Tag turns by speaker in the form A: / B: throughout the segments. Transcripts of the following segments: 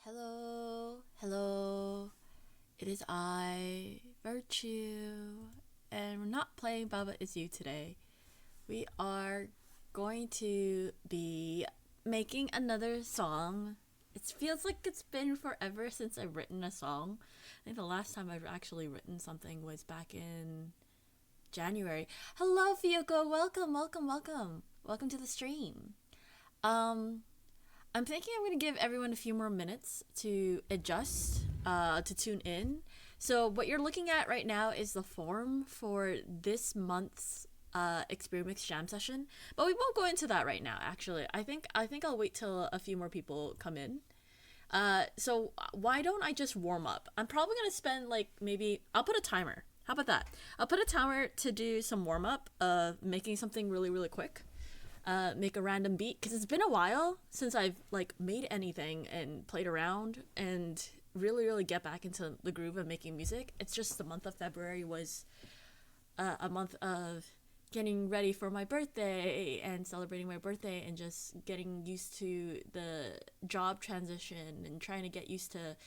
A: Hello, hello. It is I, Virtue, and we're not playing Baba Is You today. We are going to be making another song. It feels like it's been forever since I've written a song. I think the last time I've actually written something was back in January. Hello, Fioko. Welcome, welcome, welcome. Welcome to the stream. Um, I'm thinking I'm going to give everyone a few more minutes to adjust, to tune in. So what you're looking at right now is the form for this month's Experimix Jam Session, but we won't go into that right now. Actually, I think I'll wait till a few more people come in. So why don't I just warm up? I'm probably gonna spend like maybe I'll put a timer. How about that? I'll put a timer to do some warm up of making something really really quick, make a random beat because it's been a while since I've like made anything and played around and really get back into the groove of making music. It's just the month of February was a month of getting ready for my birthday and celebrating my birthday and just getting used to the job transition and trying to get used to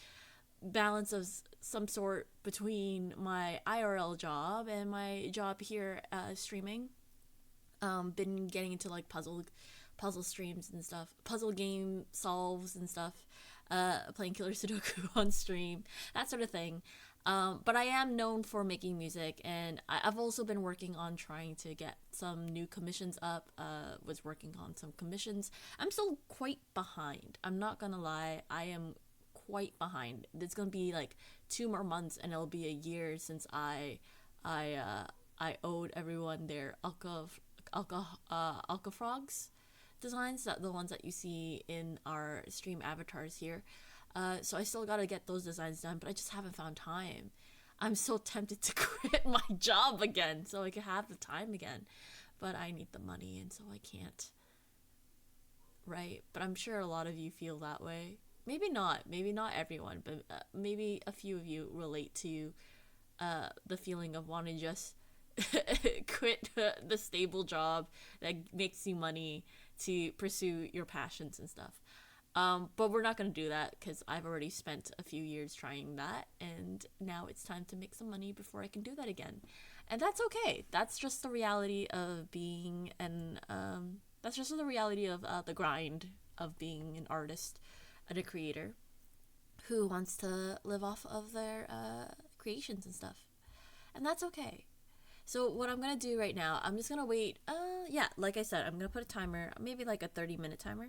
A: balance of some sort between my IRL job and my job here streaming. Been getting into like puzzle streams and stuff, puzzle game solves and stuff, playing Killer Sudoku on stream, that sort of thing. But I am known for making music, and I've also been working on trying to get some new commissions up. Was working on some commissions. I'm still quite behind. I'm not gonna lie. I am quite behind. It's gonna be like 2 more months, and it'll be a year since I owed everyone their Alka Frogs designs, that the ones that you see in our stream avatars here. So I still gotta get those designs done, but I just haven't found time. I'm so tempted to quit my job again so I can have the time again, but I need the money and so I can't. Right? But I'm sure a lot of you feel that way. Maybe not everyone, but maybe a few of you relate to the feeling of wanting to just quit the stable job that makes you money to pursue your passions and stuff. But we're not going to do that because I've already spent a few years trying that, and now it's time to make some money before I can do that again. And that's okay. That's just the reality of being an. That's just the reality of the grind of being an artist and a creator who wants to live off of their creations and stuff. And that's okay. So what I'm gonna do right now, I'm just gonna wait. Yeah, like I said, I'm gonna put a timer, maybe like a 30-minute timer.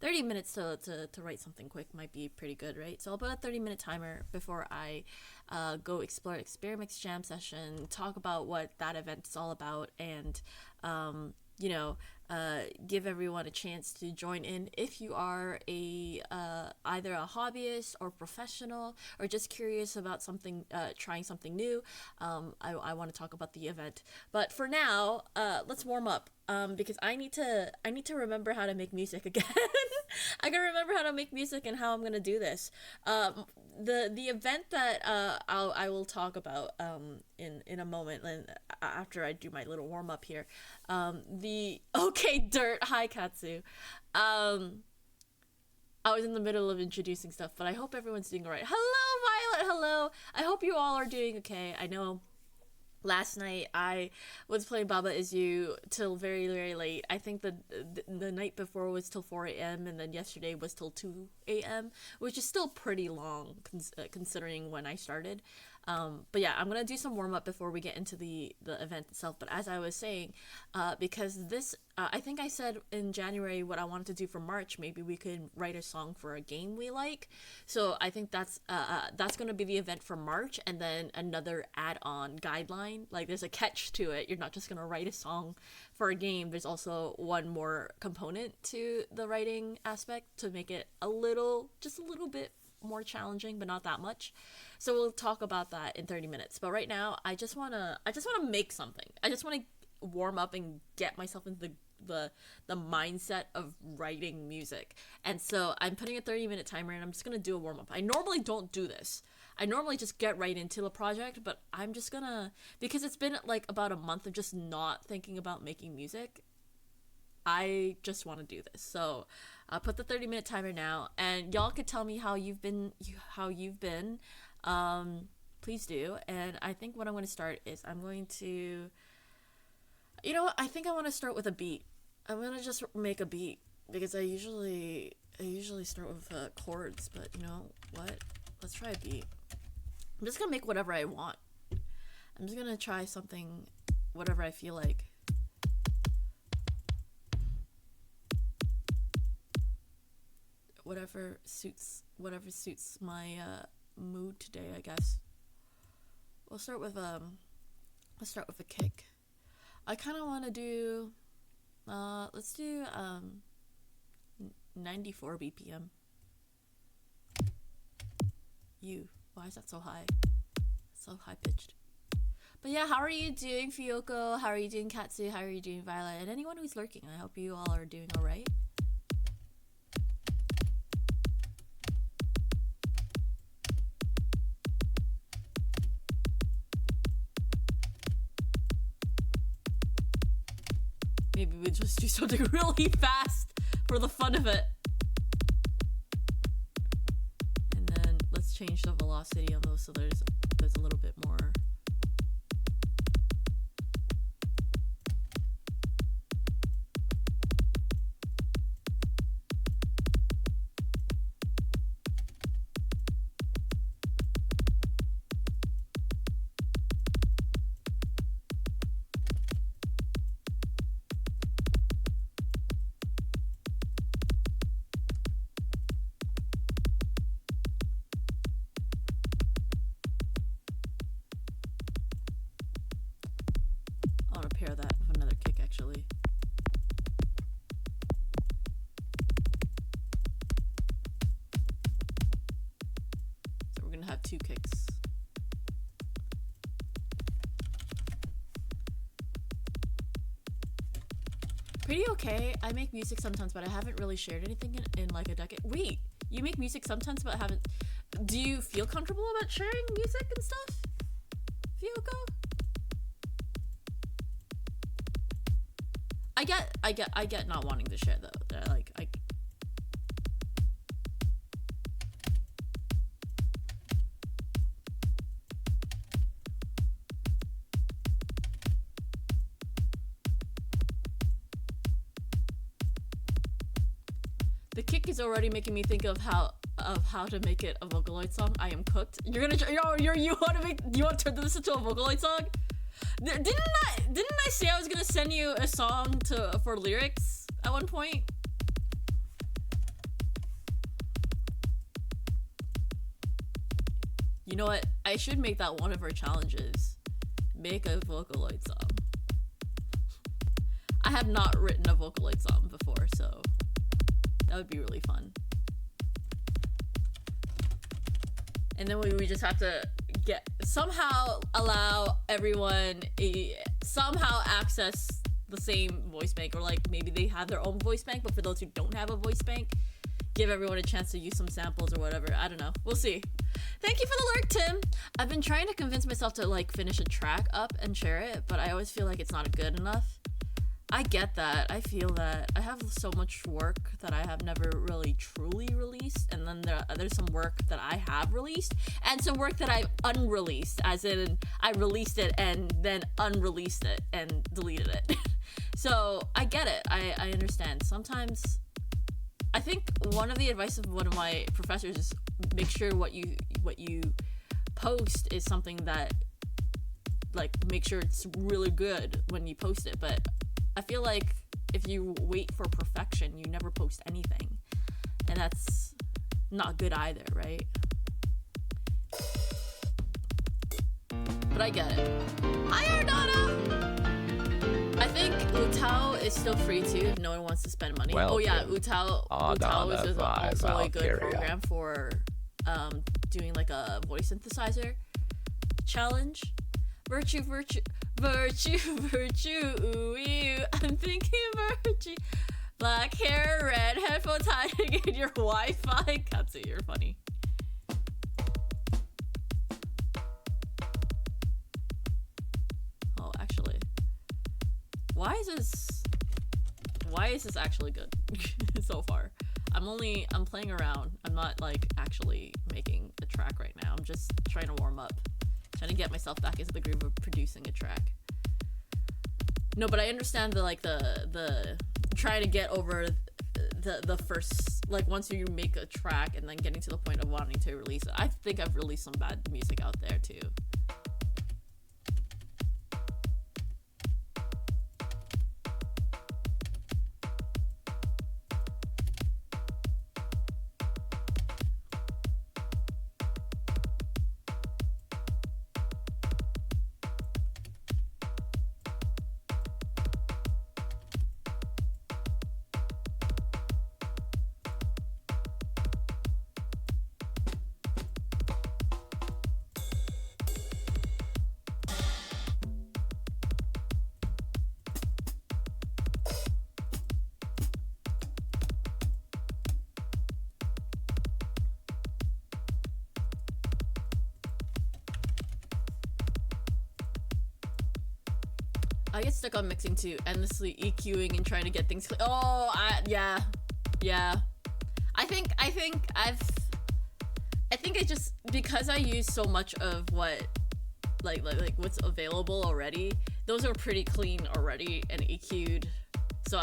A: 30 minutes to write something quick might be pretty good, right? So I'll put a 30-minute timer before I go explore Experimix Jam Session, talk about what that event is all about, and you know, give everyone a chance to join in if you are a either a hobbyist or professional or just curious about something, trying something new. I want to talk about the event, but for now, let's warm up. Because I need to remember how to make music again. I gotta remember how to make music and how I'm gonna do this. The event that I will talk about in a moment, and after I do my little warm up here. The okay dirt. Hi Katsu. I was in the middle of introducing stuff, but I hope everyone's doing alright. Hello Violet. Hello. I hope you all are doing okay. I know last night I was playing Baba Is You till very late. I think the night before was till 4 a.m. and then yesterday was till 2 a.m., which is still pretty long considering when I started. But yeah, I'm gonna do some warm up before we get into the event itself. But as I was saying, because this I think I said in January what I wanted to do for March. Maybe we could write a song for a game we like. So I think that's going to be the event for March, and then another add-on guideline. Like there's a catch to it. You're not just going to write a song for a game. There's also one more component to the writing aspect to make it just a little bit more challenging, but not that much. So we'll talk about that in 30 minutes. But right now, I just wanna make something. I just want to warm up and get myself into the mindset of writing music. And so I'm putting a 30-minute timer, and I'm just gonna do a warm up. I normally don't do this. I normally just get right into a project, but I'm just gonna, because it's been like about a month of just not thinking about making music. I just want to do this. So I'll put the 30-minute timer now, and y'all could tell me how you've been. Please do. And I think what I'm going to start is I'm going to, you know what? I think I want to start with a beat. I'm going to just make a beat because I usually start with chords, but you know what? Let's try a beat. I'm just going to make whatever I want. I'm just going to try something, whatever I feel like. Whatever suits my mood today, I guess. We'll start with a kick. I kind of want to do let's do 94 BPM. Why is that so high? So high pitched. But yeah, how are you doing, Fiyoko? How are you doing, Katsu? How are you doing, Violet? And anyone who's lurking, I hope you all are doing all right. Maybe we just do something really fast for the fun of it. And then let's change the velocity on those so there's a little bit more. Pair that with another kick, actually. So we're gonna have two kicks. Pretty okay. I make music sometimes, but I haven't really shared anything in like a decade. Wait, you make music sometimes, but haven't. Do you feel comfortable about sharing music and stuff, Fiyoko? I get not wanting to share though. The kick is already making me think of how to make it a Vocaloid song. I am cooked. You want to turn this into a Vocaloid song? Didn't I say I was gonna send you a song for lyrics at one point? You know what? I should make that one of our challenges. Make a Vocaloid song. I have not written a Vocaloid song before, so that would be really fun. And then we just have to somehow allow everyone somehow access the same voice bank, or like maybe they have their own voice bank, but for those who don't have a voice bank, give everyone a chance to use some samples or whatever. I don't know. We'll see. Thank you for the lurk, Tim. I've been trying to convince myself to like finish a track up and share it, but I always feel like it's not good enough. I get that. I feel that. I have so much work that I have never really truly released, and then there's some work that I have released, and some work that I've unreleased, as in I released it and then unreleased it and deleted it. So I get it. I understand. Sometimes I think one of the advice of one of my professors is make sure what you post is something that, like, make sure it's really good when you post it. But I feel like if you wait for perfection, you never post anything, and that's not good either, right? But I get it. Hi, Ardana! I think Utao is still free too if no one wants to spend money.
B: Welcome.
A: Oh yeah, Utao is also a good program for doing like a voice synthesizer challenge. Virtue, ooh, I'm thinking virtue. Black hair, red headphones hiding in your Wi-Fi. Katsu, you're funny. Oh, actually, why is this? why is this actually good so far? I'm playing around. I'm not like actually making a track right now. I'm just trying to warm up, trying to get myself back into the groove of producing a track. No, but I understand the trying to get over the first, like, once you make a track and then getting to the point of wanting to release it. I think I've released some bad music out there too. I get stuck on mixing too, endlessly EQing and trying to get things yeah. I think I just, because I use so much of what like what's available already, those are pretty clean already and EQ'd. So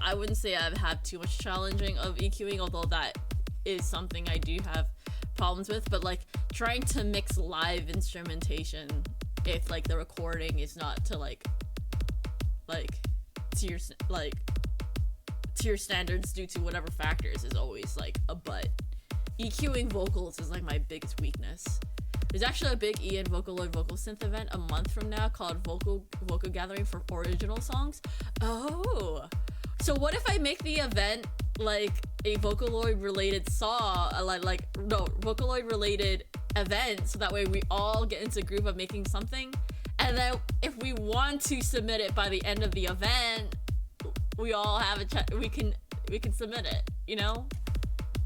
A: I wouldn't say I've had too much challenging of EQing, although that is something I do have problems with. But like trying to mix live instrumentation, if like the recording is not to like to your standards due to whatever factors, is always like a but. EQing vocals is like my biggest weakness. There's actually a big Ian Vocaloid vocal synth event a month from now called Vocal Gathering for original songs. Oh, so what if I make the event like a Vocaloid related song, Vocaloid related event, so that way we all get into a groove of making something, and then if we want to submit it by the end of the event, we all have we can submit it, you know?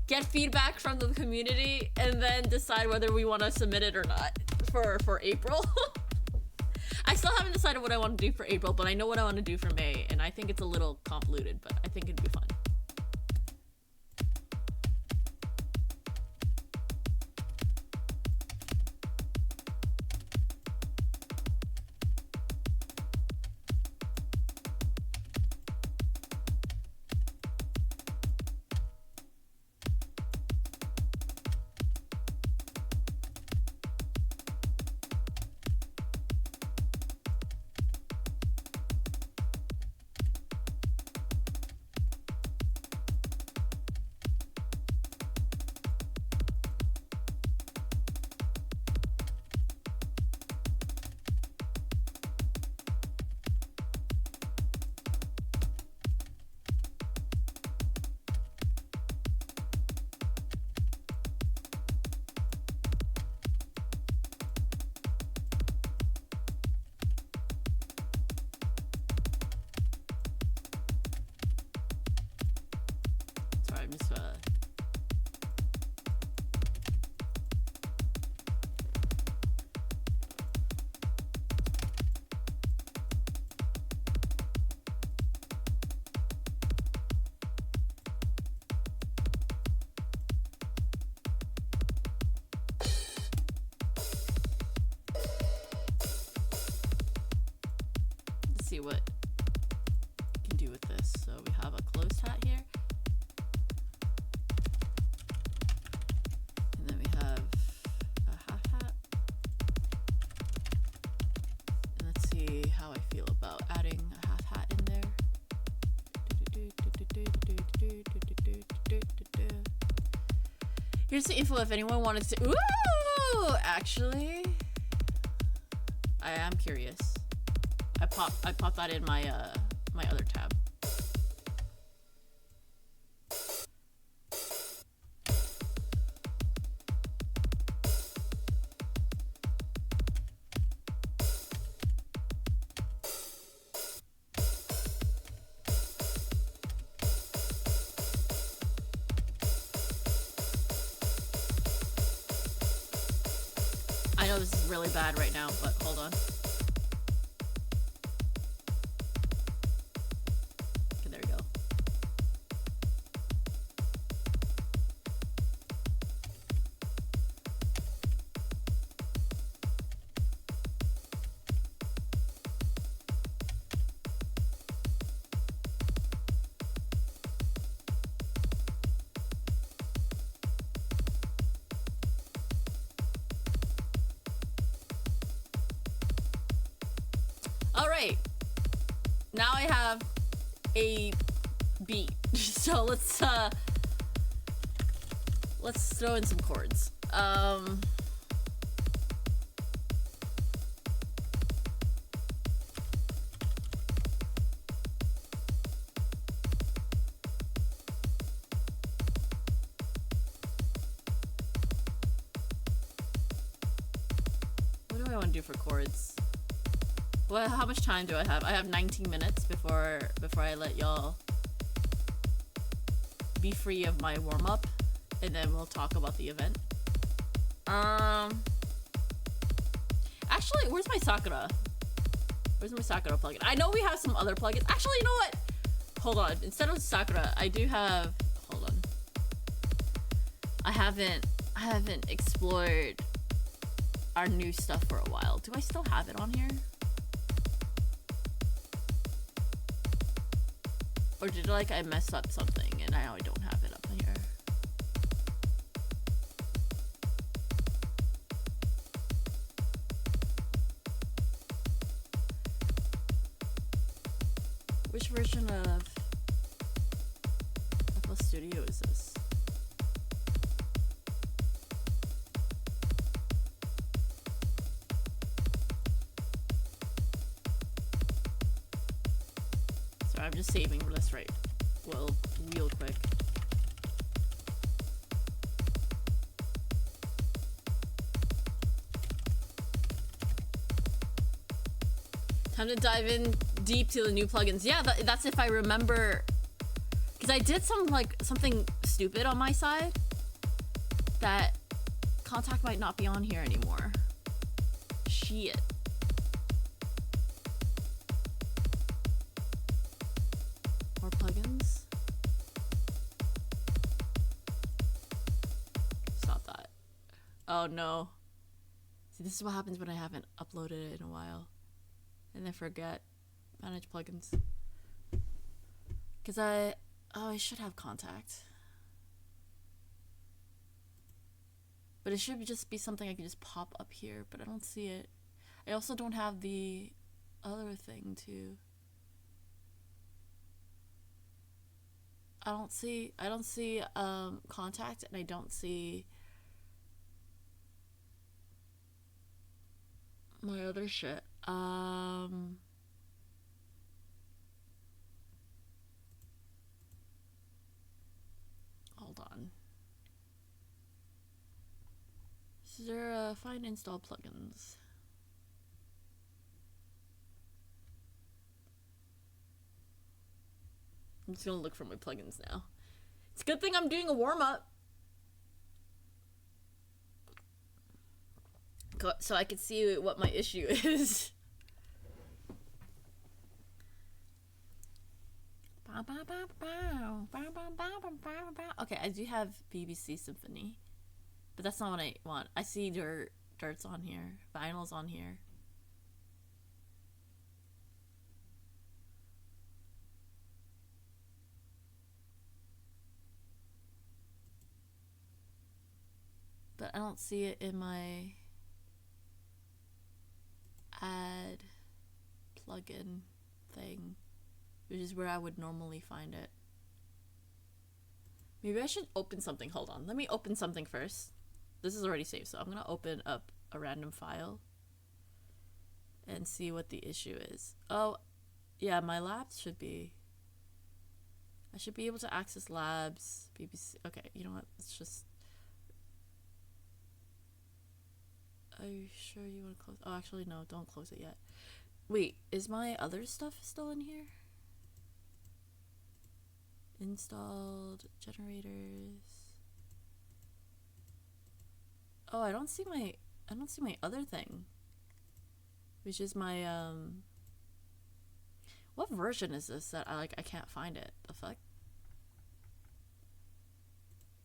A: Get feedback from the community and then decide whether we want to submit it or not for April. I still haven't decided what I want to do for April, but I know what I want to do for May, and I think it's a little convoluted, but I think it'd be fun. See what we can do with this. So we have a closed hat here, and then we have a half hat, and let's see how I feel about adding a half hat in there. Here's the info if anyone wanted to. Ooh, actually, I am curious. I popped that in my my other tab. I know this is really bad right now, but hold on. Okay, there we go. All right. Now I have a beat. So let's throw in some chords. What do I want to do for chords? Well, how much time do I have? I have 19 minutes before I let y'all be free of my warm-up, and then we'll talk about the event. Actually, where's my Sakura? Where's my Sakura plugin? I know we have some other plugins. Actually, you know what? Hold on. Instead of Sakura, I do have... Hold on. I haven't explored our new stuff for a while. Do I still have it on here? Or did I mess up something and now I don't have it up here? Which version of FL Studio is this? Sorry, I'm just saving this right. Well, real quick. Time to dive in deep to the new plugins. Yeah, that's if I remember, because I did something stupid on my side that Contact might not be on here anymore. Shit. More plugins. Stop that. Oh no. See, this is what happens when I haven't uploaded it in a while. And then forget. Manage plugins. Because I should have Contact. But it should just be something I can just pop up here, but I don't see it. I also don't have the other thing too. I don't see Contact, and I don't see my other shit. Hold on. Is there find install plugins? I'm just gonna look for my plugins now. It's a good thing I'm doing a warm-up, so I can see what my issue is. Okay, I do have BBC Symphony, but that's not what I want. I see dirt's on here, vinyl's on here. But I don't see it in my add plugin thing, which is where I would normally find it. Maybe I should open something. Hold on. Let me open something first. This is already saved, so I'm going to open up a random file and see what the issue is. Oh, yeah, my labs should be... I should be able to access labs, BBC... Okay, you know what? Let's just... Are you sure you want to close? Oh, actually, no, don't close it yet. Wait, is my other stuff still in here? Installed generators. Oh, I don't see my other thing, which is my what version is this that I can't find it? The fuck?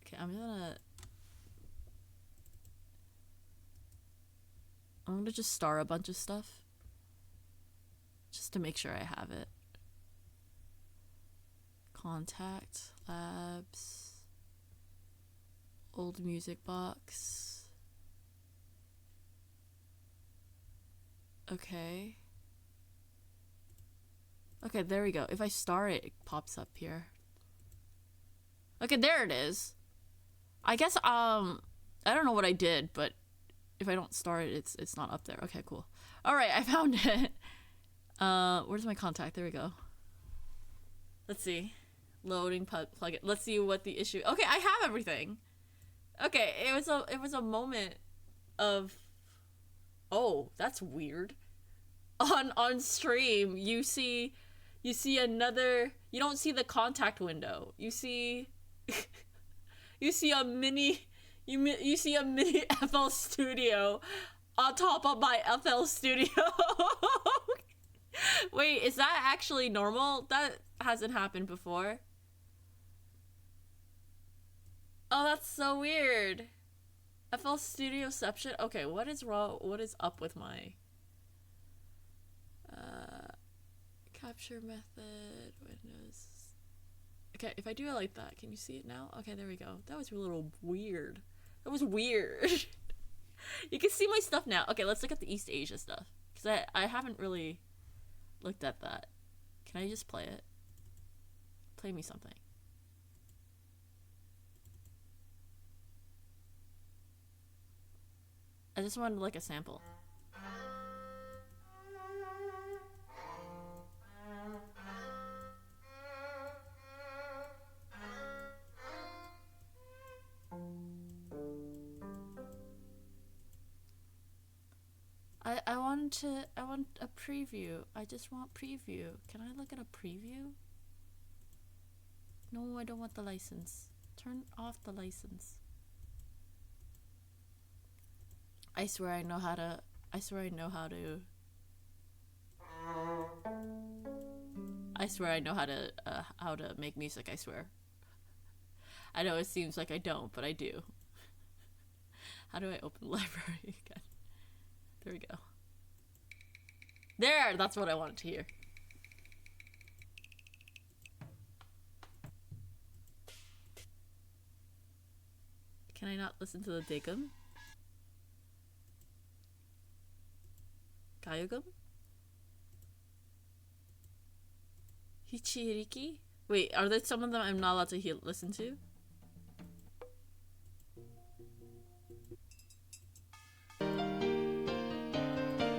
A: Okay, I'm gonna just star a bunch of stuff just to make sure I have it. Contact, labs, old music box. Okay. Okay, there we go. If I star it, it pops up here. Okay, there it is. I guess, I don't know what I did, but if I don't star it, it's not up there. Okay, cool. All right, I found it. Where's my contact? There we go. Let's see. Loading plugin. Let's see what the issue. Okay, I have everything. Okay, it was a moment of, oh, that's weird. On stream, you see another. You don't see the contact window. You see you see a mini FL Studio on top of my FL Studio. Wait, is that actually normal? That hasn't happened before. Oh, that's so weird. FL Studioception. Okay, what is wrong? What is up with my capture method? Windows. Okay, if I do it like that, can you see it now? Okay, there we go. That was a little weird. That was weird. You can see my stuff now. Okay, let's look at the East Asia stuff. Because I haven't really looked at that. Can I just play it? Play me something. I just wanted like a sample. I want a preview. I just want preview. Can I look at a preview? No, I don't want the license. Turn off the license. I swear I know how to I swear I know how to make music, I swear. I know it seems like I don't, but I do. How do I open the library again? There we go. There! That's what I wanted to hear. Can I not listen to the Digum? Gayugum? Hichiriki? Wait, are there some of them I'm not allowed to listen to?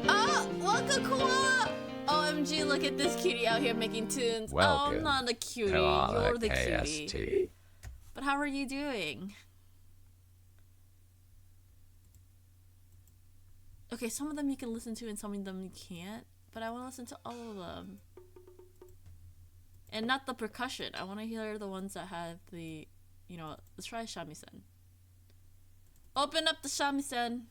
A: Oh! Welcome, Koala! OMG, look at this cutie out here making tunes.
B: Welcome.
A: Oh, I'm not a cutie. You're the cutie. But how are you doing? Okay, some of them you can listen to and some of them you can't. But I want to listen to all of them. And not the percussion. I want to hear the ones that have the, you know, let's try shamisen. Open up the shamisen.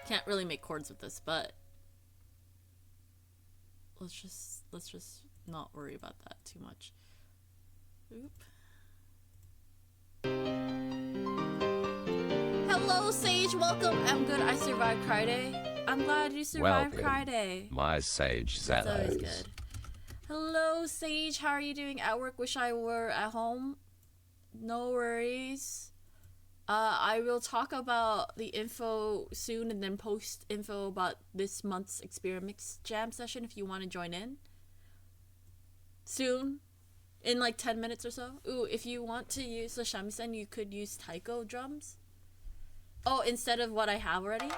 A: Can't really make chords with this, but let's just not worry about that too much. Oop. Hello, Sage. Welcome. I'm good. I survived Friday. I'm glad you survived Friday.
B: My Sage Zellos.
A: That's always good. Hello, Sage. How are you doing at work? Wish I were at home. No worries. I will talk about the info soon and then post info about this month's Experimix Jam Session if you want to join in. Soon. In like 10 minutes or so. Ooh, if you want to use the shamisen, you could use taiko drums. Oh, instead of what I have already?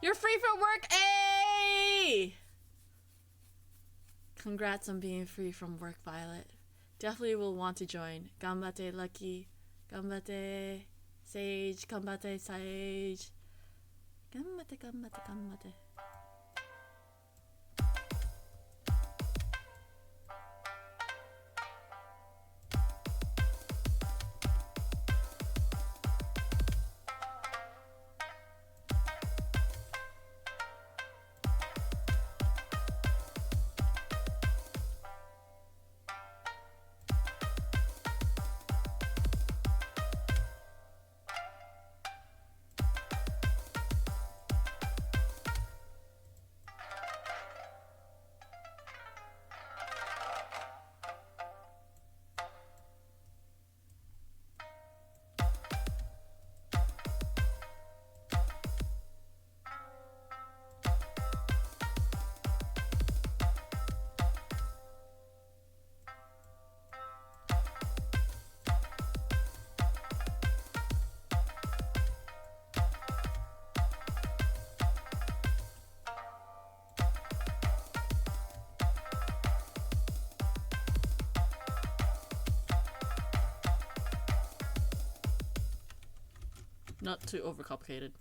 A: You're free for work, hey! Congrats on being free from work, Violet. Definitely will want to join. Ganbate, Lucky. Ganbate, Sage. Ganbate, Sage. Ganbate, ganbate, ganbate. Not too overcomplicated.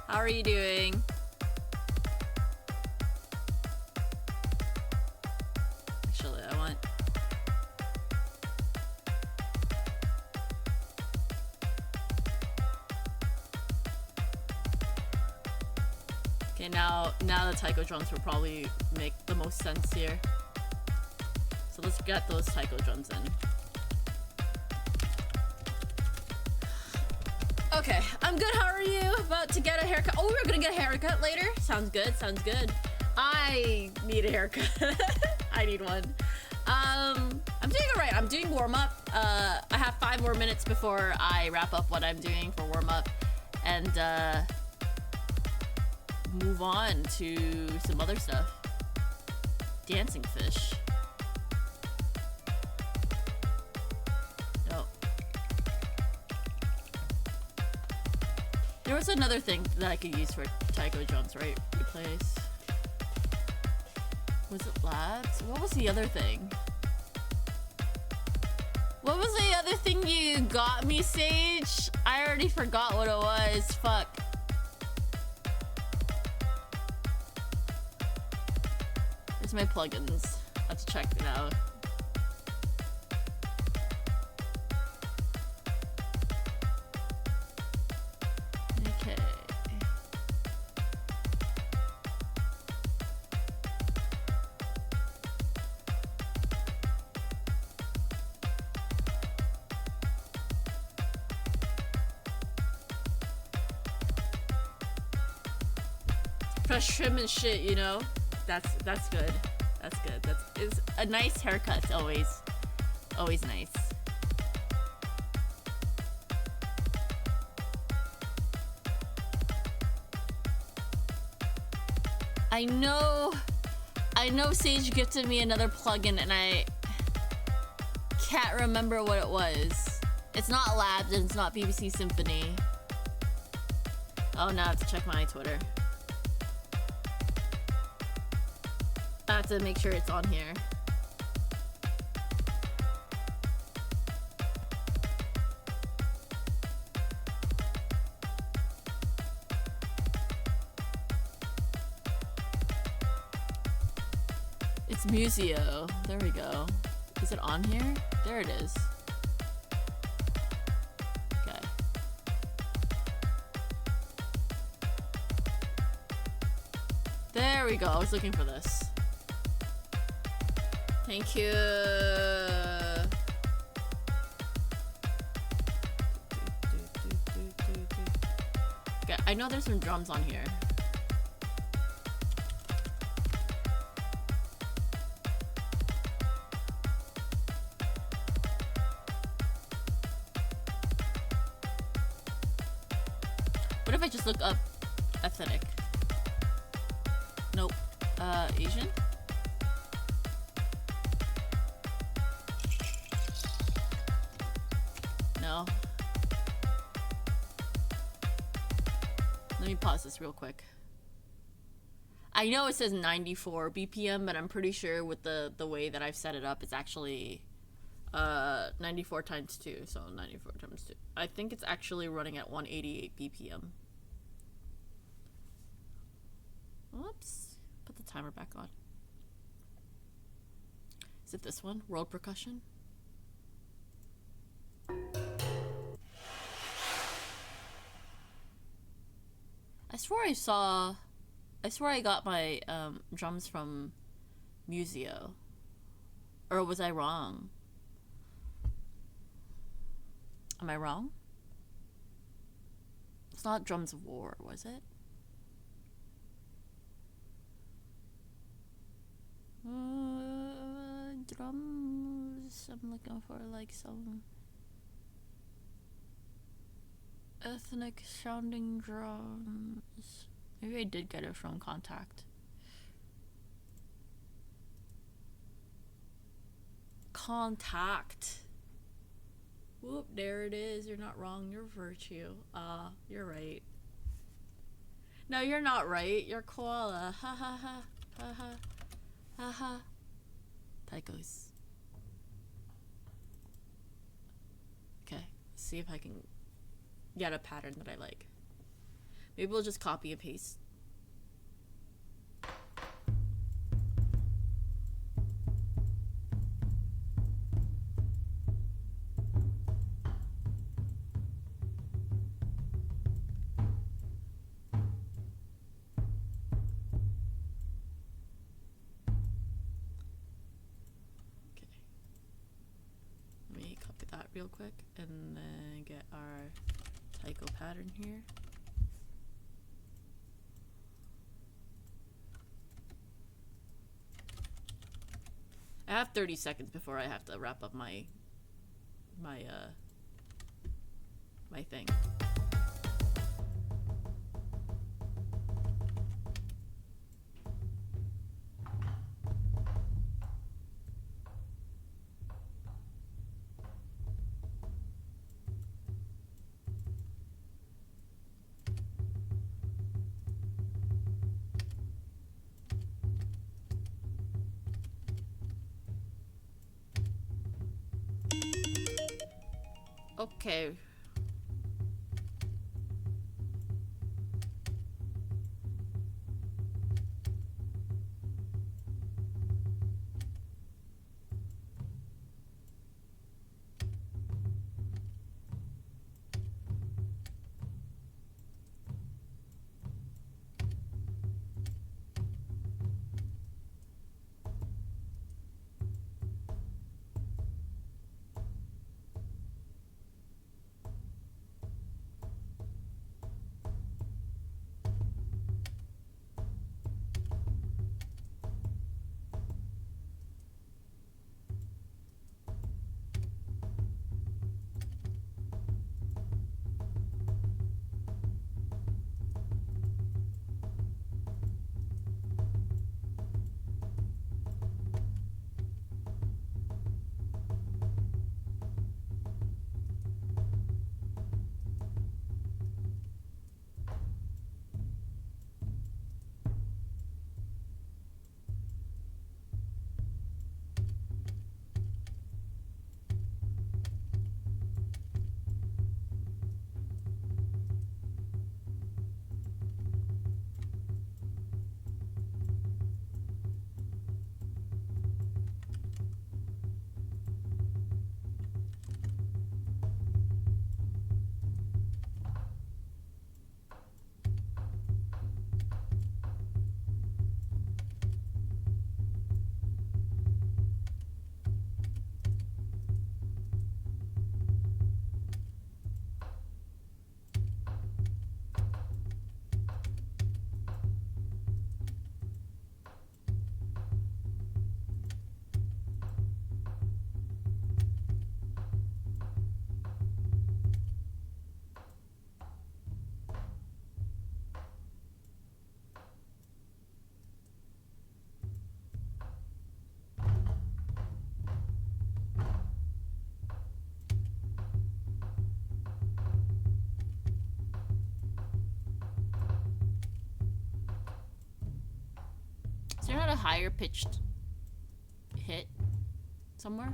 A: How are you doing? Actually, I want... Okay, now the taiko drums will probably make the most sense here. So let's get those taiko drums in. Okay, I'm good. How are you? About to get a haircut. Oh, we're gonna get a haircut later? Sounds good, sounds good. I need a haircut. I need one. I'm doing alright. I'm doing warm-up. I have 5 more minutes before I wrap up what I'm doing for warm-up. And, move on to some other stuff. Dancing fish. No. There was another thing that I could use for taiko drums, right? Replace. Was it lads? What was the other thing? What was the other thing you got me, Sage? I already forgot what it was. Fuck. Where's my plugins? I have to check it out. Okay. fresh trim and shit, you know? That's good. That's good. It's a nice haircut. It's always nice. I know Sage gifted me another plugin and I can't remember what it was. It's not Labs and it's not BBC Symphony. Oh, now I have to check my Twitter. I have to make sure it's on here. It's Museo. There we go. Is it on here? There it is. Okay. There we go. I was looking for this. Thank you. Okay, I know there's some drums on here. What if I just look up ethnic? Nope. Asian? No. Let me pause this real quick. I know it says 94 BPM, but I'm pretty sure with the way that I've set it up, it's actually 94 times 2, so 94 times 2. I think it's actually running at 188 BPM. Whoops. Put the timer back on. Is it this one? World Percussion? I swear I got my drums from Museo. Or was I wrong? Am I wrong? It's not Drums of War, was it? Drums. I'm looking for like some ethnic sounding drums. Maybe I did get it from Contact. Contact. Whoop, there it is. You're not wrong. You're Virtue. You're right. No, you're not right. You're Koala. Ha ha ha. Ha ha. Ha ha. Tychos. Okay, let's see if I can get a pattern that I like. Maybe we'll just copy and paste. Real quick and then get our Tycho pattern here. I have 30 seconds before I have to wrap up my thing. Okay. higher pitched hit somewhere?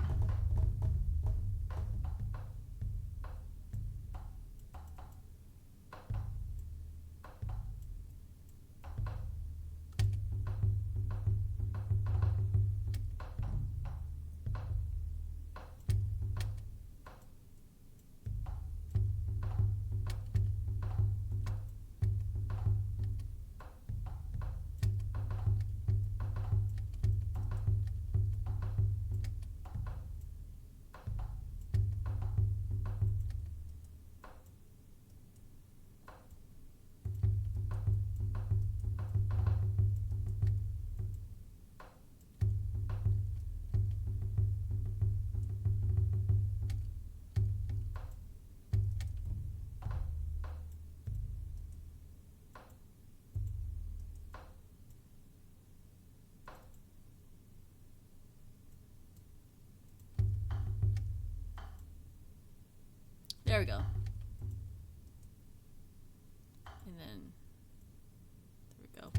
A: There we go. And then there we go.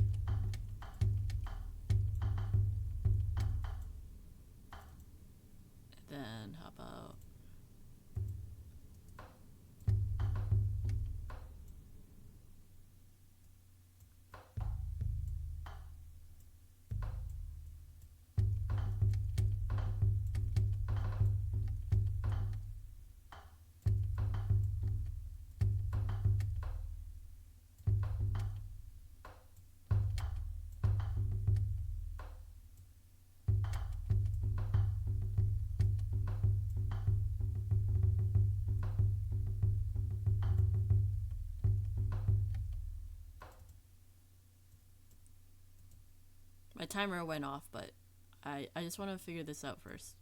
A: And then how about my timer went off, but I just want to figure this out first.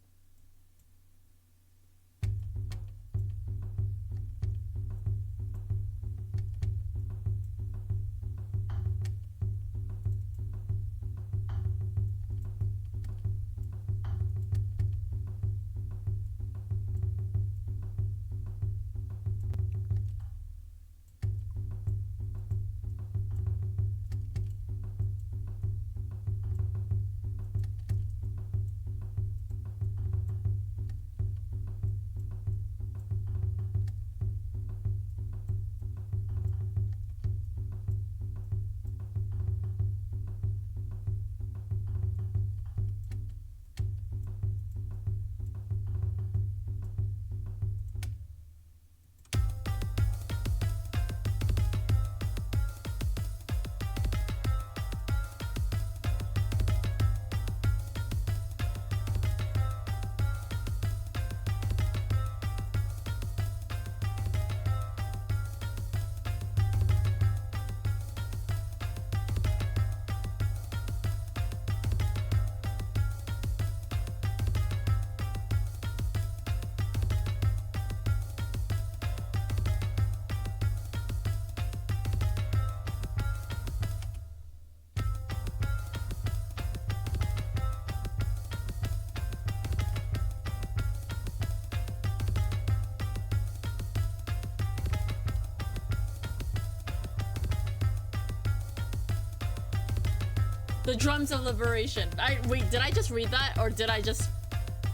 A: The Drums of Liberation. Wait, did I just read that? Or did I just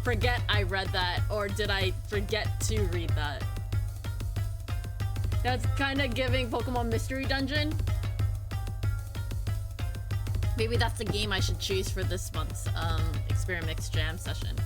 A: forget I read that? Or did I forget to read that? That's kind of giving Pokemon Mystery Dungeon. Maybe that's the game I should choose for this month's Experimix Jam Session.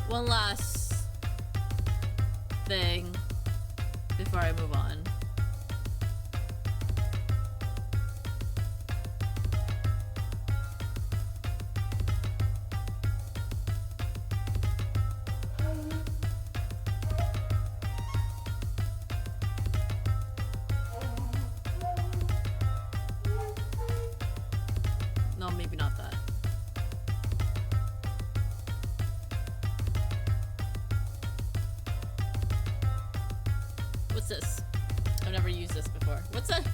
A: One last thing before I move on. No, maybe not that. used this before. What's that?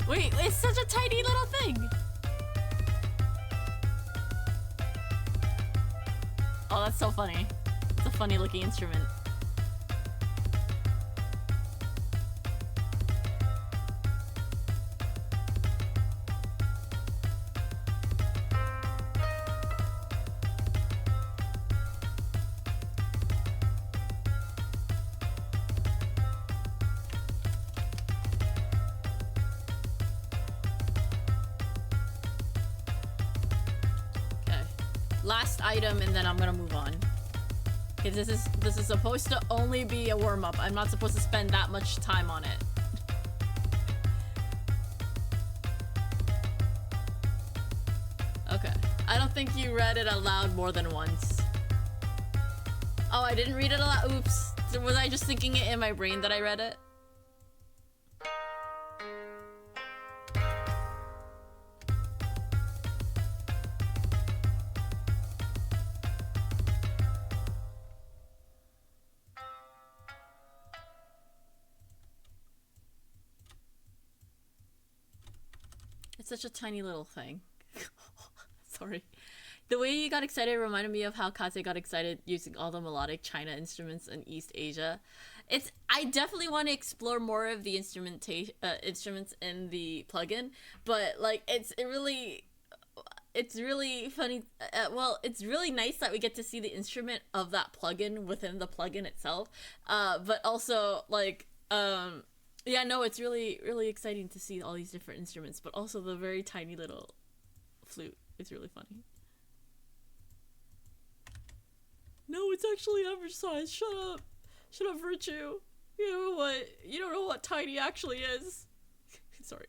A: Wait, it's such a tiny little thing. Oh, that's so funny. It's a funny looking instrument. Last item, and then I'm gonna move on. Because this is supposed to only be a warm-up. I'm not supposed to spend that much time on it. Okay. I don't think you read it aloud more than once. Oh, I didn't read it aloud. Oops. Was I just thinking it in my brain that I read it? Such a tiny little thing. Sorry. The way you got excited reminded me of how Kate got excited using all the melodic China instruments in East Asia. I definitely want to explore more of the instruments in the plugin, but like it's really funny. Well, it's really nice that we get to see the instrument of that plugin within the plugin itself. But also like yeah, no, it's really, really exciting to see all these different instruments, but also the very tiny little flute. It's really funny. No, it's actually average size. Shut up. Shut up, Virtue. You don't know what tiny actually is. Sorry.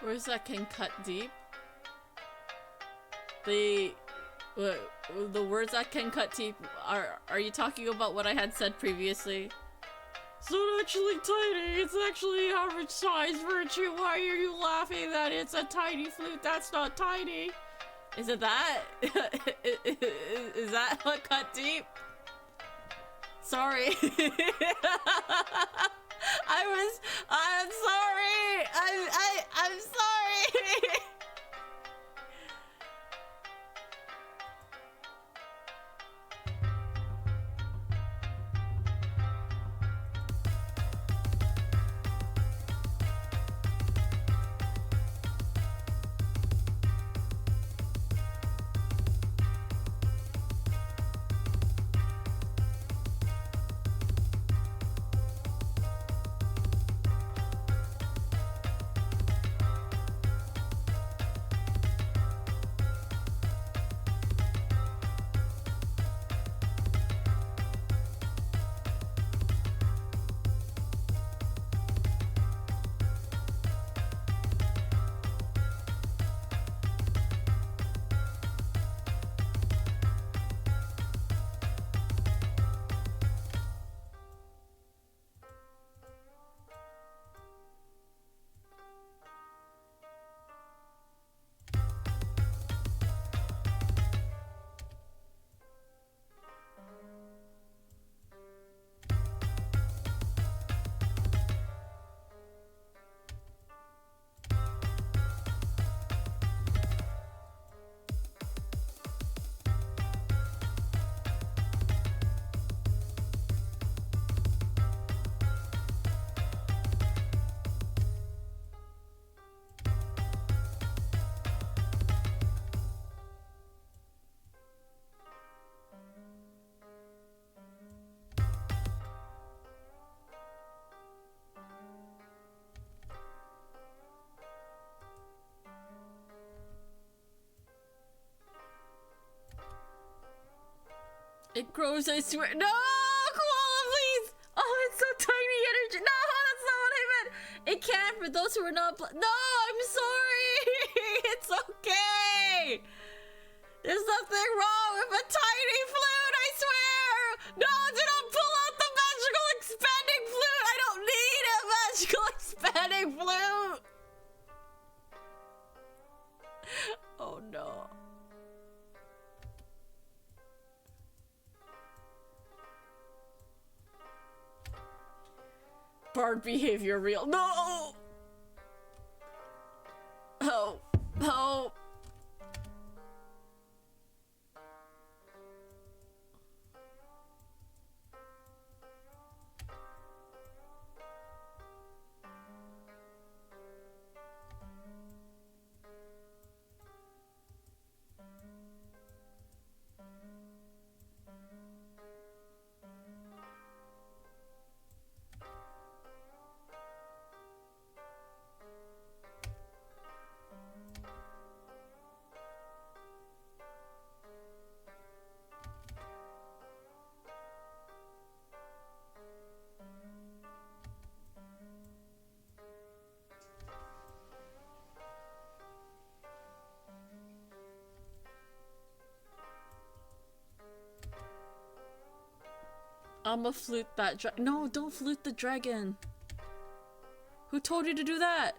A: Words that can cut deep. The words that can cut deep are you talking about what I had said previously? It's not actually tiny, it's actually average size, Virtue. Why are you laughing that it's a tiny flute? That's not tiny. Is it that? Is that what cut deep? Sorry. I'm sorry. I'm sorry. It grows, I swear. No, koala, please. Oh, it's so tiny energy. No, that's not what I meant. It can for those who are not. No, I'm sorry. It's okay. There's nothing wrong with a tiny flute, I swear. No, do not pull out the magical expanding flute. I don't need a magical expanding flute. Oh no. Bard behavior real. No! Oh. Oh. I'ma flute that No, don't flute the dragon. Who told you to do that?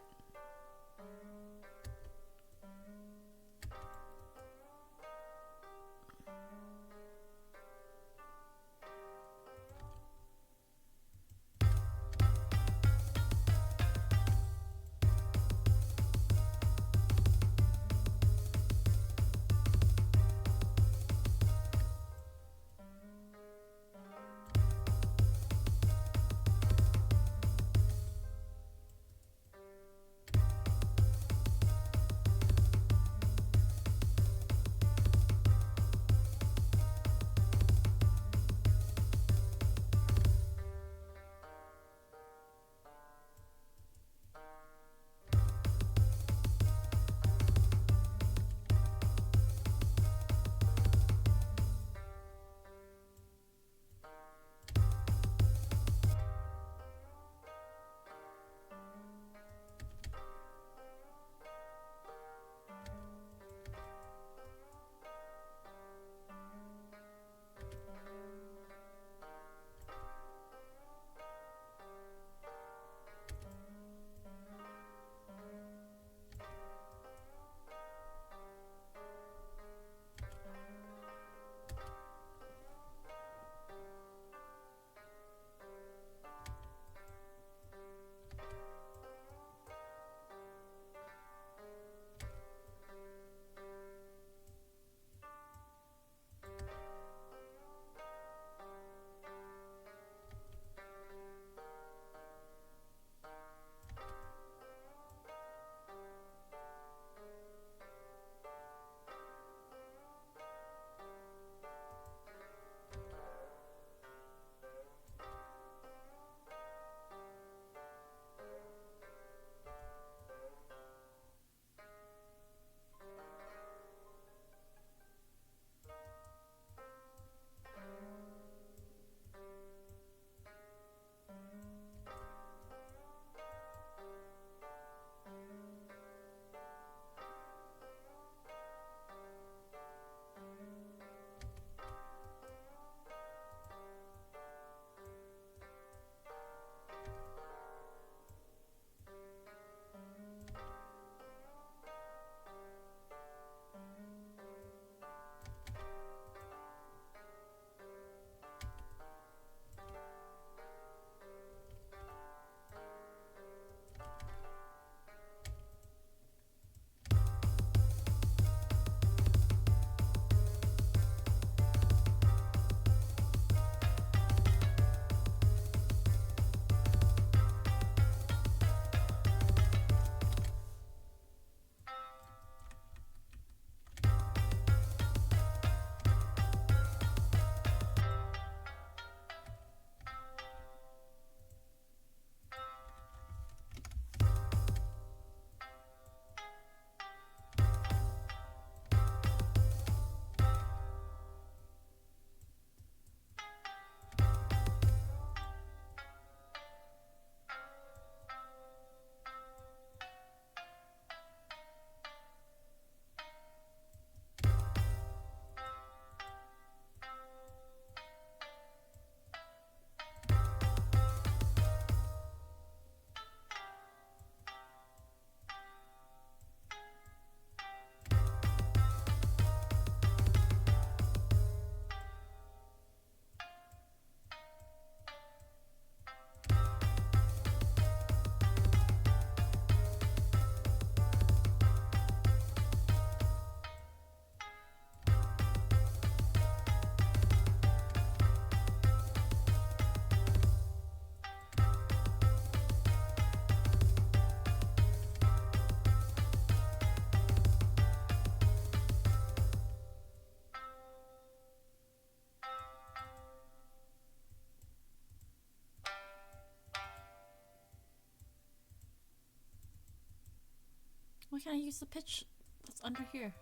A: Why can't I use the pitch that's under here?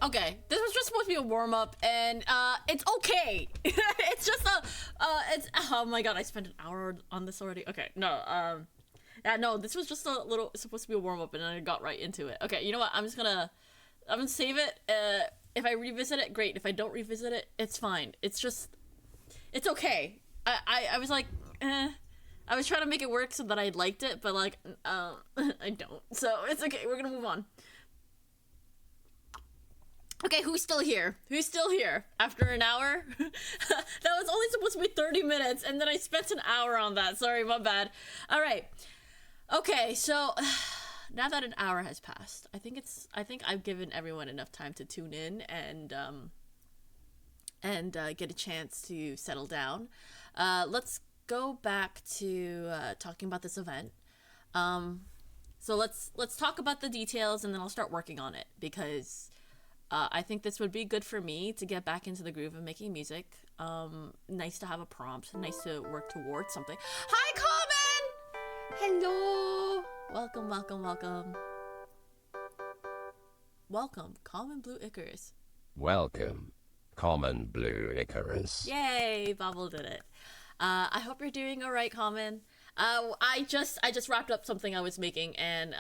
A: Okay, this was just supposed to be a warm-up, and it's okay. It's just it's, oh my god, I spent an hour on this already. Okay, no, yeah, no, this was just a little, it's supposed to be a warm-up, and then I got right into it. Okay, you know what, I'm gonna save it. If I revisit it, great. If I don't revisit it, it's fine. It's just, it's okay. I was like, I was trying to make it work so that I liked it, but like, I don't. So it's okay, we're gonna move on. Okay, who's still here? Who's still here? After an hour? That was only supposed to be 30 minutes, and then I spent an hour on that. Sorry, my bad. All right. Okay, so now that an hour has passed, I think I've given everyone enough time to tune in and get a chance to settle down. Let's go back to talking about this event. So let's talk about the details, and then I'll start working on it, because I think this would be good for me to get back into the groove of making music. Nice to have a prompt. Nice to work towards something. Hi, Common! Hello! Welcome, welcome, welcome. Welcome, Common Blue Icarus.
B: Welcome, Common Blue Icarus.
A: Yay! Bobble did it. I hope you're doing alright, Common. I just wrapped up something I was making, and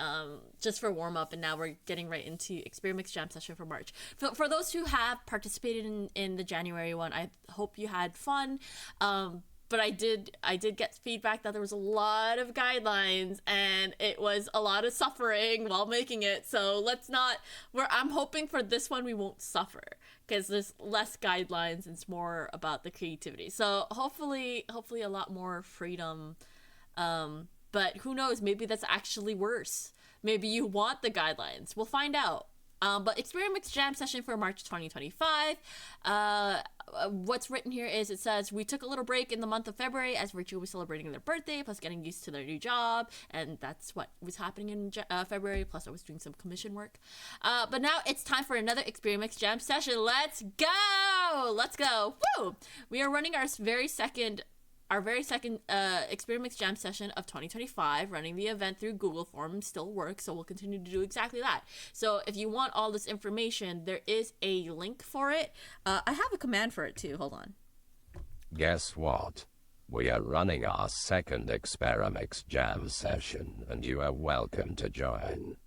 A: just for warm up, and now we're getting right into Experimix Jam Session for March. For those who have participated in the January one, I hope you had fun. But I did get feedback that there was a lot of guidelines, and it was a lot of suffering while making it. So let's not. I'm hoping for this one we won't suffer, because there's less guidelines and it's more about the creativity. So hopefully a lot more freedom. But who knows, maybe that's actually worse. Maybe you want the guidelines. We'll find out. But Experimix Jam Session for March 2025. What's written here is, it says, we took a little break in the month of February as Virtue was celebrating their birthday, plus getting used to their new job, and that's what was happening in February, plus I was doing some commission work. But now it's time for another Experimix Jam Session. Let's go! Let's go! Woo! We are running our very second Experimix Jam Session of 2025. Running the event through Google Forms still works, so we'll continue to do exactly that. So if you want all this information, there is a link for it. I have a command for it too. Hold on.
B: Guess what? We are running our second Experimix Jam Session, and you are welcome to join.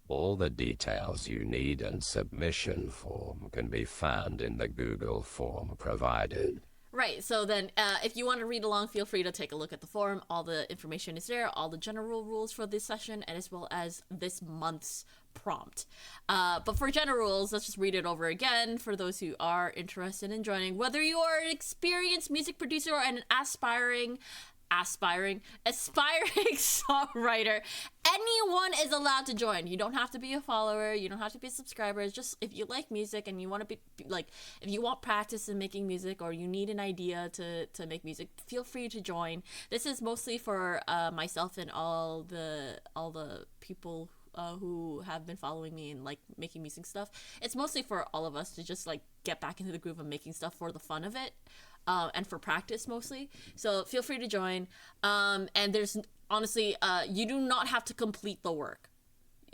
B: All the details you need and submission form can be found in the Google form provided.
A: Right, so then if you want to read along, feel free to take a look at the forum. All the information is there, all the general rules for this session, and as well as this month's prompt. But for general rules, let's just read it over again for those who are interested in joining. Whether you are an experienced music producer or an aspiring songwriter, anyone is allowed to join. You don't have to be a follower, you don't have to be a subscriber. It's just, if you like music and you want to be like, if you want practice in making music, or you need an idea to make music, feel free to join. This is mostly for myself and all the people who have been following me and like making music stuff. It's mostly for all of us to just like get back into the groove of making stuff for the fun of it. And for practice mostly. So feel free to join. And there's honestly, you do not have to complete the work.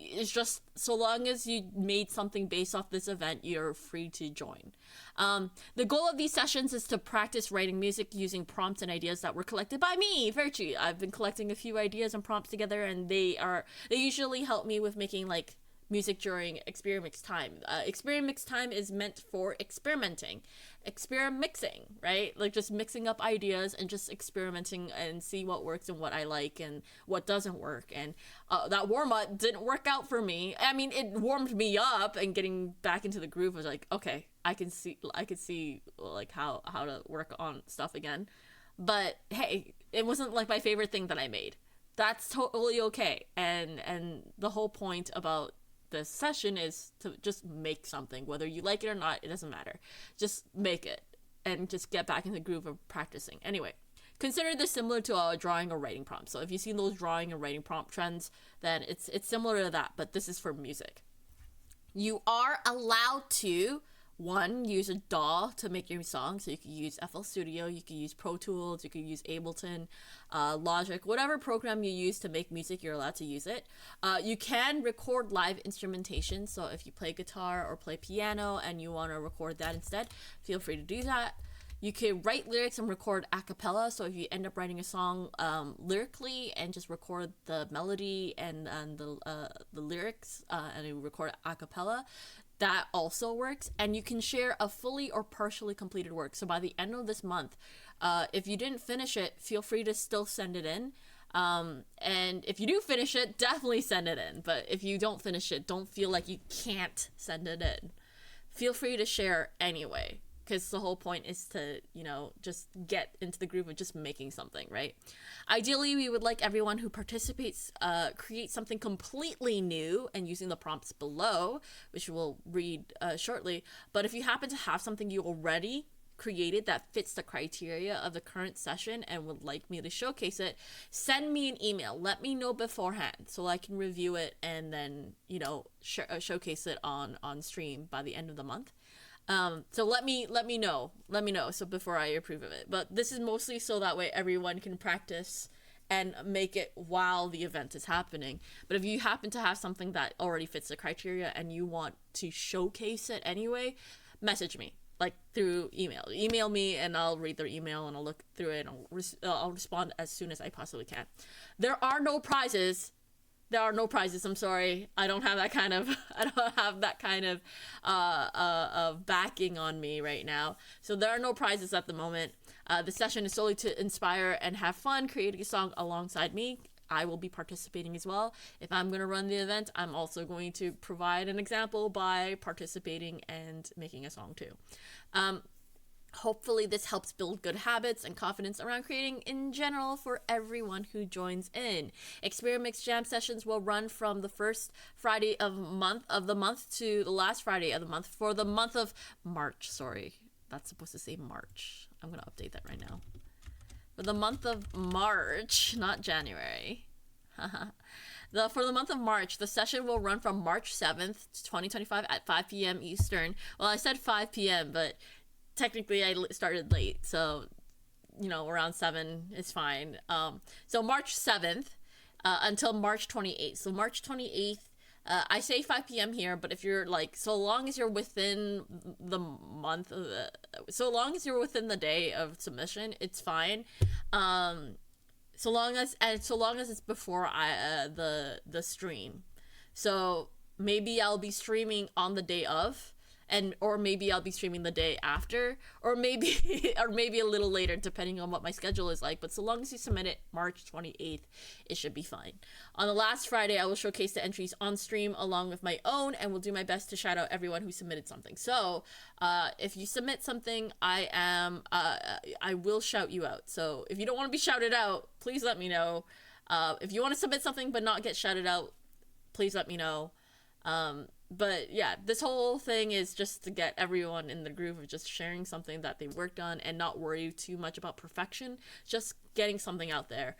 A: it's just so long as you made something based off this event, you're free to join. The goal of these sessions is to practice writing music using prompts and ideas that were collected by me, Virtue. I've been collecting a few ideas and prompts together, and they usually help me with making like music during Experimix Time. Experimix Time is meant for experimenting, experimixing, right? Like just mixing up ideas and just experimenting and see what works and what I like and what doesn't work. And that warm up didn't work out for me. I mean, it warmed me up, and getting back into the groove was like, okay, I could see like how to work on stuff again. But hey, it wasn't like my favorite thing that I made. That's totally okay. And the whole point about this session is to just make something, whether you like it or not, it doesn't matter. Just make it and just get back in the groove of practicing. Anyway, consider this similar to a drawing or writing prompt. So if you've seen those drawing and writing prompt trends, then it's similar to that, but this is for music. You are allowed to use a DAW to make your song. So you could use FL Studio, you could use Pro Tools, you could use Ableton, Logic, whatever program you use to make music, you're allowed to use it. You can record live instrumentation. So if you play guitar or play piano and you want to record that instead, feel free to do that. You can write lyrics and record a cappella. So if you end up writing a song lyrically and just record the melody and the lyrics and you record a cappella, that also works. And you can share a fully or partially completed work. So by the end of this month, if you didn't finish it, feel free to still send it in. And if you do finish it, definitely send it in. But if you don't finish it, don't feel like you can't send it in. Feel free to share anyway, because the whole point is to, just get into the groove of just making something, right? Ideally, we would like everyone who participates create something completely new and using the prompts below, which we'll read shortly. But if you happen to have something you already created that fits the criteria of the current session and would like me to showcase it, send me an email. Let me know beforehand so I can review it and then, showcase it on stream by the end of the month. So let me know so before I approve of it. But this is mostly so that way everyone can practice and make it while the event is happening. But if you happen to have something that already fits the criteria and you want to showcase it anyway, message me, like through email me, and I'll read their email and I'll look through it and I'll respond as soon as I possibly can. There are no prizes. I'm sorry. I don't have that kind of backing on me right now. So there are no prizes at the moment. The session is solely to inspire and have fun creating a song alongside me. I will be participating as well. If I'm going to run the event, I'm also going to provide an example by participating and making a song too. Hopefully this helps build good habits and confidence around creating in general for everyone who joins in. Experimix Jam Sessions will run from the first Friday of the month to the last Friday of the month for the month of March. Sorry, that's supposed to say March. I'm going to update that right now. For the month of March, not January. For the month of March, the session will run from March 7th, 2025 at 5 p.m. Eastern. Well, I said 5 p.m., but technically I started late, so around 7 is fine. So March 7th until March 28th. So March 28th, I say 5 p.m. here, but if you're so long as you're within the month of so long as you're within the day of submission, it's fine. So long as it's before the stream. So maybe I'll be streaming on the day of, or maybe I'll be streaming the day after, or maybe a little later, depending on what my schedule is like. But so long as you submit it March 28th, it should be fine. On the last Friday, I will showcase the entries on stream along with my own, and will do my best to shout out everyone who submitted something. So if you submit something, I will shout you out. So if you don't want to be shouted out, please let me know. If you want to submit something but not get shouted out, please let me know. But yeah, this whole thing is just to get everyone in the groove of just sharing something that they worked on and not worry too much about perfection, just getting something out there.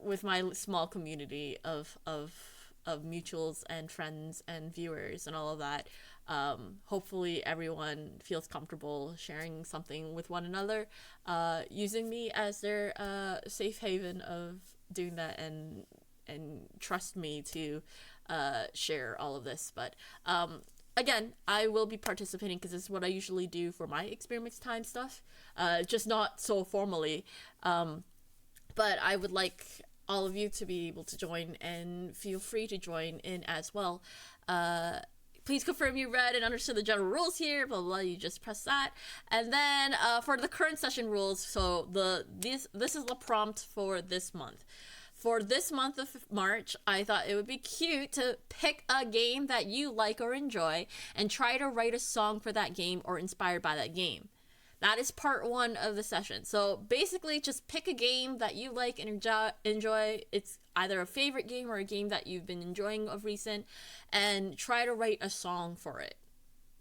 A: With my small community of mutuals and friends and viewers and all of that, hopefully everyone feels comfortable sharing something with one another, using me as their safe haven of doing that, and trust me to share all of this. But again, I will be participating because this is what I usually do for my Experimix Time stuff, just not so formally. But I would like all of you to be able to join, and feel free to join in as well. Please confirm you read and understood the general rules here, blah, blah, blah. You just press that. And then for the current session rules, so this is the prompt for this month. For this month of March, I thought it would be cute to pick a game that you like or enjoy and try to write a song for that game or inspired by that game. That is part 1 of the session. So basically, just pick a game that you like and enjoy. It's either a favorite game or a game that you've been enjoying of recent, and try to write a song for it,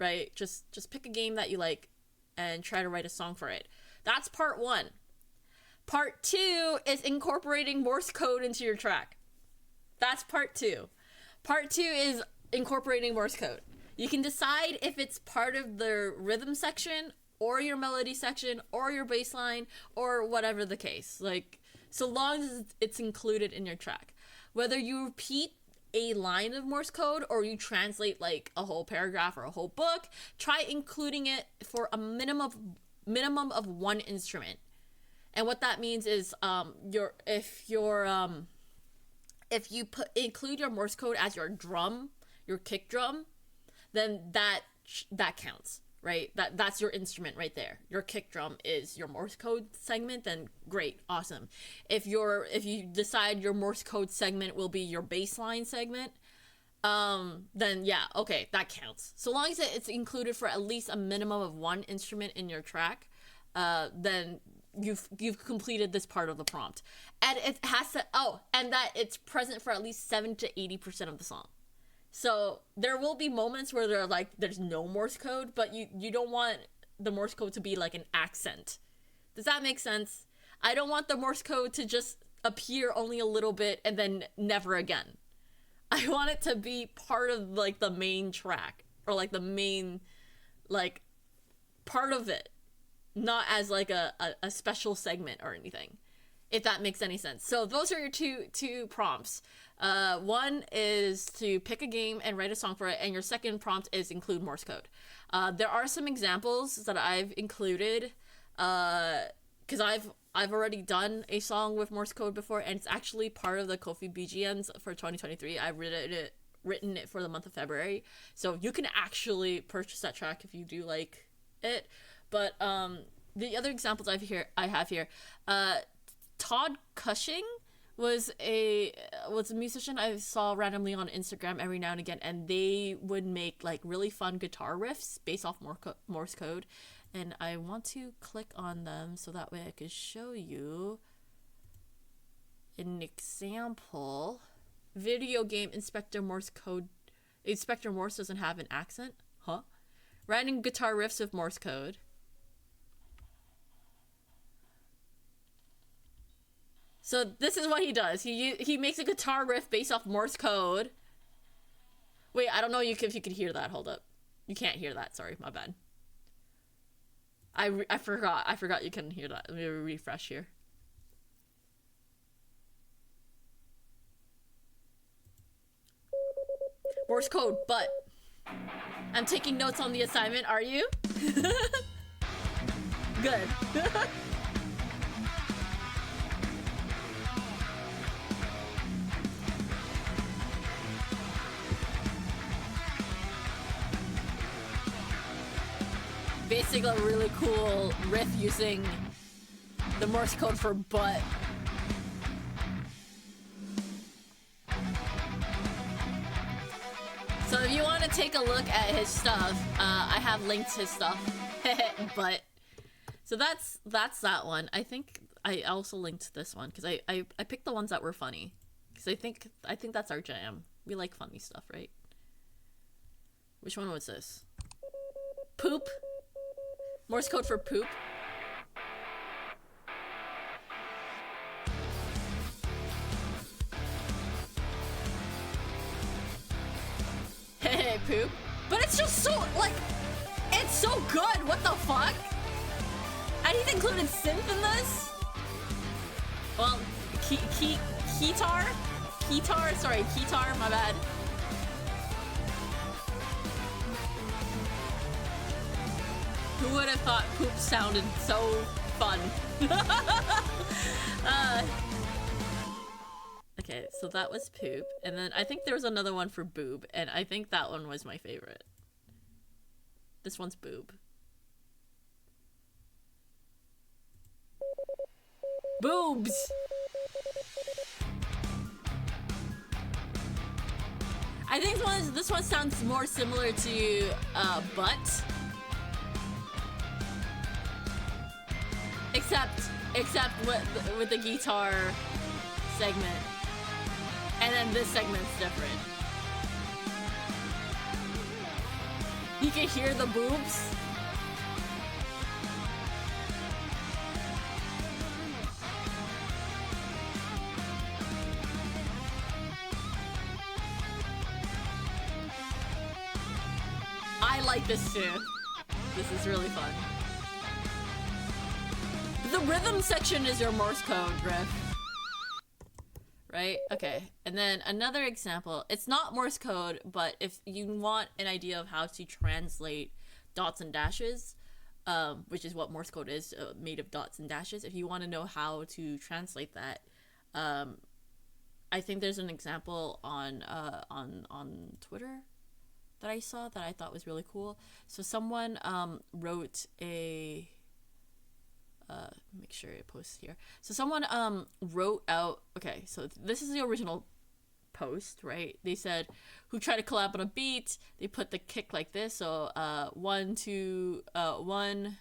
A: right? Just pick a game that you like and try to write a song for it. That's part 1. Part 2 is incorporating Morse code into your track. That's part 2. Part 2 is incorporating Morse code. You can decide if it's part of the rhythm section or your melody section or your bass line or whatever the case. Like, so long as it's included in your track. Whether you repeat a line of Morse code or you translate like a whole paragraph or a whole book, try including it for a minimum of 1 instrument. And what that means is if you include your Morse code as your drum, your kick drum, then that counts, right? That's your instrument right there. Your kick drum is your Morse code segment, then great, awesome. If you decide your Morse code segment will be your bass line segment, then yeah, okay, that counts. So long as it's included for at least a minimum of 1 instrument in your track, then you've completed this part of the prompt. And it has to and that it's present for at least 7 to 80% of the song. So there will be moments where there's no Morse code, but you don't want the Morse code to be like an accent. Does that make sense? I don't want the Morse code to just appear only a little bit and then never again. I want it to be part of like the main track, or like the main like part of it, not as like a special segment or anything, if that makes any sense. So those are your two prompts. One is to pick a game and write a song for it, and your second prompt is include Morse code. There are some examples that I've included, because I've already done a song with Morse code before, and it's actually part of the Ko-fi BGMs for 2023. I've written it for the month of February, so you can actually purchase that track if you do like it. But the other examples I have here, Todd Cushing was a musician I saw randomly on Instagram every now and again, and they would make like really fun guitar riffs based off Morse code. And I want to click on them so that way I can show you an example. Video game Inspector Morse code. Inspector Morse doesn't have an accent, huh? Writing guitar riffs with Morse code. So this is what he does. He makes a guitar riff based off Morse code. Wait, I don't know if you could hear that. Hold up. You can't hear that. Sorry, my bad. I forgot you couldn't hear that. Let me refresh here. Morse code, but I'm taking notes on the assignment. Are you? Good. Basically a really cool riff using the Morse code for but. So if you want to take a look at his stuff, I have linked his stuff. But so that's that one. I think I also linked this one because I picked the ones that were funny, because I think that's our jam. We like funny stuff, right? Which one was this? Poop. Morse code for poop. Hey, poop. But it's just so, like, it's so good. What the fuck? And he's included synth in this? Well, keytar? Keytar? Sorry, Keytar, my bad. Who would have thought poop sounded so fun? Okay, so that was poop. And then I think there was another one for boob, and I think that one was my favorite. This one's boob. Boobs! I think this one sounds more similar to butt. Except with the guitar segment. And then this segment's different. You can hear the boobs. I like this too. This is really fun. The rhythm section is your Morse code riff. Right? Okay. And then another example. It's not Morse code, but if you want an idea of how to translate dots and dashes, which is what Morse code is, made of dots and dashes. If you want to know how to translate that, I think there's an example on Twitter that I saw that I thought was really cool. So someone wrote a make sure it posts here. So someone wrote out, okay, so this is the original post, right? They said, who tried to collab on a beat, they put the kick like this, so 1 2 1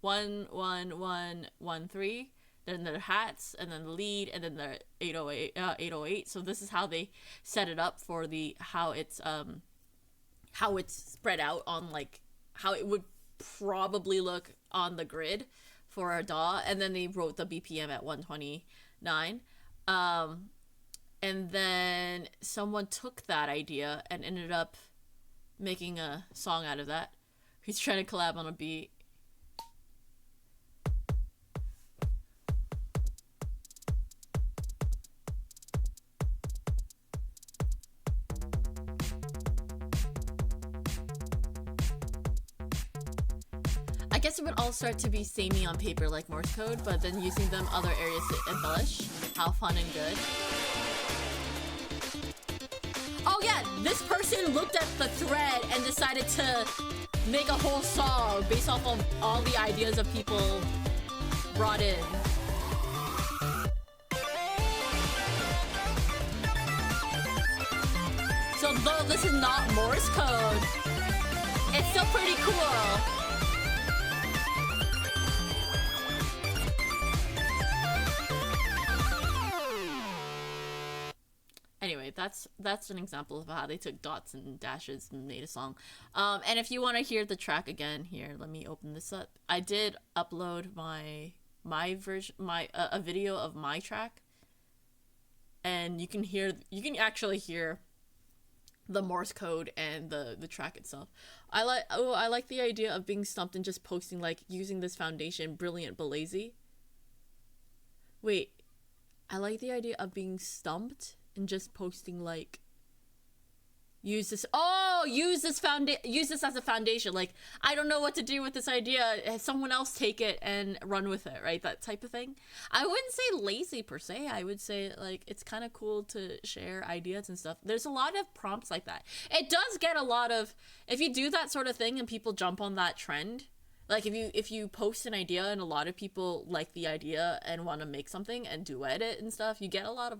A: 1 1 1 1 3, then their hats, and then the lead, and then the 808. So this is how they set it up for the how it's spread out on, like, how it would probably look on the grid for a DAW, and then they wrote the BPM at 129. And then someone took that idea and ended up making a song out of that. He's trying to collab on a beat. I guess it would all start to be samey on paper like Morse code, but then using them other areas to embellish. How fun and good. Oh yeah, this person looked at the thread and decided to make a whole song based off of all the ideas of people brought in. So though this is not Morse code, it's still pretty cool. Anyway, that's an example of how they took dots and dashes and made a song. And if you want to hear the track again, here, let me open this up. I did upload my version, a video of my track, and you can actually hear the Morse code and the track itself. I like the idea of being stumped and just posting, like, using this foundation, brilliant but lazy. Wait, I like the idea of being stumped and just posting, like, use this as a foundation. Like, I don't know what to do with this idea. Someone else take it and run with it, right? That type of thing. I wouldn't say lazy per se. I would say, like, it's kind of cool to share ideas and stuff. There's a lot of prompts like that. It does get a lot of, if you do that sort of thing and people jump on that trend, like, if you post an idea and a lot of people like the idea and want to make something and duet it and stuff, you get a lot of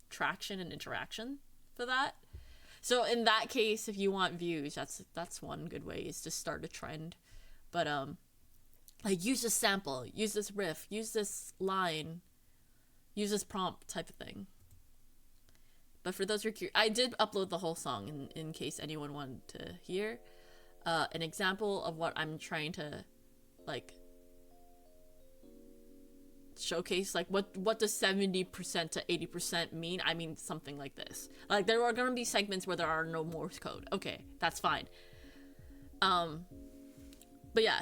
A: traction and interaction for that. So in that case, if you want views, that's one good way, is to start a trend. But like, use this sample, use this riff, use this line, use this prompt type of thing. But for those who are curious, I did upload the whole song in case anyone wanted to hear an example of what I'm trying to, like, showcase. Like, what does 70% to 80% mean? I mean something like this. Like, there are gonna be segments where there are no Morse code. Okay, that's fine. But yeah,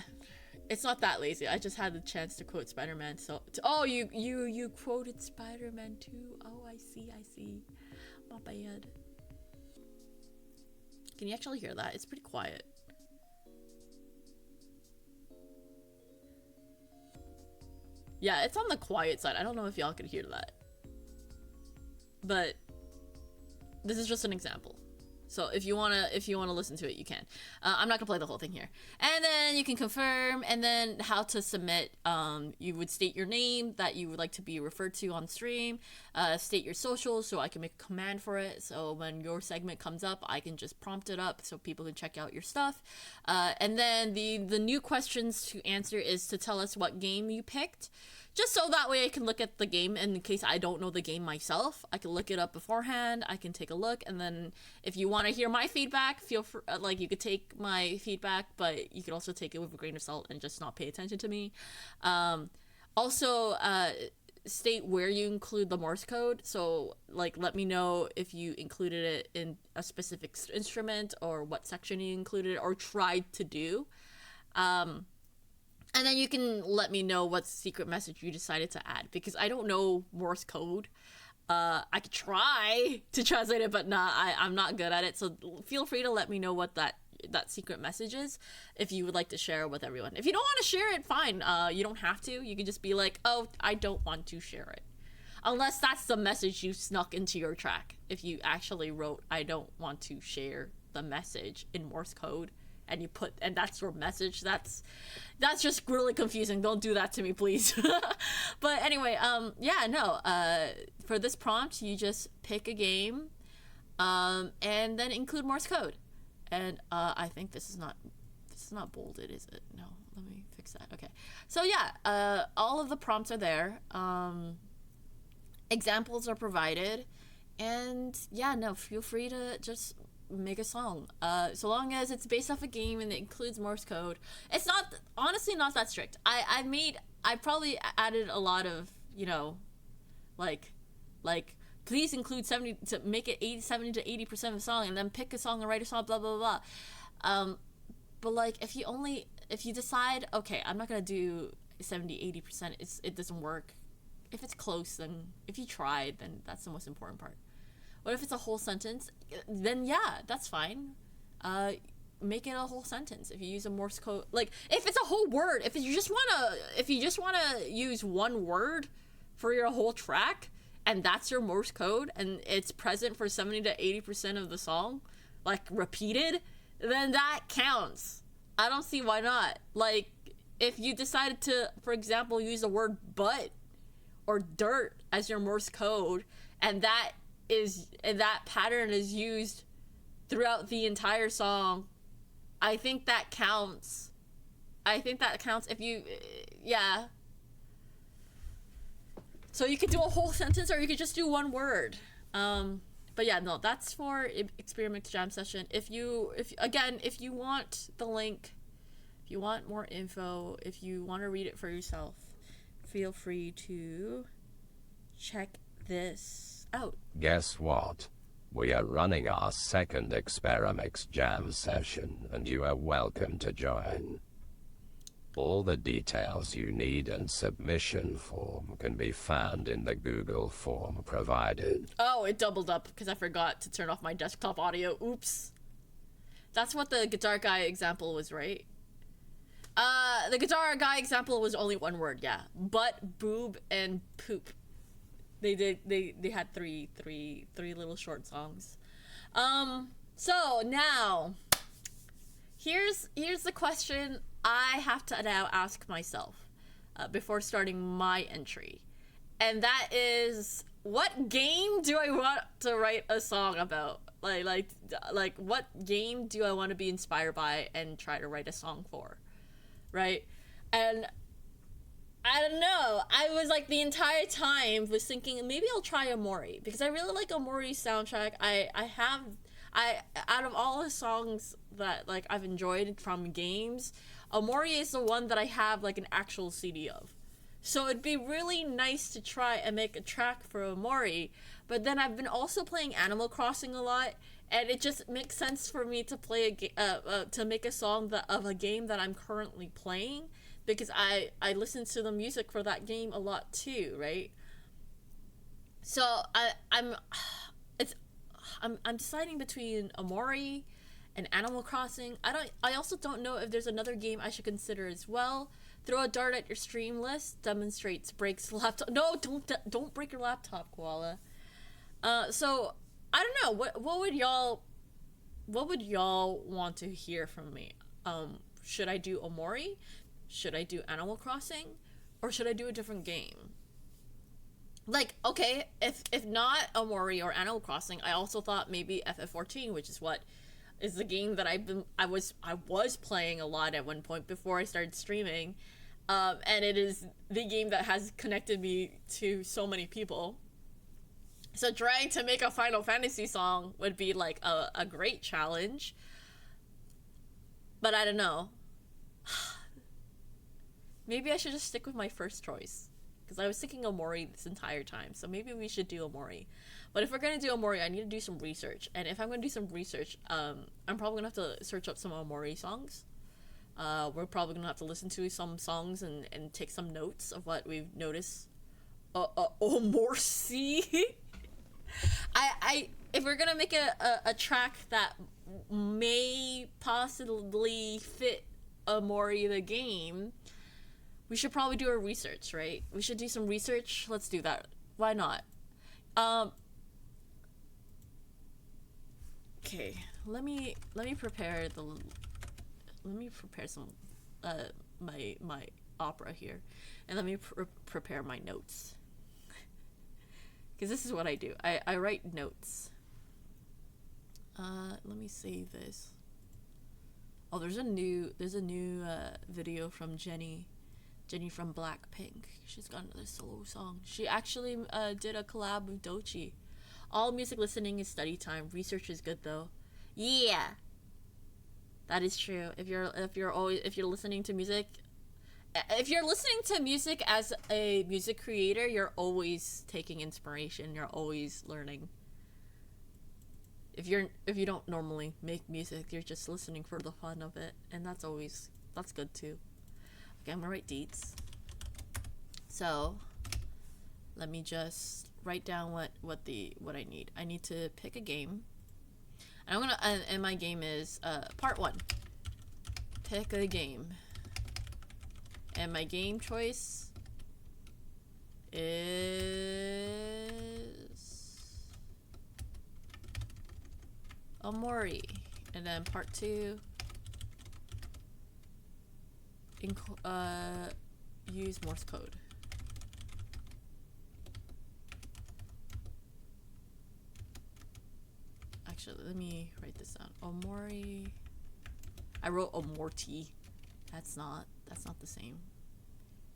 A: It's not that lazy. I just had the chance to quote Spider-Man. Oh, you quoted Spider-Man too. Oh, I see. My bad. Can you actually hear that? It's pretty quiet. Yeah, it's on the quiet side. I don't know if y'all could hear that. But this is just an example. So if you wanna listen to it, you can. I'm not gonna play the whole thing here. And then you can confirm, and then how to submit. You would state your name that you would like to be referred to on stream. State your socials so I can make a command for it. So when your segment comes up, I can just prompt it up so people can check out your stuff. And then the new questions to answer is to tell us what game you picked. Just so that way I can look at the game, and in case I don't know the game myself, I can look it up beforehand, I can take a look, and then if you want to hear my feedback, feel free, like, you could take my feedback, but you could also take it with a grain of salt and just not pay attention to me. Also, state where you include the Morse code, so, like, let me know if you included it in a specific instrument, or what section you included, or tried to do. And then you can let me know what secret message you decided to add, because I don't know Morse code. I could try to translate it, but I'm not good at it. So feel free to let me know what that secret message is, if you would like to share it with everyone. If you don't want to share it, fine. You don't have to. You can just be like, oh, I don't want to share it. Unless that's the message you snuck into your track. If you actually wrote, I don't want to share the message in Morse code, and that's your message, that's just really confusing. Don't do that to me, please. But anyway, for this prompt, you just pick a game, and then include Morse code. And I think this is not bolded, is it? No, let me fix that. Okay, so yeah, all of the prompts are there. Examples are provided, and yeah, no, feel free to just make a song, so long as it's based off a game and it includes Morse code. It's honestly not that strict. I probably added a lot of, like please include 70 to make it 70 to 80% of the song, and then pick a song and write a song, blah blah blah. But like, if you decide, okay, I'm not gonna do 70-80%, it doesn't work. If it's close, then if you tried, then that's the most important part. What if it's a whole sentence? Then yeah, that's fine. Make it a whole sentence. If you use a Morse code, like, if it's a whole word, if you just wanna use one word for your whole track, and that's your Morse code, and it's present for 70 to 80% of the song, like repeated, then that counts. I don't see why not. Like, if you decided to, for example, use the word butt or dirt as your Morse code, and that pattern is used throughout the entire song, I think that counts. If you, yeah. So you could do a whole sentence, or you could just do one word. But yeah, no, that's for Experimix Jam Session. If you want the link, if you want more info, if you want to read it for yourself, feel free to check this out.
B: Guess what? We are running our second Experimix Jam Session, and you are welcome to join. All the details you need and submission form can be found in the Google form provided.
A: Oh, it doubled up because I forgot to turn off my desktop audio. Oops. That's what the guitar guy example was, right? The guitar guy example was only one word, yeah. Butt, boob, and poop. They had three little short songs. So now, here's the question I have to now ask myself before starting my entry, and that is, what game do I want to write a song about? Like what game do I want to be inspired by and try to write a song for, right? And I don't know. I was like, the entire time was thinking maybe I'll try Omori, because I really like Omori's soundtrack. Out of all the songs that like I've enjoyed from games, Omori is the one that I have like an actual CD of. So it'd be really nice to try and make a track for Omori. But then I've been also playing Animal Crossing a lot, and it just makes sense for me to play to make a song of a game that I'm currently playing, because I listened to the music for that game a lot too, right? So I'm deciding between Omori and Animal Crossing. I also don't know if there's another game I should consider as well. Throw a dart at your stream list. Demonstrates breaks laptop. No, don't break your laptop, Koala. So I don't know. What would y'all want to hear from me? Should I do Omori? Should I do Animal Crossing? Or should I do a different game? Like, okay, if not Omori or Animal Crossing, I also thought maybe FF14, which is what is the game that I was playing a lot at one point before I started streaming. And it is the game that has connected me to so many people. So trying to make a Final Fantasy song would be like a great challenge. But I don't know. Maybe I should just stick with my first choice. Because I was thinking Omori this entire time. So maybe we should do Omori. But if we're going to do Omori, I need to do some research. And if I'm going to do some research, I'm probably going to have to search up some Omori songs. We're probably going to have to listen to some songs and take some notes of what we've noticed. Morse. If we're gonna make a track that may possibly fit Omori the game, we should probably do our research, right? We should do some research. Let's do that. Why not? Okay, let me prepare some my opera here, and let me prepare my notes. Because this is what I do. I write notes. Let me save this. Oh, there's a new video from Jenny from Blackpink. She's got another solo song. She actually did a collab with Doechii. All music listening is study time. Research is good though. Yeah, that is true. If you're listening to music. If you're listening to music as a music creator, you're always taking inspiration. You're always learning. If you don't normally make music, you're just listening for the fun of it, and that's good too. Okay, I'm gonna write deets. So let me just write down what I need. I need to pick a game, and and my game is part 1. Pick a game. And my game choice is Omori. And then part 2, use Morse code. Actually, let me write this down. Omori. I wrote Omorti. That's not the same.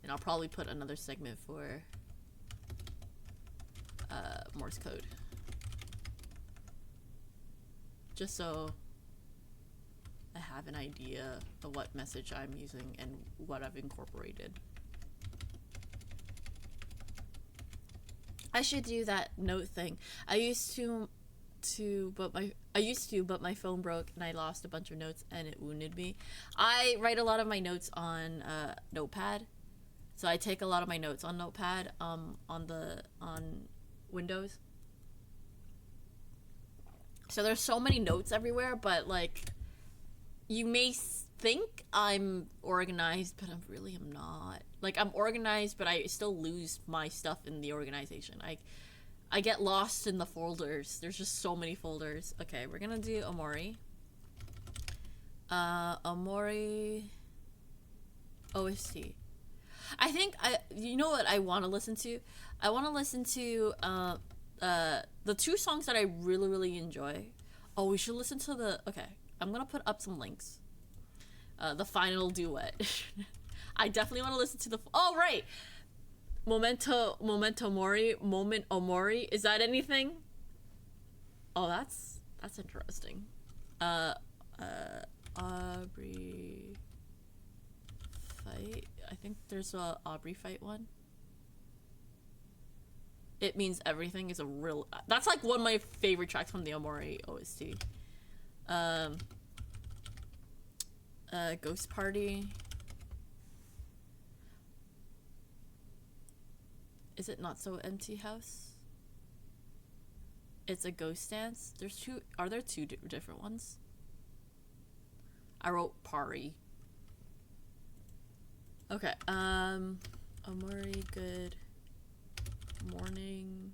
A: And I'll probably put another segment for Morse code. Just so I have an idea of what message I'm using and what I've incorporated. I should do that note thing. I used to, but my phone broke and I lost a bunch of notes and it wounded me. I write a lot of my notes on Notepad, so I take a lot of my notes on Notepad on Windows. So there's so many notes everywhere, but like you may think I'm organized, but I really am not. Like I'm organized, but I still lose my stuff in the organization. I get lost in the folders. There's just so many folders. Okay, we're gonna do Omori. Omori OST. I think you know what I want to listen to? I want to listen to the 2 songs that I really, really enjoy. Oh, we should listen to okay, I'm gonna put up some links. The final duet. I definitely want to listen to oh, right! Momento Mori, Moment Omori. Is that anything? Oh, that's interesting. Aubrey fight. I think there's a Aubrey fight one. It Means Everything is a real. That's like one of my favorite tracks from the Omori OST. Ghost Party. Is it Not So Empty House? It's a ghost dance. There's two. Are there two different ones? I wrote Pari. Okay. Omori, good morning.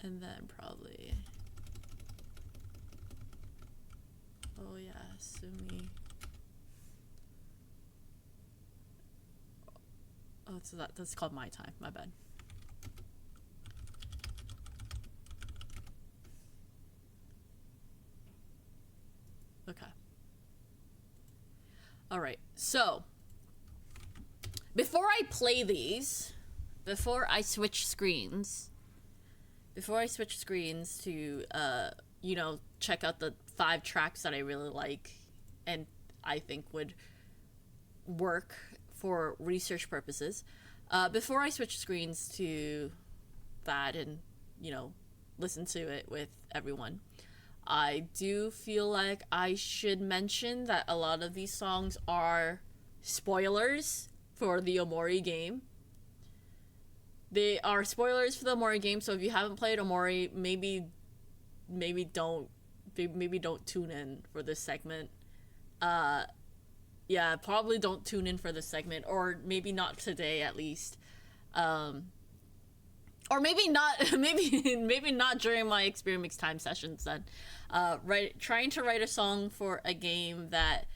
A: And then probably. Oh yeah, Sumi. Oh, so that's called My Time. My bad. Okay. All right. So, before I play these, before I switch screens to you know, check out the 5 tracks that I really like and I think would work for research purposes, before I switch screens to that and, you know, listen to it with everyone, I do feel like I should mention that a lot of these songs are spoilers for the Omori game. They are spoilers for the Omori game, so if you haven't played Omori, maybe don't tune in for this segment. Yeah, probably don't tune in for this segment, or maybe not today at least. Or maybe not maybe not during my Experimix Time sessions then. Trying to write a song for a game that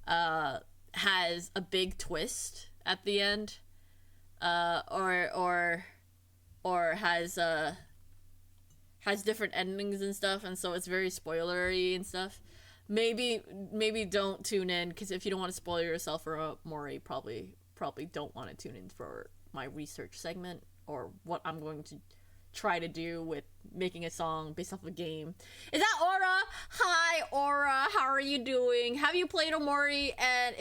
A: has a big twist at the end, or has different endings and stuff, and so it's very spoilery and stuff. Maybe don't tune in, because if you don't want to spoil yourself for Mori, probably don't want to tune in for my research segment, or what I'm going to try to do with making a song based off a game. Is that Aura? Hi Aura, how are you doing? Have you played Omori? And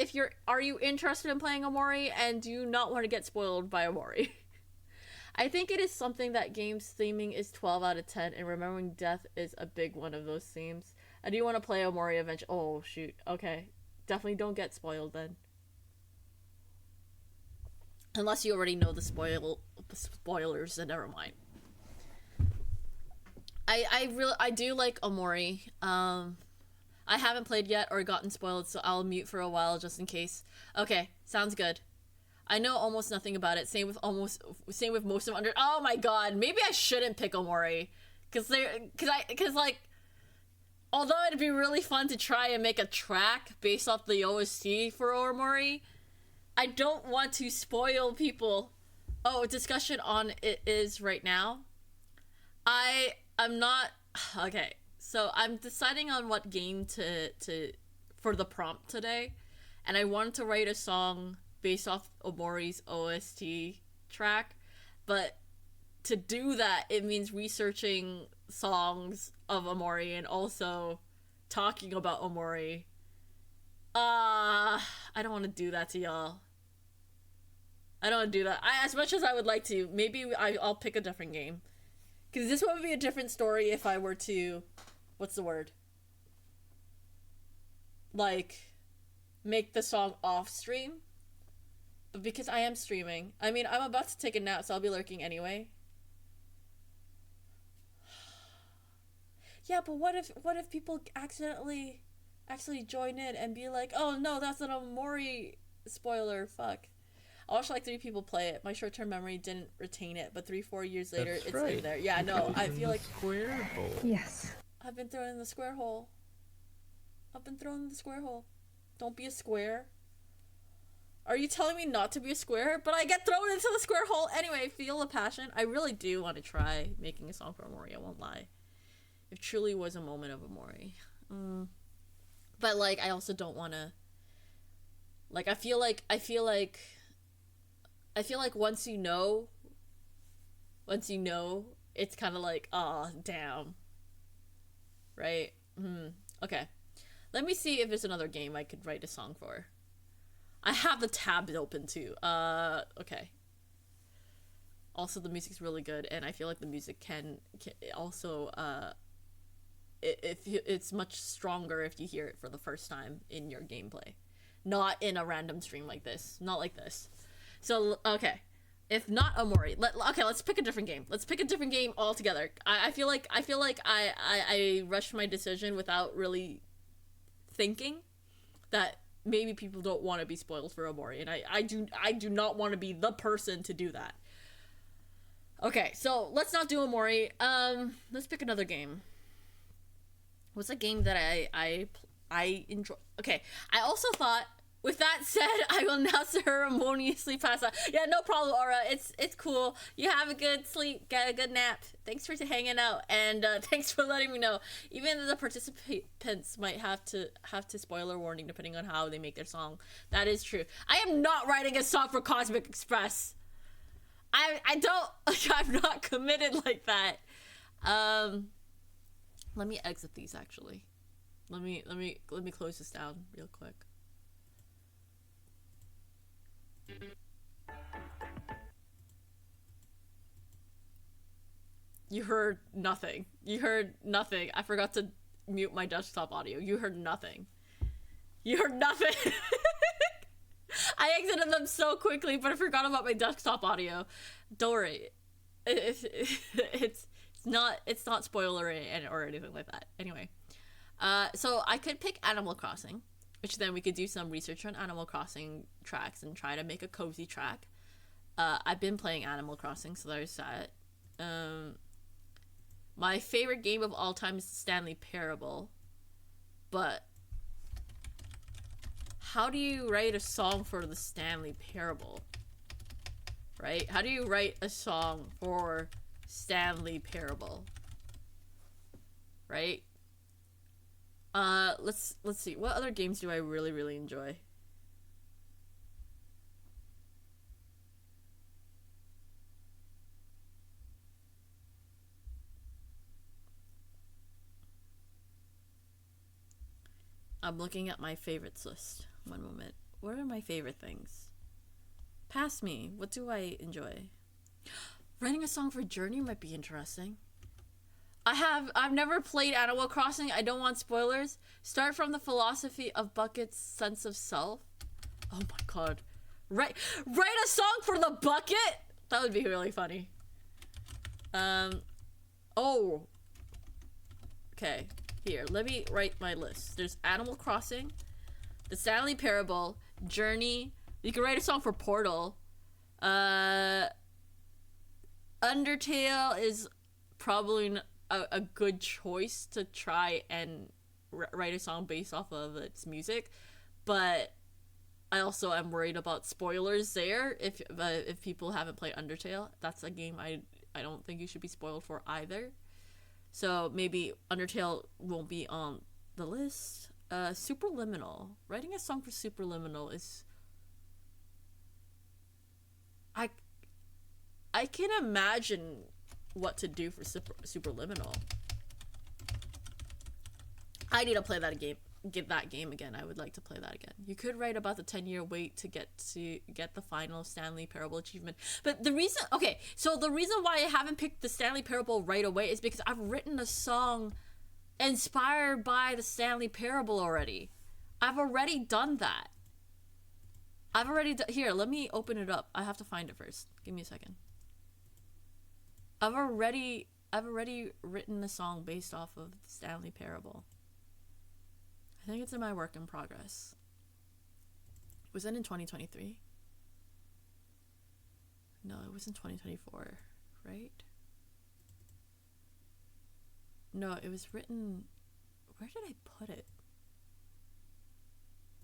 A: are you interested in playing Omori and do you not want to get spoiled by Omori? I think it is something that games theming is 12 out of 10, and remembering death is a big one of those themes. I do want to play Omori eventually. Oh shoot, okay. Definitely don't get spoiled then. Unless you already know the spoilers, then never mind. I do like Omori. I haven't played yet or gotten spoiled, so I'll mute for a while just in case. Okay, sounds good. I know almost nothing about it. Same with most of Under. Oh my god, maybe I shouldn't pick Omori, cause like, although it'd be really fun to try and make a track based off the OST for Omori, I don't want to spoil people. Oh, discussion on it is right now. I'm not okay. So I'm deciding on what game to for the prompt today, and I wanted to write a song based off Omori's OST track, but to do that, it means researching songs of Omori and also talking about Omori. I don't want to do that to y'all. I don't want to do that. As much as I would like to, maybe I'll pick a different game. Because this would be a different story if I were to... What's the word? Like, make the song off stream. But because I am streaming... I mean, I'm about to take a nap, so I'll be lurking anyway. Yeah, but what if people accidentally join in and be like, oh no, that's an Omori spoiler, fuck. I watched like 3 people play it. My short-term memory didn't retain it, but 3-4 years later, it's in there. Yeah, no, I feel like
C: square hole. Yes.
A: I've been thrown in the square hole. Don't be a square. Are you telling me not to be a square? But I get thrown into the square hole anyway. Feel the passion. I really do want to try making a song for Omori. I won't lie. It truly was a moment of Omori. But like, I also don't want to. Like, I feel like once you know, it's kind of like, ah, damn. Right? Okay. Let me see if there's another game I could write a song for. I have the tabs open too. Okay. Also, the music's really good, and I feel like the music can also, it's much stronger if you hear it for the first time in your gameplay. not in a random stream like this, not like this. So okay, if not Omori, let's pick a different game. Let's pick a different game altogether. I feel like I rushed my decision without really thinking that maybe people don't want to be spoiled for Omori, and I do not want to be the person to do that. Okay, so let's not do Omori. Let's pick another game. What's a game that I enjoy? Okay, I also thought. With that said, I will now ceremoniously pass out. Yeah, no problem, Aura. It's cool. You have a good sleep. Get a good nap. Thanks for hanging out, and thanks for letting me know. Even the participants might have to spoiler warning depending on how they make their song. That is true. I am not writing a song for Cosmic Express. I don't. I'm not committed like that. Let me exit these actually. Let me close this down real quick. You heard nothing. You heard nothing. I forgot to mute my desktop audio. You heard nothing. You heard nothing. I exited them so quickly, but I forgot about my desktop audio. Don't worry. It's not spoilery or anything like that. Anyway, so I could pick Animal Crossing, which then we could do some research on Animal Crossing tracks and try to make a cozy track. I've been playing Animal Crossing, so there's that. My favorite game of all time is the Stanley Parable, but how do you write a song for the Stanley Parable? Right? How do you write a song for Stanley Parable? Right? Let's see. What other games do I really enjoy? I'm looking at my favorites list. One moment. What are my favorite things? Past me. What do I enjoy? Writing a song for Journey might be interesting. I've never played Animal Crossing. I don't want spoilers. Start from the philosophy of Bucket's sense of self. Oh my god. Write a song for the Bucket? That would be really funny. Oh. Okay. Here, let me write my list. There's Animal Crossing, the Stanley Parable, Journey. You can write a song for Portal. Undertale is probably a good choice to try and write a song based off of its music, but I also am worried about spoilers there. If people haven't played Undertale, that's a game I don't think you should be spoiled for either. So maybe Undertale won't be on the list. Superliminal. Writing a song for Superliminal is... I can imagine what to do for Superliminal. I need to play that game. Get that game again. I would like to play that again. You could write about the 10-year wait to get the final Stanley Parable achievement. But the reason, okay, so the reason why I haven't picked the Stanley Parable right away is because I've written a song inspired by the Stanley Parable already. I've already done that. Here, let me open it up. I have to find it first. Give me a second. I've already written a song based off of the Stanley Parable. I think it's in my work in progress. Was it in 2023? No, it was in 2024, right? No, it was written... Where did I put it?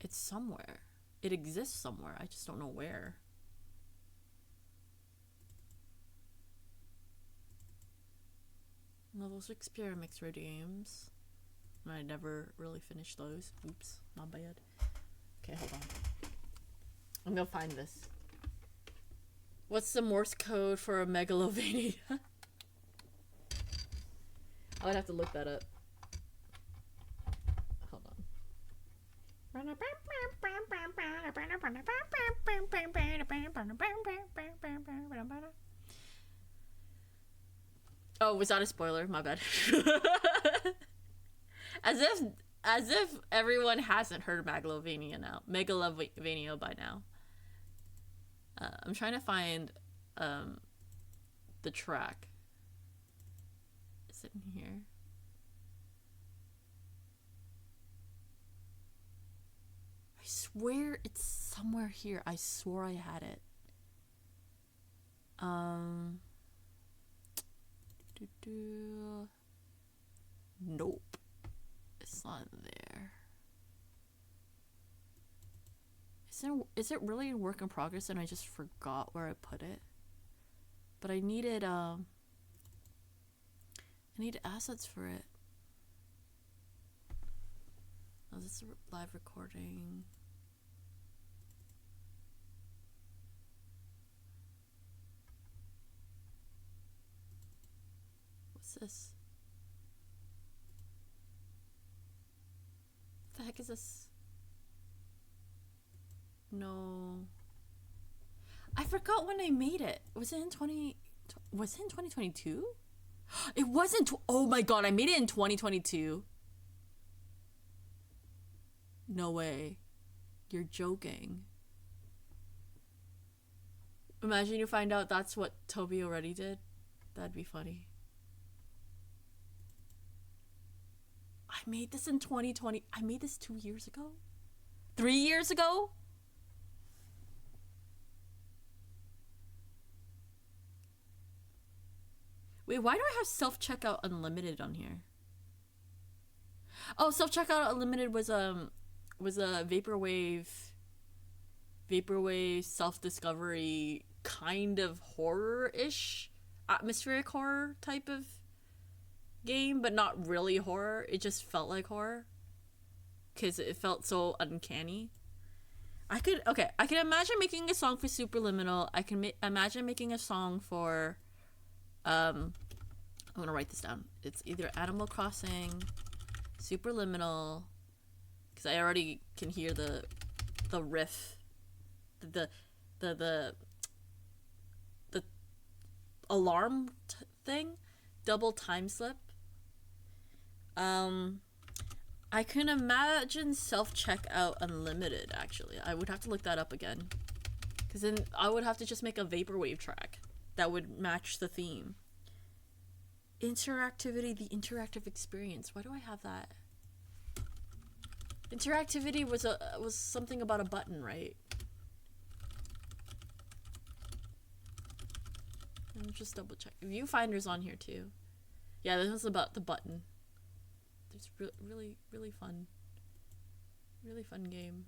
A: It's somewhere. It exists somewhere. I just don't know where. No, those Experimix games. I never really finished those. Oops, my bad. Okay, hold on. I'm gonna find this. What's the Morse code for a megalovania? I would have to look that up. Hold on. Oh, was that a spoiler? My bad. As if everyone hasn't heard Megalovania by now. I'm trying to find the track. Is it in here? I swear it's somewhere here. I swore I had it. Nope. It's not there. Is it really a work in progress and I just forgot where I put it? But I needed assets for it. Oh, this is a live recording. What's this? What the heck is this? No. I forgot when I made it. Was it in 2022? It wasn't. Oh my god, I made it in 2022. No way. You're joking. Imagine you find out that's what Toby already did. That'd be funny. I made this in 2020. I made this 2 years ago? 3 years ago? Wait, why do I have self-checkout unlimited on here? Oh, self-checkout unlimited was a vaporwave self-discovery kind of horror-ish, atmospheric horror type of game, but not really horror. It just felt like horror because it felt so uncanny. I can imagine making a song for Superliminal. I can imagine making a song for I'm gonna write this down. It's either Animal Crossing, Superliminal, because I already can hear the riff, the alarm thing, double time slip. I can imagine self-checkout unlimited. Actually, I would have to look that up again, because then I would have to just make a vaporwave track that would match the theme. Interactivity, the interactive experience. Why do I have that? Interactivity was something about a button, right? Let me just double check. Viewfinder's on here too. Yeah, this was about the button. It's really fun. Really fun game.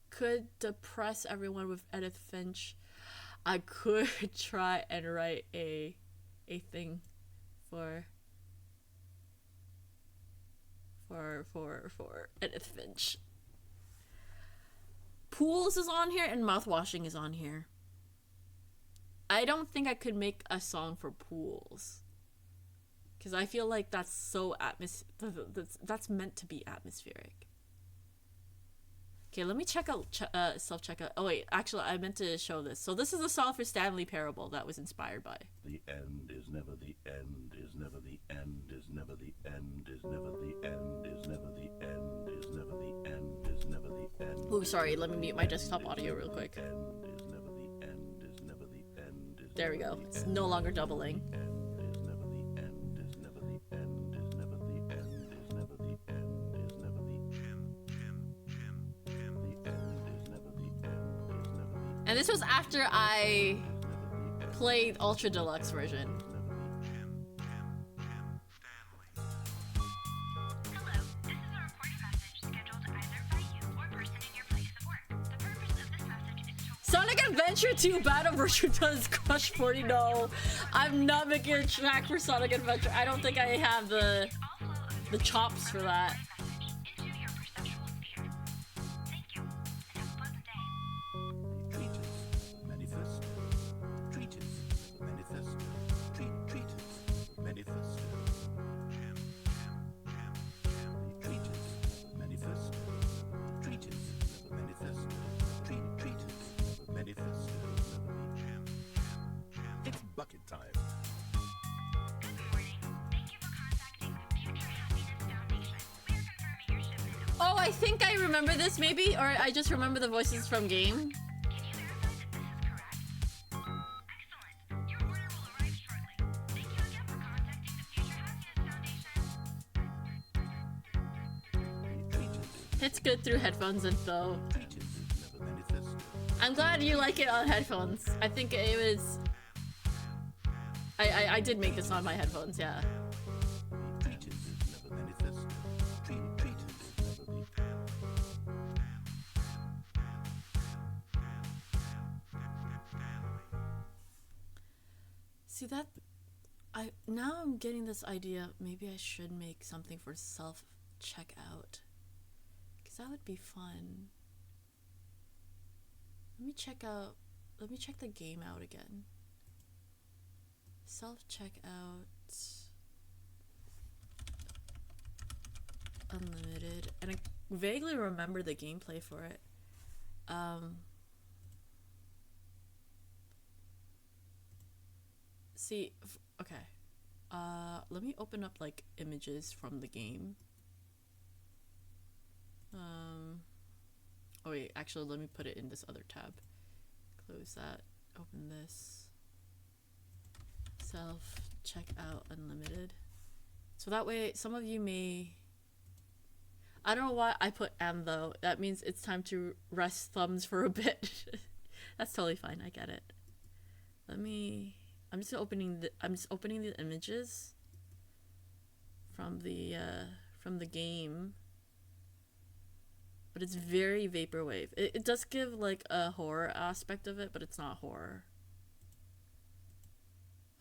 A: Could depress everyone with Edith Finch. I could try and write a thing for Edith Finch. Pools is on here and mouthwashing is on here. I don't think I could make a song for pools, because I feel like that's so that's meant to be atmospheric. Okay, let me check out self-checkout. Oh wait, actually I meant to show this. So this is a song for Stanley Parable that was inspired by.
C: The end is never the end, is never the end, is never the end, is never the end, is never the end, is never the end, is never the end.
A: Oh, sorry, let me mute my desktop audio real quick. There we go. It's no longer doubling. And this was after I played Ultra Deluxe version.
D: Hello, this is a recorded message scheduled either by you or person in your place of work. The purpose of this message is to...
A: Sonic Adventure 2 Battle version does Crush 40. No, I'm not making a track for Sonic Adventure. I don't think I have the chops for that.
D: into your perceptual sphere. Thank you, and have a pleasant day.
C: It's bucket time.
D: Good morning. Thank you for contacting Computer
A: I think I remember this maybe, or I just remember the voices from game.
D: Can you verify that this is correct? Excellent. Your order will arrive shortly. Thank you again for contacting the Future Happiness Foundation.
A: It's good through headphones and though.
C: Teachers is never manifested.
A: I'm glad you like it on headphones. I think it was. I did make this on my headphones, yeah.
C: Teachers is never manifested. Teachers is never the
A: See that? Now I'm getting this idea. Maybe I should make something for self checkout, because that would be fun. Let me check the game out again. Self checkout unlimited, and I vaguely remember the gameplay for it. Okay. Let me open up like images from the game. Oh wait, actually let me put it in this other tab. Close that, open this. Self checkout unlimited. So that way some of you may, I don't know why I put M though. That means it's time to rest thumbs for a bit. That's totally fine, I get it. I'm just opening the images from the game. But it's very vaporwave. It does give like a horror aspect of it, but it's not horror.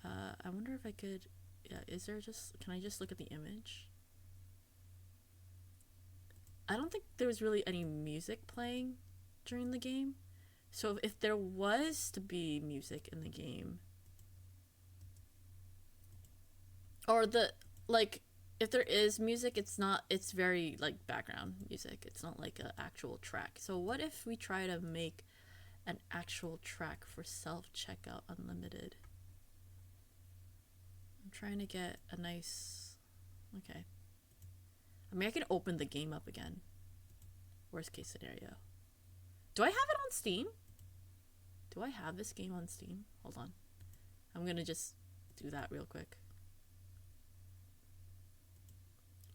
A: I wonder if I could, yeah, can I just look at the image? I don't think there was really any music playing during the game. So if there was to be music in the game, or if there is music, it's very like background music. It's not like an actual track. So what if we try to make an actual track for self-checkout unlimited? I'm trying to get a nice, okay. I mean, I can open the game up again. Worst case scenario. Do I have it on Steam? Do I have this game on Steam? Hold on. I'm gonna just do that real quick.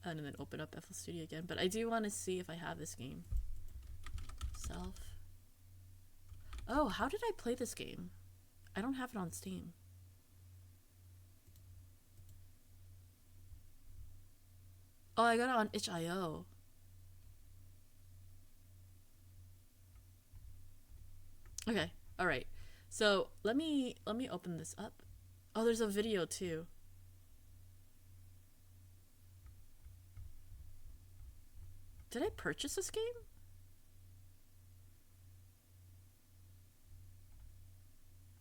A: And then open up FL Studio again. But I do want to see if I have this game. Self. Oh, how did I play this game? I don't have it on Steam. Oh, I got it on itch.io. Okay, all right. So let me open this up. Oh, there's a video too. Did I purchase this game?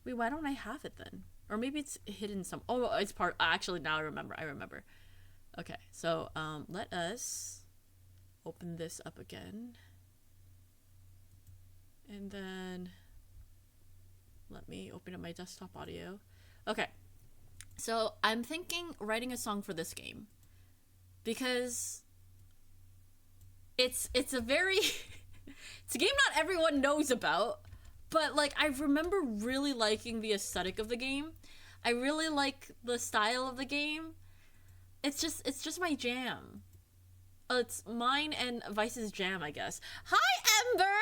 A: Wait, why don't I have it then? Or maybe it's hidden some. Oh, it's part. Actually, now I remember. Okay, so let us open this up again. And then let me open up my desktop audio. Okay, so I'm thinking writing a song for this game because it's a very it's a game not everyone knows about, but like I remember really liking the aesthetic of the game. I really like the style of the game. It's just my jam. It's mine and Vice's jam, I guess. Hi, Ember!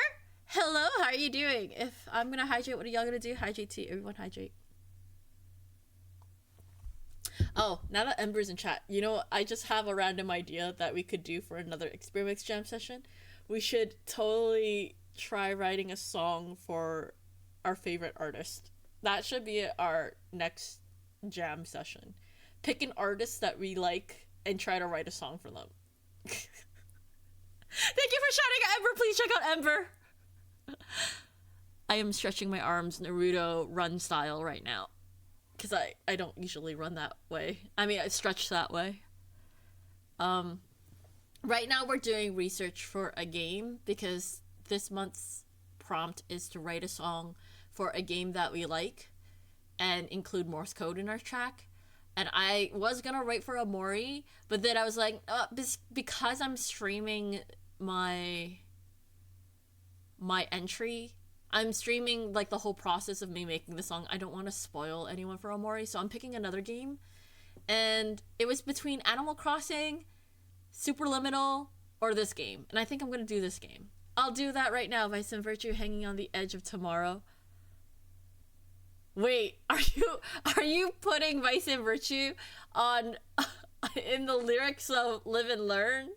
A: Hello, how are you doing? If I'm gonna hydrate, what are y'all gonna do? Hydrate too. Everyone hydrate. Oh, now that Ember's in chat, you know, I just have a random idea that we could do for another Experimix Jam session. We should totally try writing a song for our favorite artist. That should be our next jam session. Pick an artist that we like and try to write a song for them. Thank you for shouting at Ember. Please check out Ember. I am stretching my arms Naruto run style right now. Because I don't usually run that way. I mean, I stretch that way. Right now we're doing research for a game because this month's prompt is to write a song for a game that we like and include Morse code in our track. And I was gonna write for Amori, but then I was like, because I'm streaming my entry. I'm streaming like the whole process of me making the song. I don't want to spoil anyone for Omori, so I'm picking another game. And it was between Animal Crossing, Superliminal, or this game. And I think I'm gonna do this game. I'll do that right now, Vice and Virtue hanging on the edge of tomorrow. Wait, are you putting Vice and Virtue on in the lyrics of Live and Learn?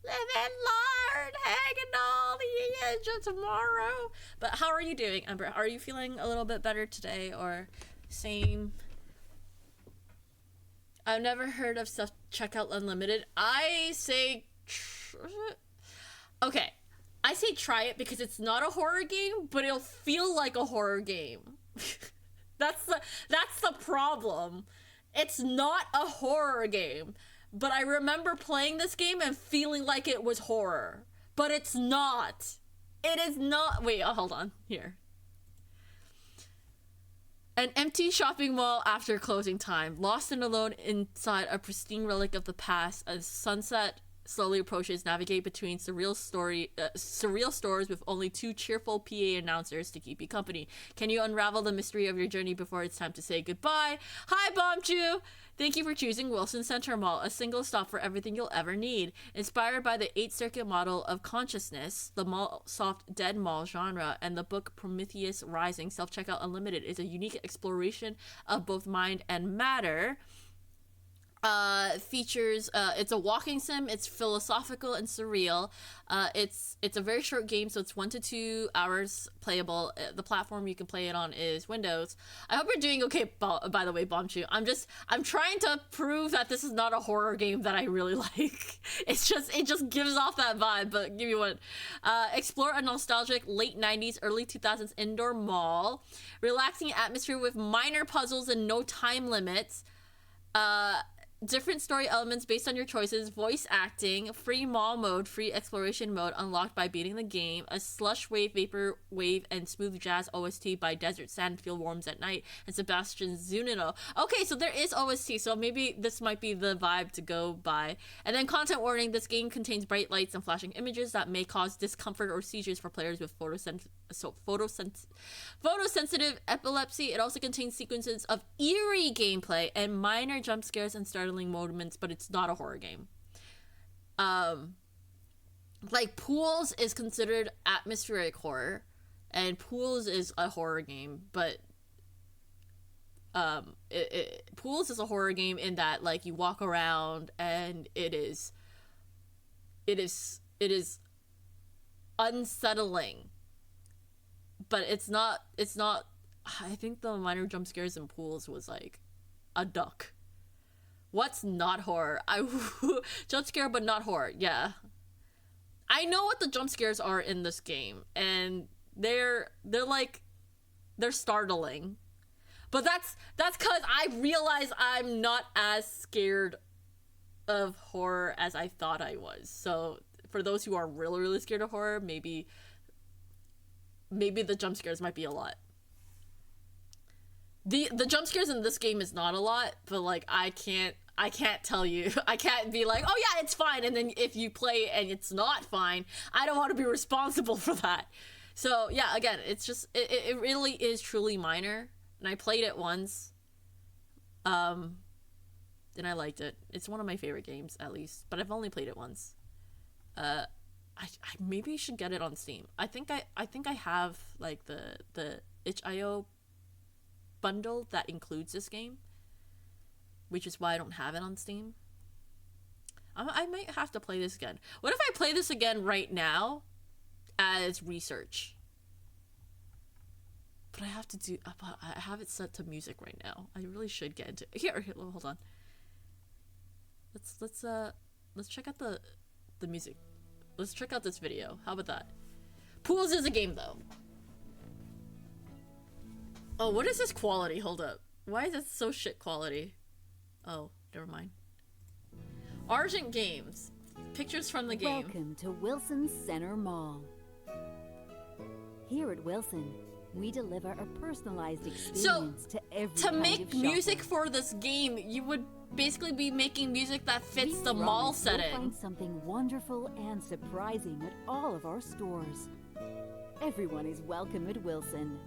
A: Live and learn, hanging on the edge of tomorrow. But how are you doing, Ember? Are you feeling a little bit better today, or same? I've never heard of self-checkout unlimited. I say okay, I say try it because it's not a horror game, but it'll feel like a horror game. That's the problem. It's not a horror game, but I remember playing this game and feeling like it was horror, but it's not. It is not. Wait, hold on. Here. An empty shopping mall after closing time, lost and alone inside a pristine relic of the past as sunset slowly approaches, navigate between surreal stores with only 2 cheerful PA announcers to keep you company. Can you unravel the mystery of your journey before it's time to say goodbye? Hi, Bombchu! Thank you for choosing Wilson Center Mall, a single stop for everything you'll ever need. Inspired by the 8-circuit model of consciousness, the mall soft dead mall genre, and the book Prometheus Rising, Self-Checkout Unlimited is a unique exploration of both mind and matter. Features it's a walking sim. It's philosophical and surreal. It's a very short game, so it's 1 to 2 hours playable. The platform you can play it on is Windows. I hope you're doing okay, by the way, Bombchu. I'm trying to prove that this is not a horror game that I really like. It just gives off that vibe. But give me one. Explore a nostalgic late 90s, early 2000s indoor mall. Relaxing atmosphere with minor puzzles and no time limits. Different story elements based on your choices, voice acting, free mall mode, free exploration mode unlocked by beating the game, a slush wave, vapor wave, and smooth jazz OST by Desert Sandfield Warms at Night and Sebastian Zunino. Okay, so there is OST, so maybe this might be the vibe to go by. And then content warning, this game contains bright lights and flashing images that may cause discomfort or seizures for players with photosensitive epilepsy. It also contains sequences of eerie gameplay and minor jump scares and startling moments, but it's not a horror game. Like Pools is considered atmospheric horror, and Pools is a horror game, but Pools is a horror game in that like you walk around and it is unsettling, but it's not. I think the minor jump scares in Pools was like a duck. What's not horror? Jump scare but not horror. Yeah, I know what the jump scares are in this game, and they're startling, but that's because I realize I'm not as scared of horror as I thought I was. So for those who are really scared of horror, maybe the jump scares might be a lot. The jump scares in this game is not a lot, but like I can't tell you. I can't be like, oh yeah, it's fine, and then if you play and it's not fine, I don't want to be responsible for that. So yeah, again, it's just it really is truly minor, and I played it once, and I liked it. It's one of my favorite games, at least, but I've only played it once. I maybe should get it on Steam. I think I have like the itch.io bundle that includes this game, which is why I don't have it on Steam. I might have to play this again. What if I play this again right now as research? But I have to do. I have it set to music right now. I really should get into here. Hold on. Let's check out the music. Let's check out this video. How about that? Pools is a game though. Oh, what is this quality? Hold up. Why is it so shit quality? Oh, never mind. Argent Games. Pictures from the game.
E: Welcome to Wilson Center Mall. Here at Wilson, we deliver a personalized experience to every
A: to
E: kind
A: make
E: of shopper.
A: music for this game, you would basically be making music that fits
E: We
A: the mall
E: promise you'll
A: setting.
E: find something wonderful and surprising at all of our stores. Everyone is welcome at Wilson.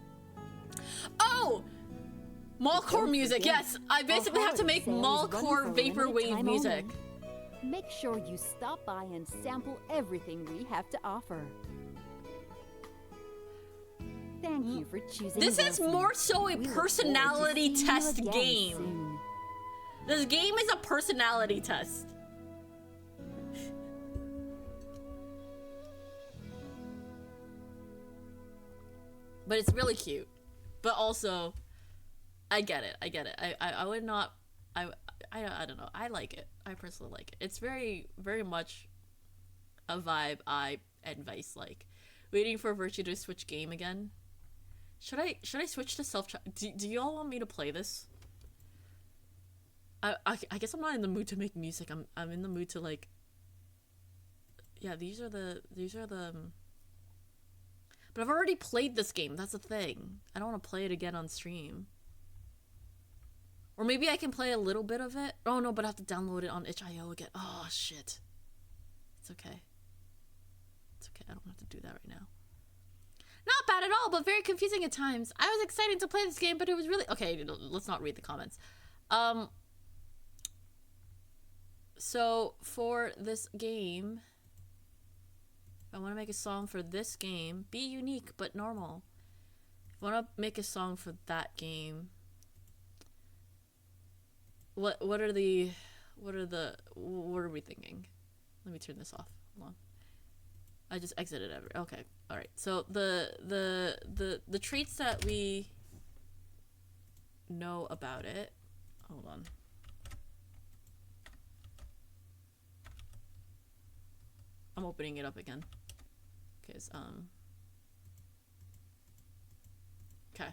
A: Oh! Mallcore
E: Don't
A: music,
E: forget,
A: yes! I basically
E: our
A: have to
E: holiday
A: make
E: sale is running for
A: mallcore
E: a limited
A: vaporwave
E: time
A: music.
E: only. Make sure you stop by and sample everything we have to offer. Thank you for choosing
A: This is
E: Wilson.
A: more so a
E: We look forward to
A: personality
E: seeing you
A: test
E: again
A: game.
E: soon.
A: This game is a personality test. But it's really cute. But also, I get it. I would not. I don't know. I like it. I personally like it. It's very much a vibe I advice like. Waiting for Virtue to switch game again. Should I switch to self? Do you all want me to play this? I guess I'm not in the mood to make music. I'm in the mood to like. Yeah, these are the. But I've already played this game. That's the thing. I don't want to play it again on stream. Or maybe I can play a little bit of it. Oh no, but I have to download it on itch.io again. Oh shit. It's okay. It's okay. I don't have to do that right now. Not bad at all, but very confusing at times. I was excited to play this game, but it was really... Okay, let's not read the comments. So, for this game... If I want to make a song for this game, be unique but normal. If I want to make a song for that game... What are we thinking? Let me turn this off. Hold on. I just exited okay. All right. So the traits that we know about it. Hold on. I'm opening it up again. Cuz okay.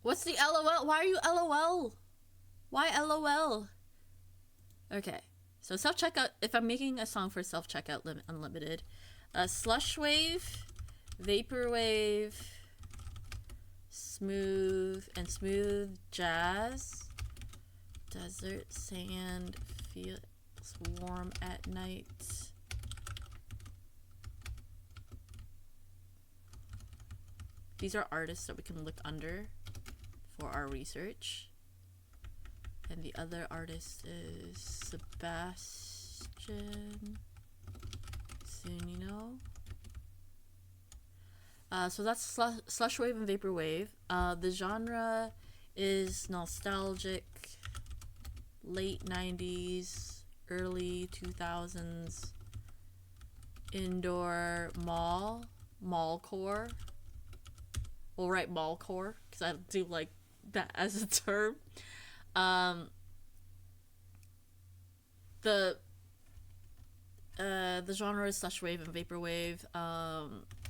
A: What's the LOL? Why are you LOL? Why LOL? Okay. So self-checkout, if I'm making a song for self-checkout unlimited, slush wave, vaporwave, smooth jazz, desert sand feels warm at night. These are artists that we can look under for our research. And the other artist is Sebastian Zunino. So that's slush wave and vaporwave. The genre is nostalgic, late 90s, early 2000s, indoor mallcore. We'll write mallcore because I do like that as a term. The genre is slush wave and vaporwave.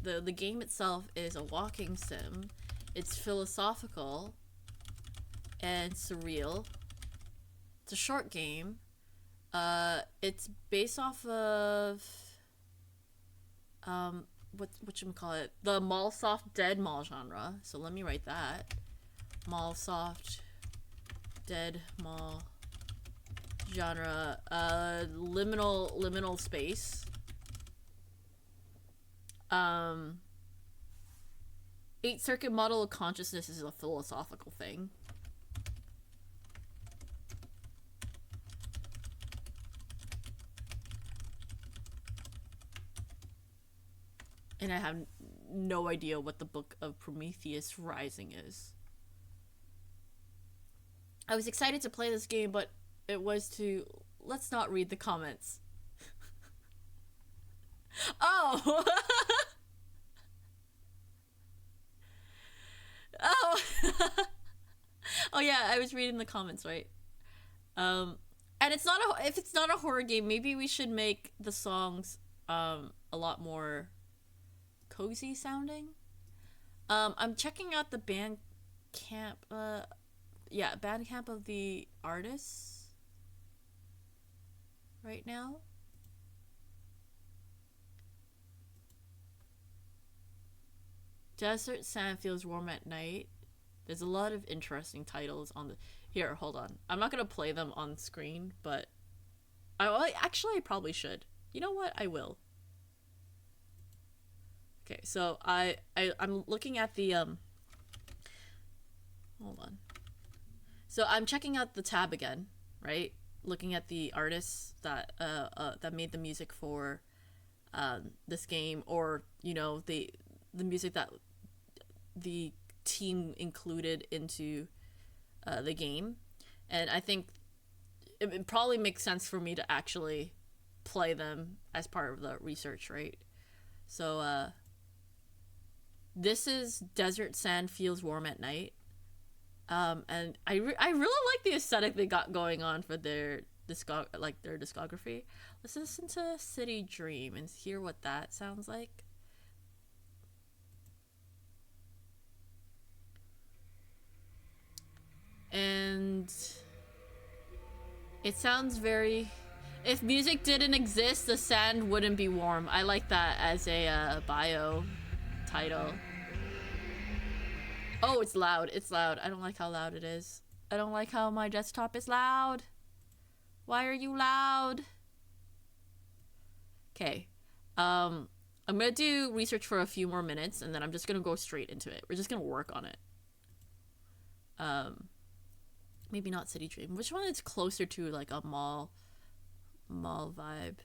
A: The game itself is a walking sim. It's philosophical and surreal. It's a short game. It's based off of whatchamacallit, the Mallsoft Dead Mall genre. So let me write that. Mallsoft Dead Mall genre. Liminal space. 8-circuit model of consciousness is a philosophical thing. And I have no idea what the Book of Prometheus Rising is. I was excited to play this game, but it was to... Let's not read the comments. Oh! Oh! Oh yeah, I was reading the comments, right? And it's not if it's not a horror game, maybe we should make the songs a lot more cozy sounding. I'm checking out the Bandcamp Bandcamp of the artists right now. Desert sand feels warm at night. There's a lot of interesting titles on the... Here, hold on. I'm not gonna play them on screen, but I probably should. You know what? I will. Okay, so I'm looking at the hold on. So I'm checking out the tab again, right? Looking at the artists that that made the music for this game, or you know, the music that the team included into the game. And I think it probably makes sense for me to actually play them as part of the research, right? So this is Desert Sand Feels Warm at Night. And I really like the aesthetic they got going on for their discography. Let's listen to City Dream and hear what that sounds like. And it sounds very... If music didn't exist, the sand wouldn't be warm. I like that as a bio title. Oh, it's loud. It's loud. I don't like how loud it is. I don't like how my desktop is loud. Why are you loud? Okay. I'm gonna do research for a few more minutes, and then I'm just gonna go straight into it. We're just gonna work on it. Maybe not City Dream. Which one is closer to like a mall vibe?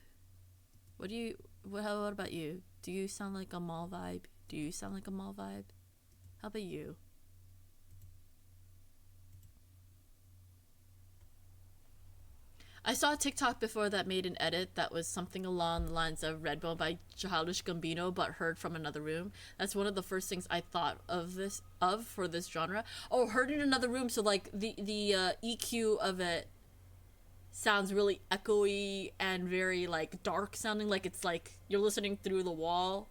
A: What about you? Do you sound like a mall vibe? Do you sound like a mall vibe? How about you? I saw a TikTok before that made an edit that was something along the lines of Redbone by Childish Gambino, but heard from another room. That's one of the first things I thought of for this genre. Oh, heard in another room. So like the EQ of it sounds really echoey and very like dark sounding, like it's like you're listening through the wall.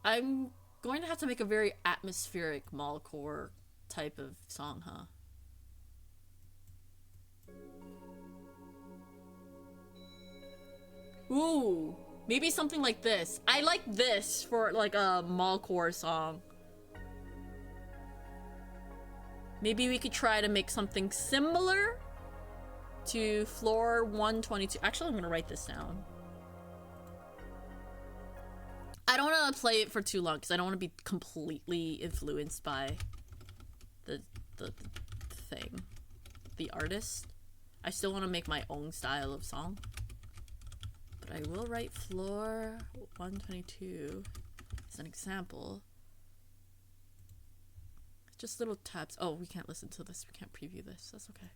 A: I'm going to have to make a very atmospheric mallcore type of song, huh? Ooh, maybe something like this. I like this for like a mallcore song. Maybe we could try to make something similar to Floor 122. Actually, I'm gonna write this down. I don't want to play it for too long because I don't want to be completely influenced by the thing, the artist. I still want to make my own style of song, but I will write Floor 122 as an example. Just little tabs. Oh, we can't listen to this. We can't preview this. That's okay.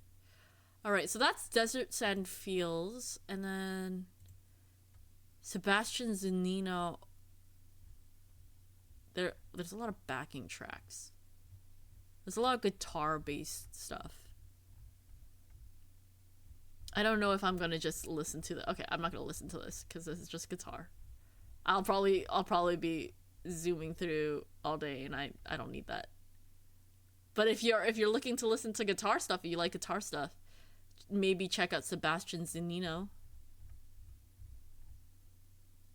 A: All right, so that's Desert Sand Feels, and then Sebastian Zanino. There's a lot of backing tracks. There's a lot of guitar-based stuff. I don't know if I'm gonna just listen to the. Okay, I'm not gonna listen to this because this is just guitar. I'll probably be zooming through all day, and I don't need that. But if you're looking to listen to guitar stuff, if you like guitar stuff, maybe check out Sebastian Zanino.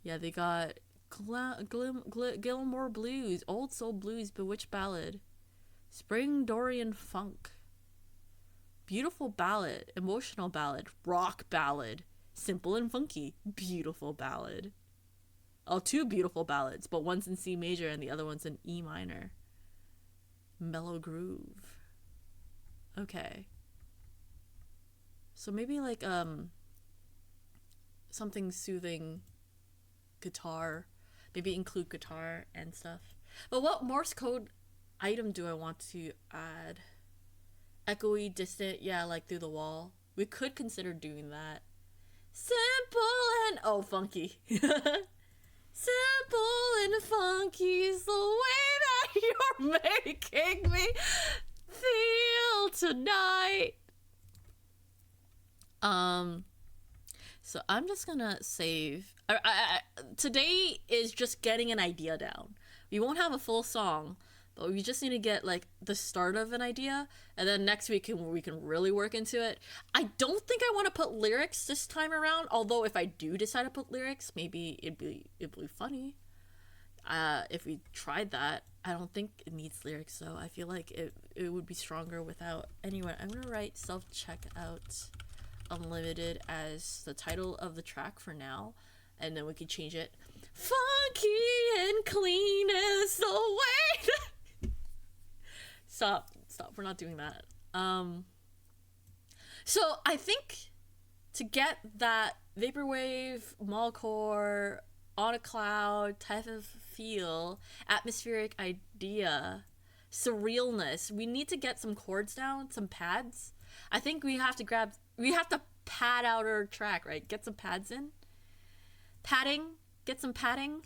A: Yeah, they got Gilmore Blues, Old Soul Blues, Bewitched Ballad, Spring Dorian Funk, Beautiful Ballad, Emotional Ballad, Rock Ballad, Simple and Funky, Beautiful Ballad. Oh, two beautiful ballads, but one's in C major and the other one's in E minor. Mellow Groove. Okay. So maybe like something soothing guitar. Maybe include guitar and stuff. But what Morse code item do I want to add? Echoey, distant, yeah, like through the wall. We could consider doing that. Simple and oh, funky. Simple and funky's the way that you're making me feel tonight. So I'm just gonna save. Today is just getting an idea down. We won't have a full song, but we just need to get like the start of an idea, and then next week we can really work into it. I don't think I want to put lyrics this time around, although if I do decide to put lyrics, maybe it'd be funny. If we tried that. I don't think it needs lyrics though. I feel like it would be stronger without. Anyway, I'm gonna write self-checkout unlimited as the title of the track for now, and then we can change it. Funky and clean is the way. Stop, we're not doing that. So I think to get that vaporwave, mallcore, on a cloud type of feel, atmospheric idea, surrealness, we need to get some chords down, some pads. I think we have to pad out our track, right? Get some pads in. Get some padding.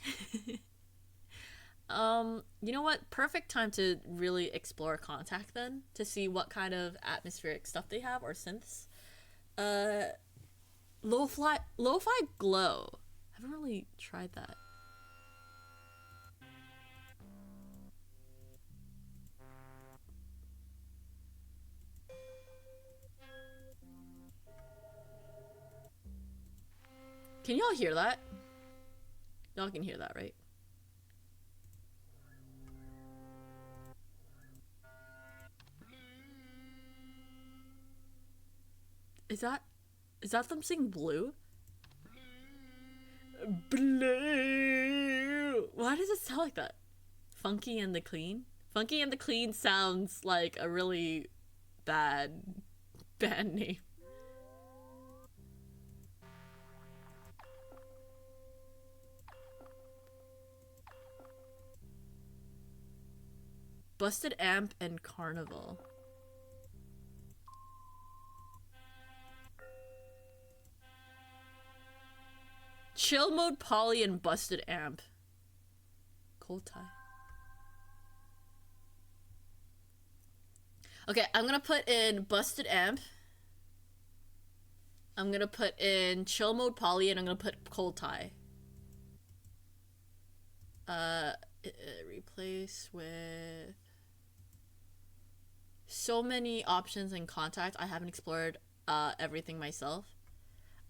A: You know what? Perfect time to really explore Contact then, to see what kind of atmospheric stuff they have, or synths. Lo-fi glow. I haven't really tried that. Can y'all hear that? Y'all can hear that, right? Is that them singing Blue? Blue. Why does it sound like that? Funky and the Clean? Funky and the Clean sounds like a really bad band name. Busted Amp and Carnival. Chill Mode Poly and Busted Amp. Cold tie. Okay, I'm gonna put in Busted Amp. I'm gonna put in Chill Mode Poly, and I'm gonna put Cold tie. Replace with so many options in Contact. I haven't explored everything myself.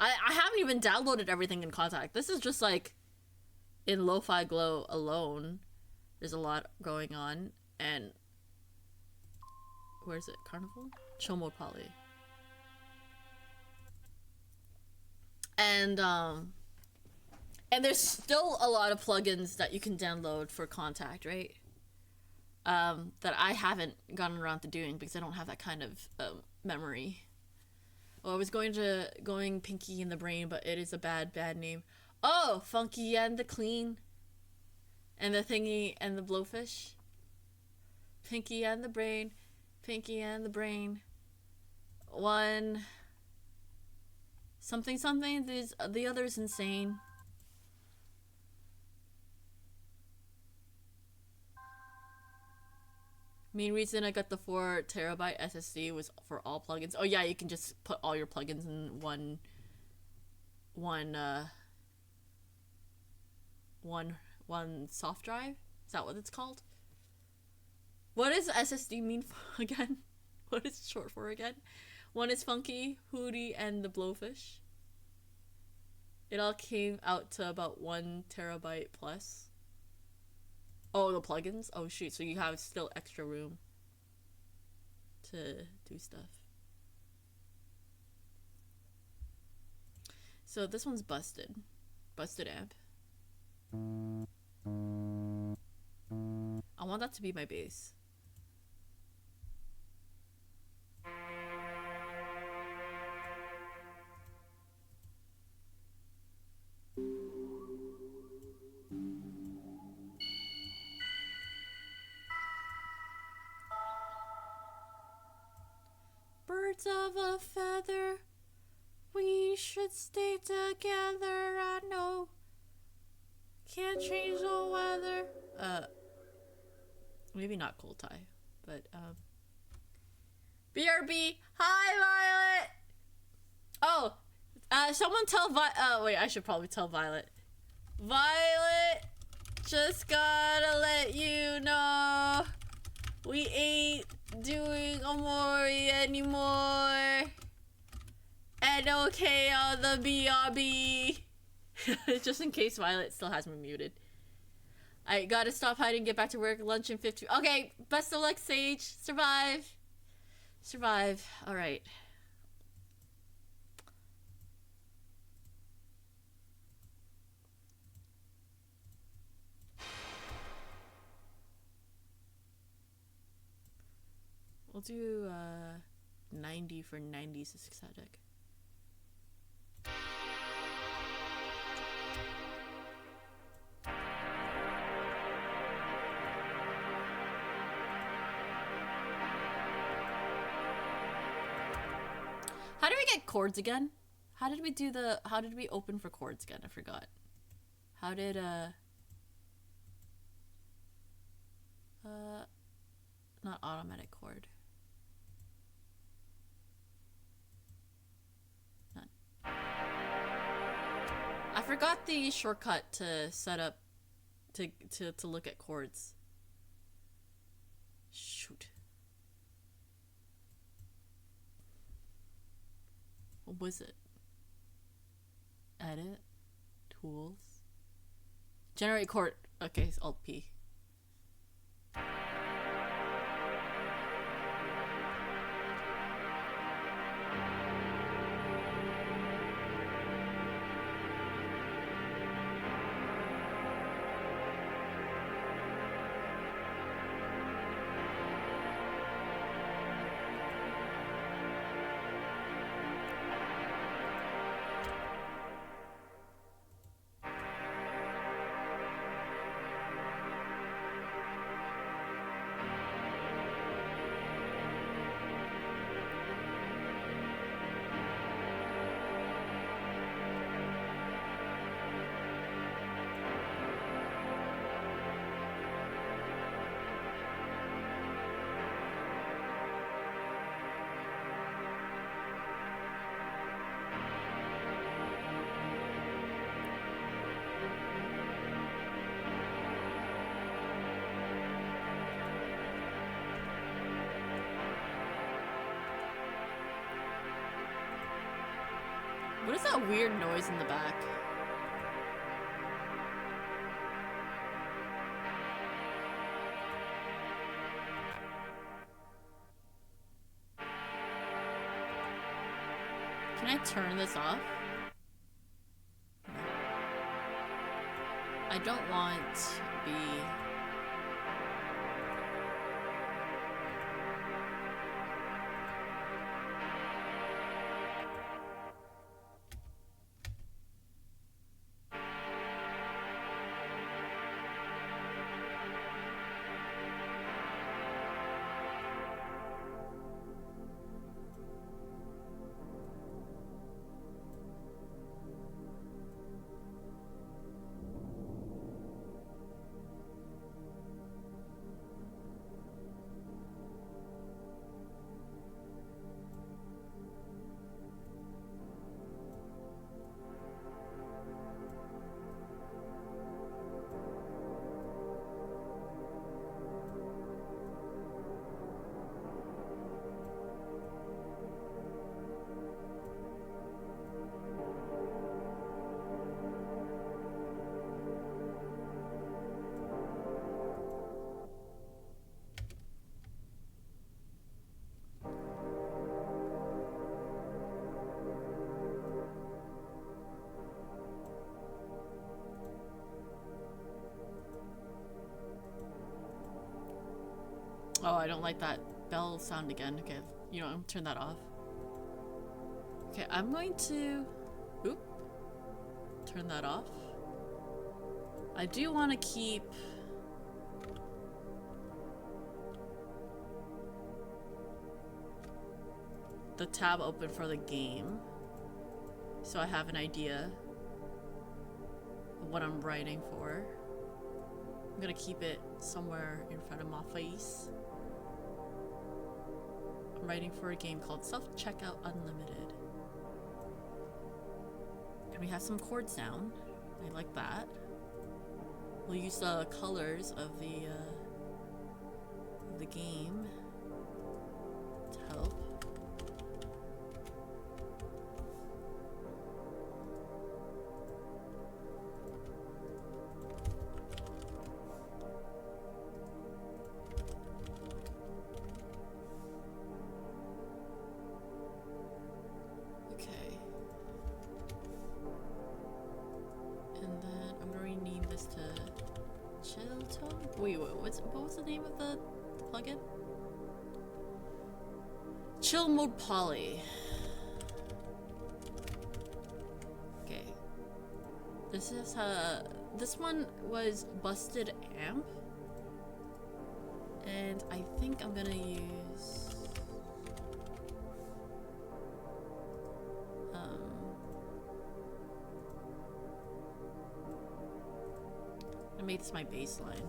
A: I haven't even downloaded everything in Contact. This is just like in Lo-Fi Glow alone. There's a lot going on. And where is it? Carnival? Chill Mode Poly. And there's still a lot of plugins that you can download for Contact, right? That I haven't gotten around to doing because I don't have that kind of memory. Well, I was going Pinky in the Brain, but it is a bad name. Oh, Funky and the Clean. And the Thingy and the Blowfish. Pinky and the Brain. Pinky and the Brain. One. Something. The other's insane. Main reason I got the 4 terabyte SSD was for all plugins. Oh yeah, you can just put all your plugins in one soft drive. Is that what it's called? What does SSD mean for, again? What is it short for again? One is Funky, Hootie, and the Blowfish. It all came out to about 1 terabyte plus. Oh, the plugins? Oh shoot, so you have still extra room to do stuff. So this one's Busted. Busted Amp. I want that to be my bass. Birds of a feather, we should stay together. I know, can't change the weather. Maybe not Cold Tie, but BRB. Hi, Violet. Oh, someone tell wait, I should probably tell Violet. Violet, just gotta let you know We ain't doing Omori anymore. And okay on the BRB. Just in case Violet still has me muted. I gotta stop hiding, get back to work, lunch in 15. Okay, best of luck, Sage. Survive. Survive. Alright. We'll do 90 for 90s aesthetic. How did we get chords again? How did we open for chords again? I forgot. How did not automatic chord. None. I forgot the shortcut to set up to look at chords. Shoot. What was it? Edit. Tools. Generate chord. Okay, it's Alt P. What is that weird noise in the back? Can I turn this off? No. I don't want the... Oh, I don't like that bell sound again. Okay, you know, turn that off. Okay, I'm going to... Oop. Turn that off. I do want to keep... the tab open for the game. So I have an idea of what I'm writing for. I'm gonna keep it somewhere in front of my face. I'm writing for a game called Self-Checkout Unlimited. And we have some chords down. I like that. We'll use the colors of the the game to help. Okay. And then I'm gonna rename this to Chill Tone? Wait, what was the name of the plugin? Chill Mode Poly. Okay. This is this one was Busted Amp. And I think I'm gonna use I made this my baseline.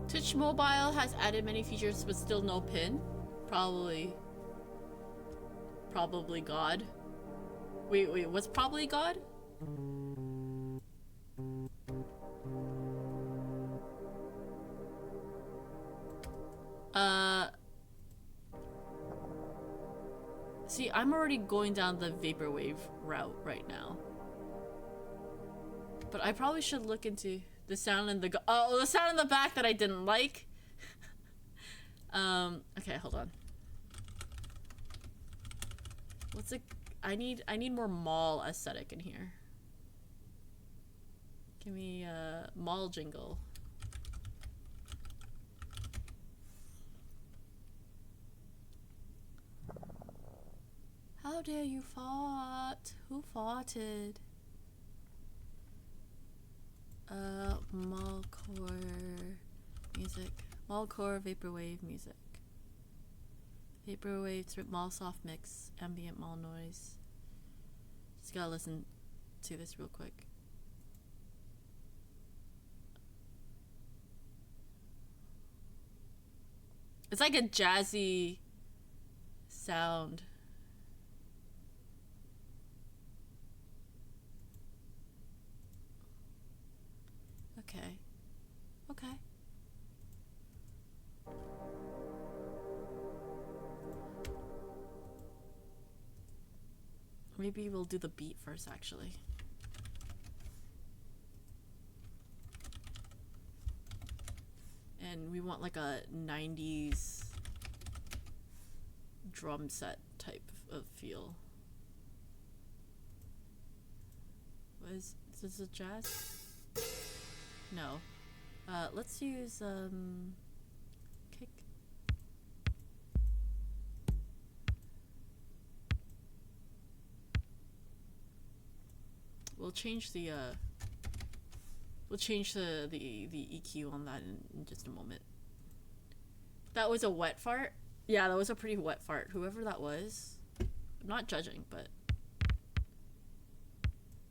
A: Twitch Mobile has added many features but still no pin. Probably God. Wait, what's probably God? See, I'm already going down the vaporwave route right now. But I probably should look into the sound in the the sound in the back that I didn't like. Okay, hold on. What's it? I need more mall aesthetic in here. Give me a mall jingle. How dare you fart? Who farted? Mallcore music. Mallcore vaporwave music. Vaporwave mall soft mix. Ambient mall noise. Just gotta listen to this real quick. It's like a jazzy sound. Okay. Okay. Maybe we'll do the beat first, actually. And we want like a 90s drum set type of feel. Is this a jazz? No. Let's use kick. We'll change the EQ on that in just a moment. That was a wet fart? Yeah, that was a pretty wet fart. Whoever that was. I'm not judging, but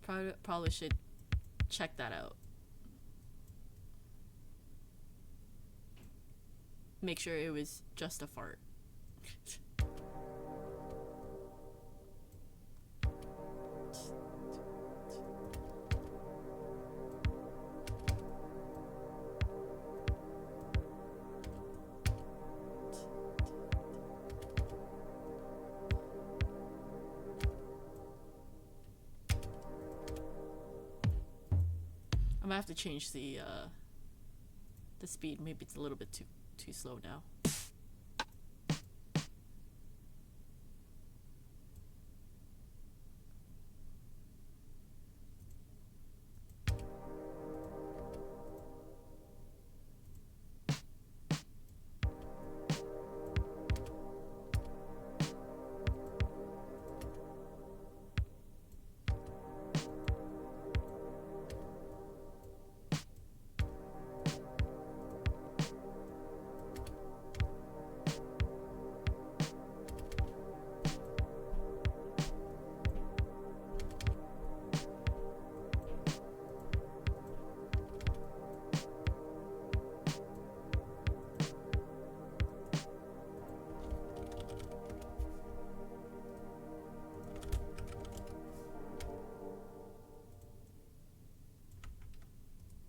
A: probably should check that out. Make sure it was just a fart. I'm gonna have to change the speed. Maybe it's a little bit too slow now.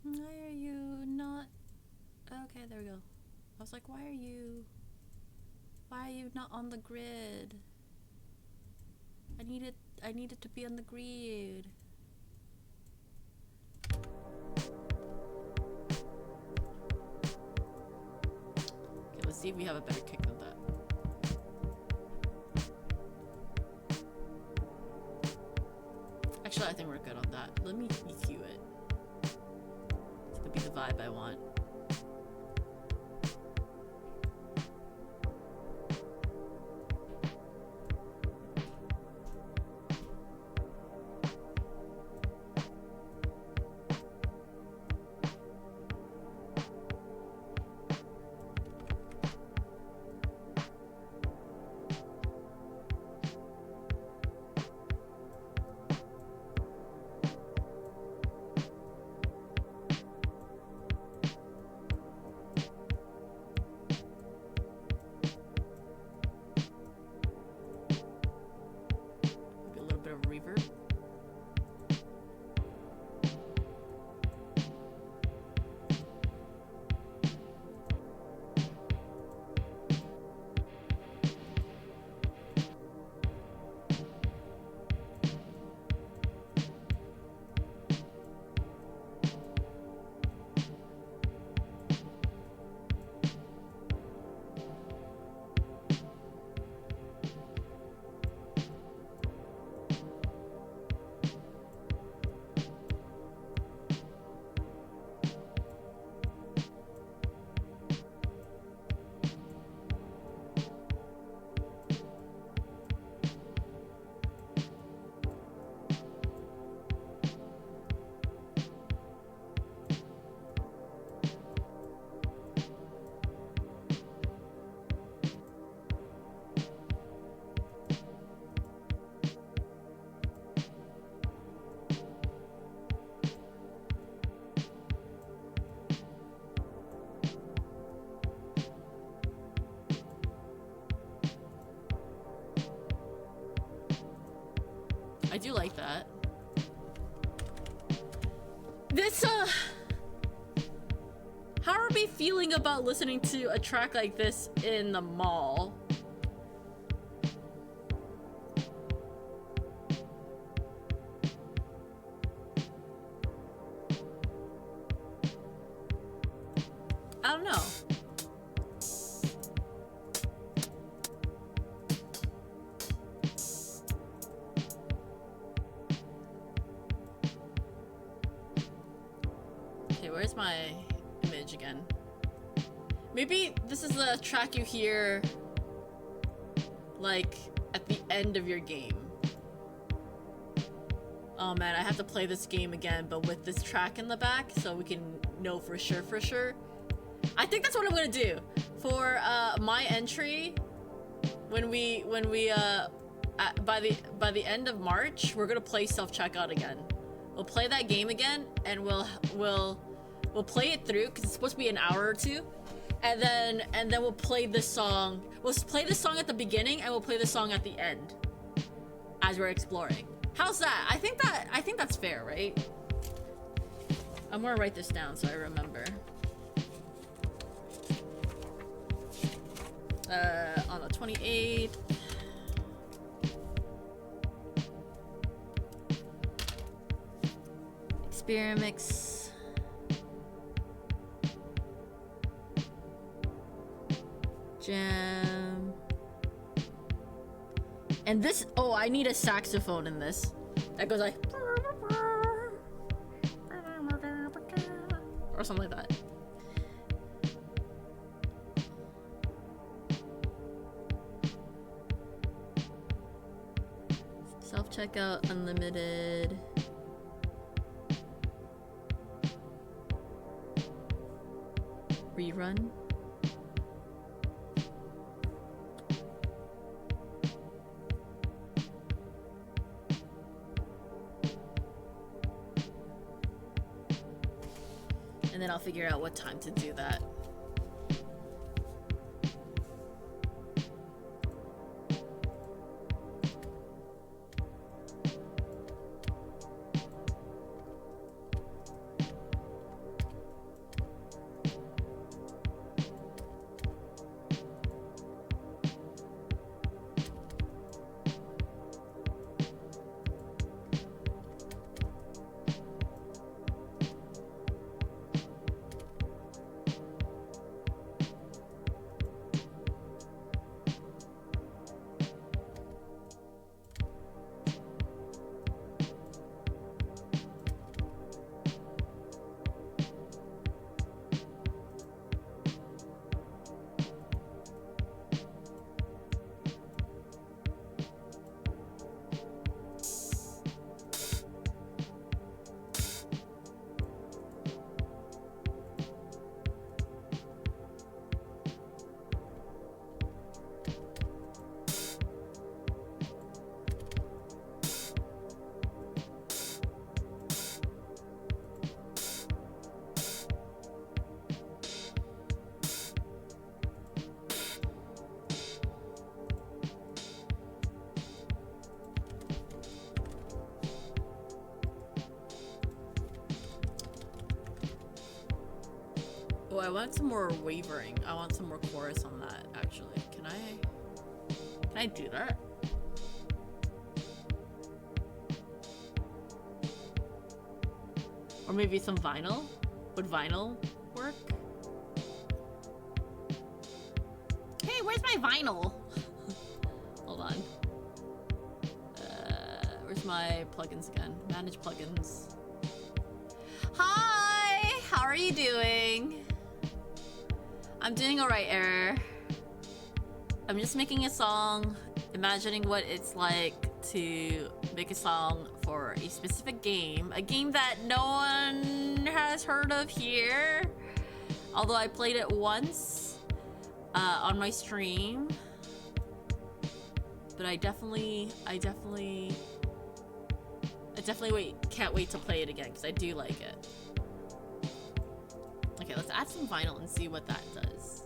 A: Why are you not? Okay, there we go. I was like, why are you not on the grid? I needed to be on the grid. Okay, let's see if we have a better kick than that. Actually, I think we're good on that. Let me EQ it. It's gonna be the vibe I want. Maybe a little bit of reverb. I do like that. This, how are we feeling about listening to a track like this in the mall? I don't know. Okay, where's my image again? Maybe this is the track you hear, like, at the end of your game. Oh man, I have to play this game again, but with this track in the back, so we can know for sure. I think that's what I'm gonna do for my entry. When we by the end of March, we're gonna play self-checkout again. We'll play that game again, and we'll play it through because it's supposed to be an hour or two, and then we'll play this song. We'll play this song at the beginning, and we'll play the song at the end as we're exploring. How's that? I think that's fair, right? I'm gonna write this down so I remember. On the 28th. Experimix Jam. And this, oh, I need a saxophone in this. That goes like, or something like that. Self-checkout, unlimited. Rerun. And then I'll figure out what time to do that. Oh, I want some more wavering. I want some more chorus on that, actually. Can I do that? Or maybe some vinyl? Would vinyl work? Hey, where's my vinyl? Hold on. Where's my plugins again? Manage plugins. Hi! How are you doing? I'm doing alright, Error. I'm just making a song, imagining what it's like to make a song for a specific game. A game that no one has heard of here. Although I played it once on my stream. But I definitely can't wait to play it again because I do like it. Okay, let's add some vinyl and see what that does.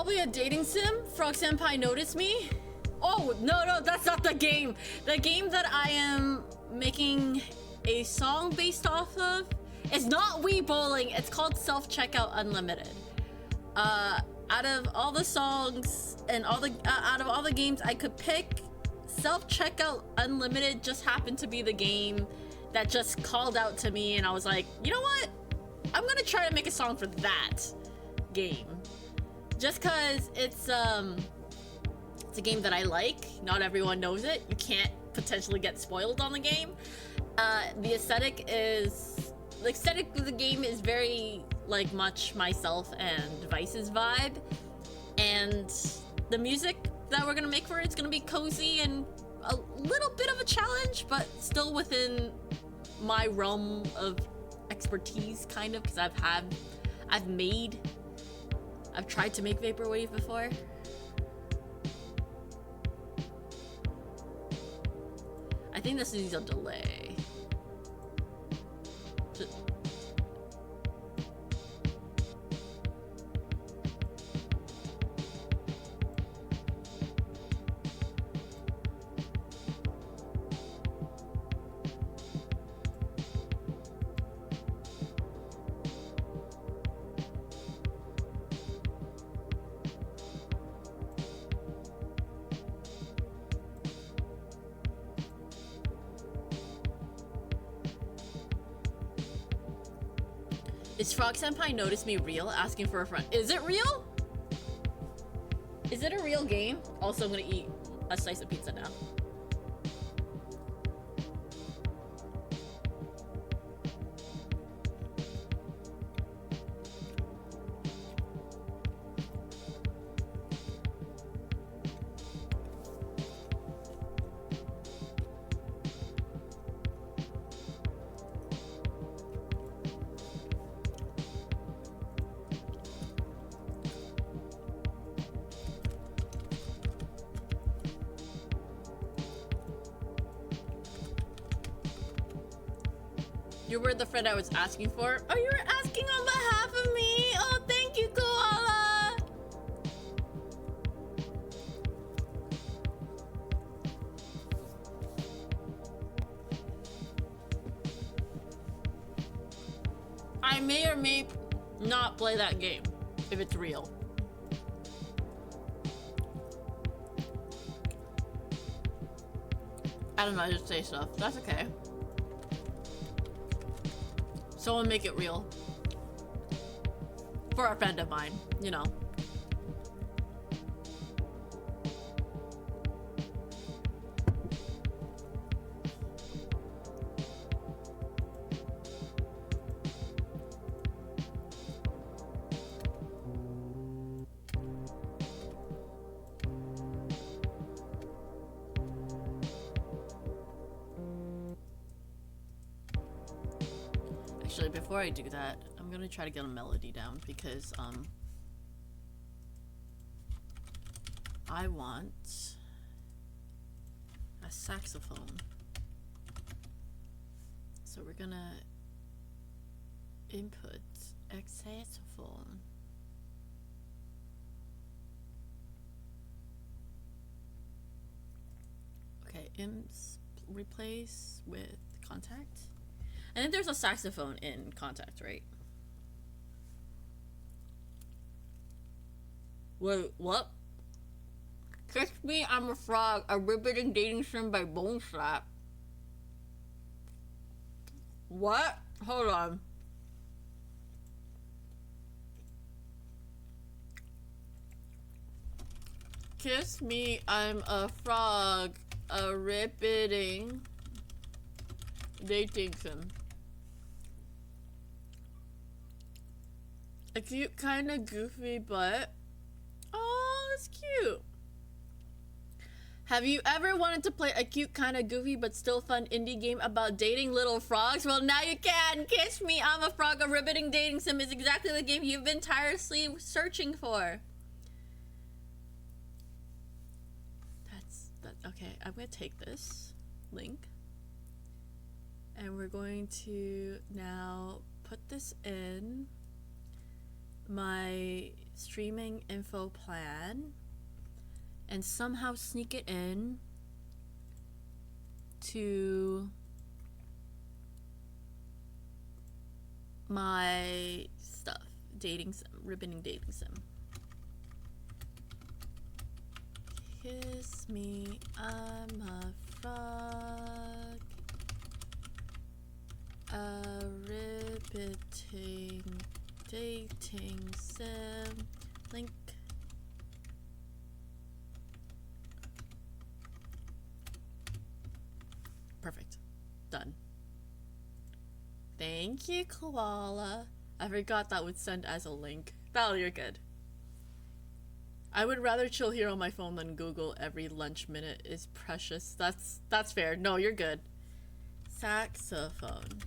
A: probably a dating sim. Frog Senpai Notice Me. Oh, no, that's not the game. The game that I am making a song based off of is not Wii Bowling. It's called Self Checkout Unlimited. Out of all the songs and out of all the games I could pick, Self Checkout Unlimited just happened to be the game that just called out to me, and I was like, you know what? I'm gonna try to make a song for that game. Just cause it's a game that I like. Not everyone knows it. You can't potentially get spoiled on the game. The aesthetic of the game is very like much myself and Vice's vibe, and the music that we're gonna make for it's gonna be cozy and a little bit of a challenge, but still within my realm of expertise, kind of, because I've tried to make vaporwave before. I think this needs a delay. Is Frog Senpai Notice Me real? Asking for a friend. Is it real? Is it a real game? Also, I'm gonna eat a slice of pizza now. You were the friend I was asking for. Oh, you were asking on behalf of me. Oh, thank you, Koala. I may or may not play that game if it's real. I don't know, I just say stuff. That's okay. Someone make it real. For a friend of mine, you know. Actually, before I do that, I'm gonna try to get a melody down because I want a saxophone. So we're gonna input a saxophone. Okay, imps replace with contact. I think there's a saxophone in Contact, right? Wait, what? Kiss Me, I'm a Frog, a riveting dating sim by Bone Slap. What? Hold on. Kiss Me, I'm a Frog, a riveting dating sim. A cute, kind of goofy, but oh, that's cute. Have you ever wanted to play a cute, kind of goofy, but still fun indie game about dating little frogs? Well, now you can. Kiss Me, I'm a Frog, a riveting dating sim is exactly the game you've been tirelessly searching for. That's okay. I'm gonna take this link, and we're going to now put this in my streaming info plan and somehow sneak it in to my stuff. Dating sim, ribboning dating sim. Kiss me, I'm a frog. A ribbiting dating sim. Link. Perfect. Done. Thank you, Koala. I forgot that would send as a link. Val, you're good. I would rather chill here on my phone than Google. Every lunch minute is precious. That's fair. No, you're good. Saxophone.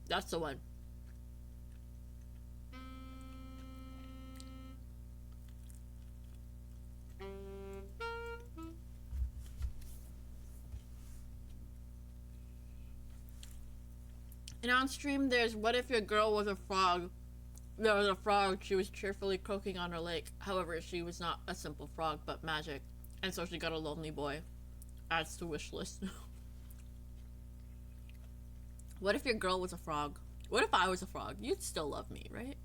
A: That's the one. And on stream, there's what if your girl was a frog? There was a frog, she was cheerfully croaking on her lake. However, she was not a simple frog, but magic. And so she got a lonely boy. Adds to wish list. What if your girl was a frog? What if I was a frog? You'd still love me, right?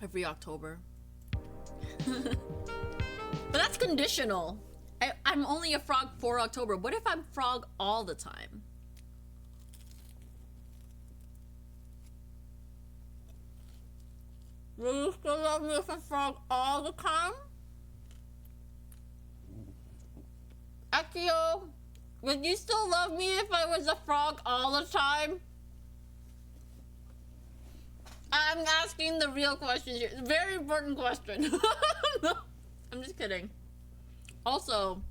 A: Every October. But that's conditional. I'm only a frog for October. What if I'm frog all the time? Will you still love me if I'm frog all the time? Akio, would you still love me if I was a frog all the time? I'm asking the real question here. Very important question. No, I'm just kidding. Also,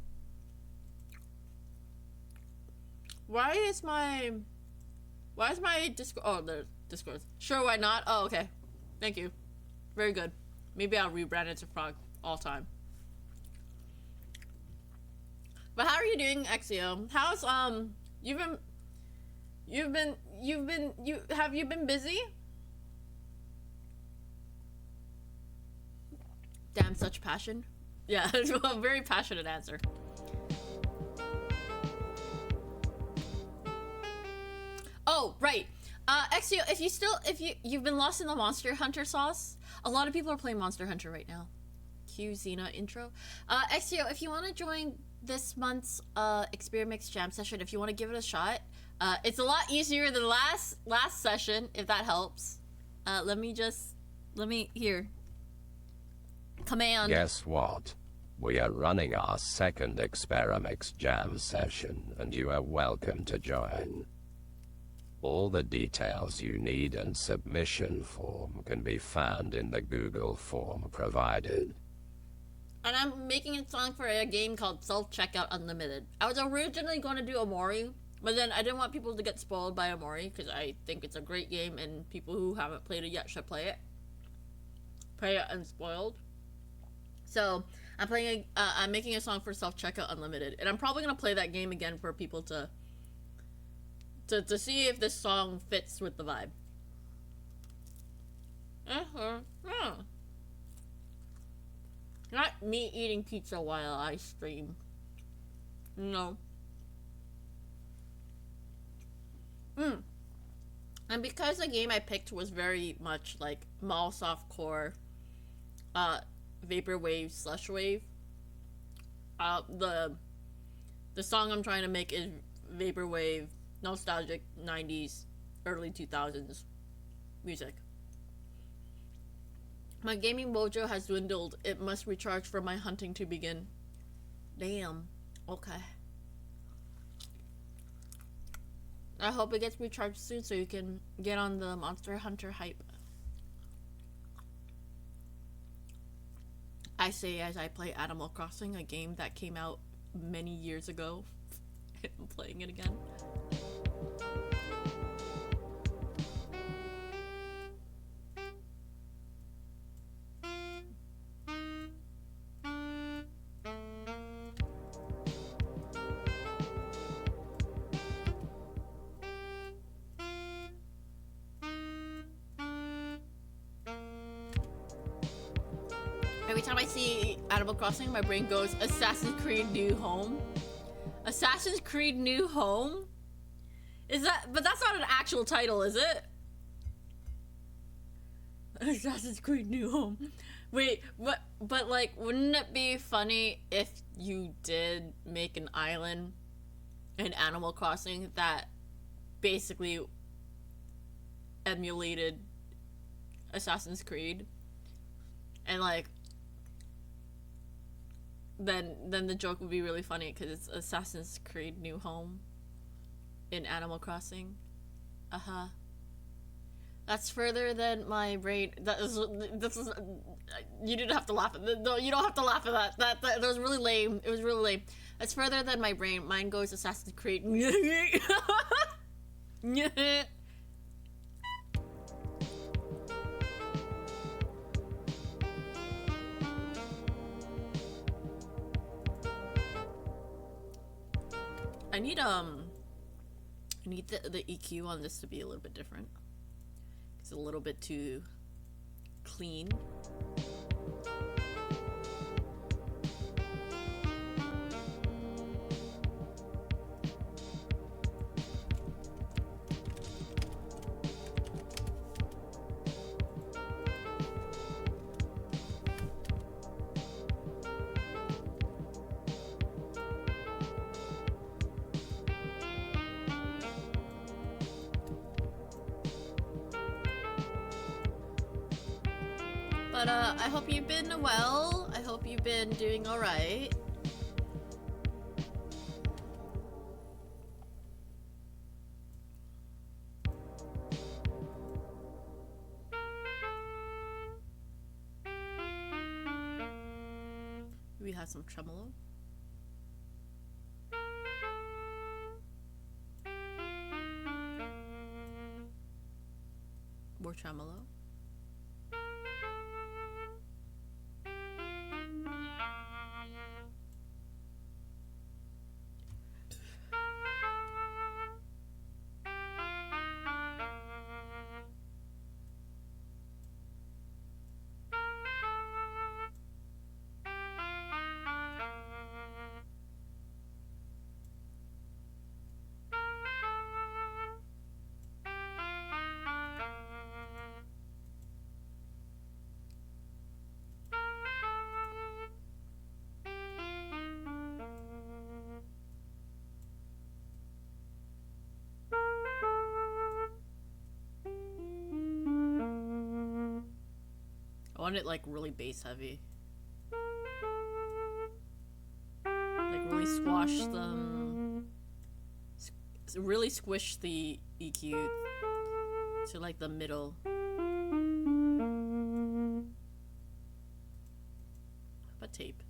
A: why is my Discord? Oh, there's Discord. Sure, why not? Oh, okay. Thank you. Very good. Maybe I'll rebrand it to Frog all time. But how are you doing, Exio? How's have you been busy? Damn, such passion. Yeah, it's a very passionate answer. Oh, right. Exio, if you've been lost in the Monster Hunter sauce, a lot of people are playing Monster Hunter right now. Cue Xena intro. Exio, if you want to join this month's Experimix Jam Session, if you want to give it a shot, it's a lot easier than last session, if that helps. Let me here. Command.
B: Guess what? We are running our second Experimix Jam Session, and you are welcome to join. All the details you need and submission form can be found in the Google form provided.
A: And I'm making a song for a game called Self-Checkout Unlimited. I was originally going to do Omori, but then I didn't want people to get spoiled by Omori, because I think it's a great game and people who haven't played it yet should play it. Play it unspoiled. So I'm making a song for Self-Checkout Unlimited, and I'm probably gonna play that game again for people to see if this song fits with the vibe. Not me eating pizza while I stream. No. And because the game I picked was very much like mall softcore, vaporwave slush wave. The song I'm trying to make is vaporwave, nostalgic 90s, early 2000s music. My gaming mojo has dwindled. It must recharge for my hunting to begin. Damn. Okay. I hope it gets recharged soon so you can get on the Monster Hunter hype. I say as I play Animal Crossing, a game that came out many years ago. I'm playing it again. Every time I see Animal Crossing, my brain goes, Assassin's Creed New Home. Assassin's Creed New Home? Is that, but that's not an actual title, is it? Assassin's Creed New Home. Wait, what, but like, wouldn't it be funny if you did make an island in Animal Crossing that basically emulated Assassin's Creed? And like, then the joke would be really funny because it's Assassin's Creed New Home in Animal Crossing. That's further than my brain. This is. You didn't have to laugh at. No, you don't have to laugh at that. That was really lame. It was really lame. That's further than my brain. Mine goes Assassin's Creed. I need the EQ on this to be a little bit different. It's a little bit too clean. But I hope you've been well. I hope you've been doing all right. We have some tremolo. More tremolo. I want it like really bass heavy. Like really squash them. Really squish the EQ to like the middle. How about tape?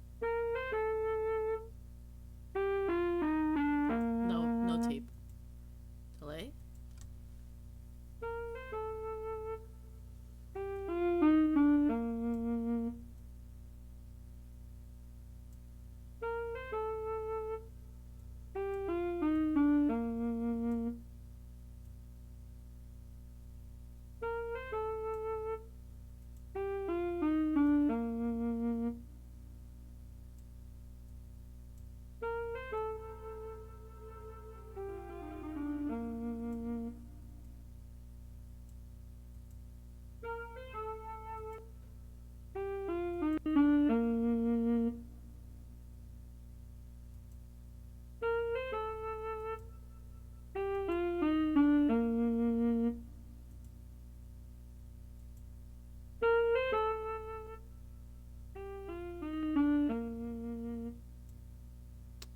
A: No tape. Delay?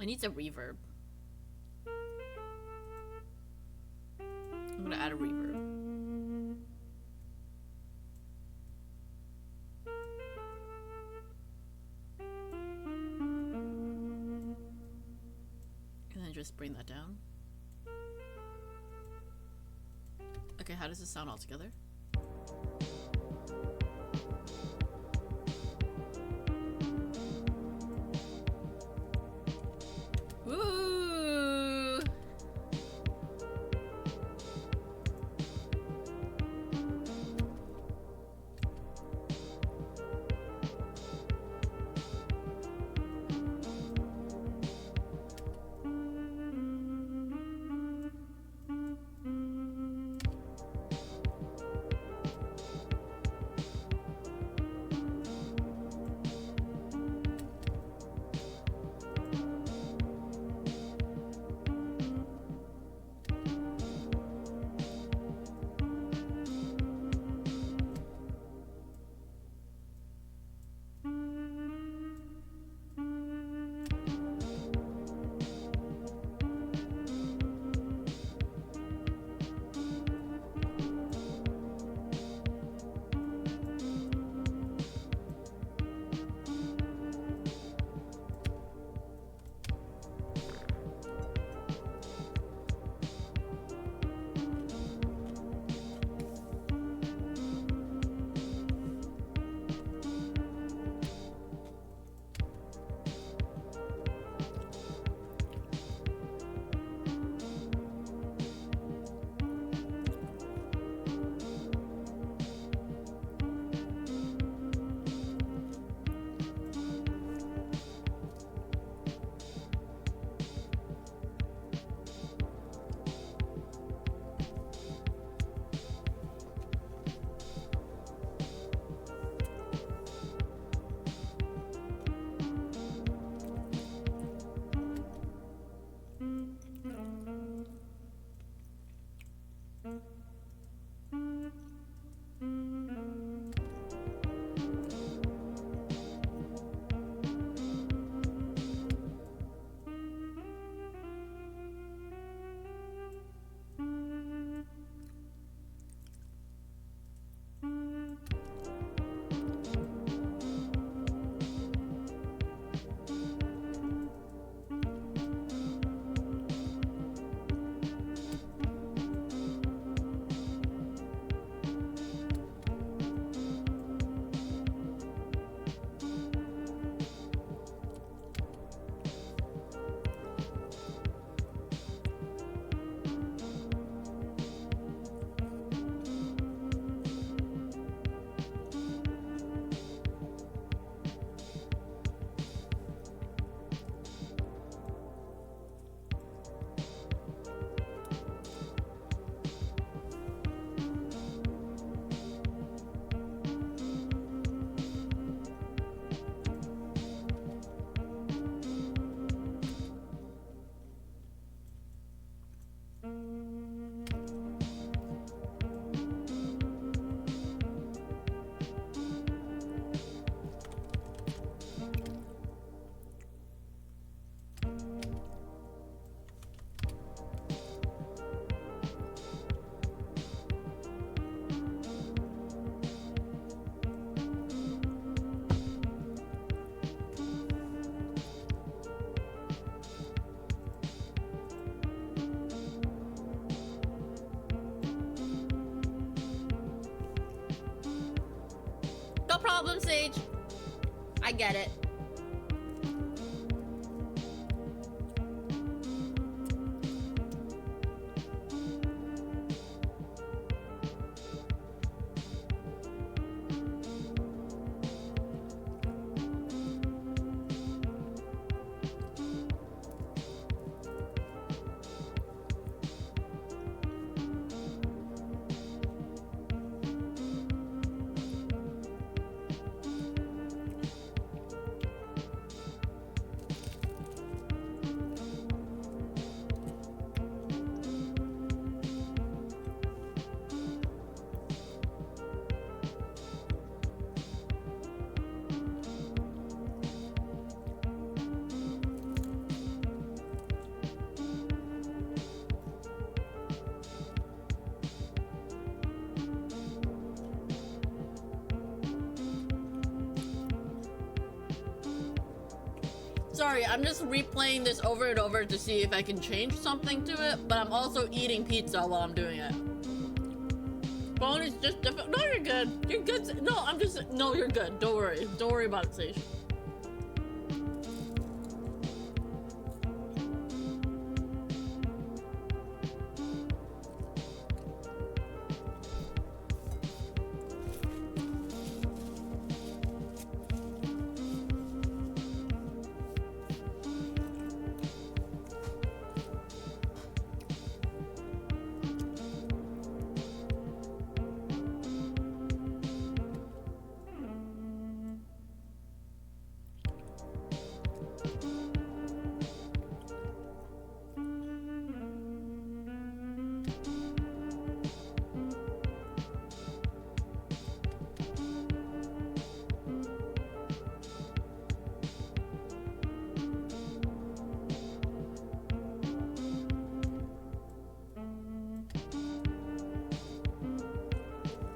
A: I need a reverb. I'm gonna add a reverb. And then just bring that down. Okay, how does this sound all together? Ooh! No problem, Sage. I get it. Sorry, I'm just replaying this over and over to see if I can change something to it, but I'm also eating pizza while I'm doing it. Phone is just different. No, you're good. You're good. No, no, you're good. Don't worry. Don't worry about it, Sage.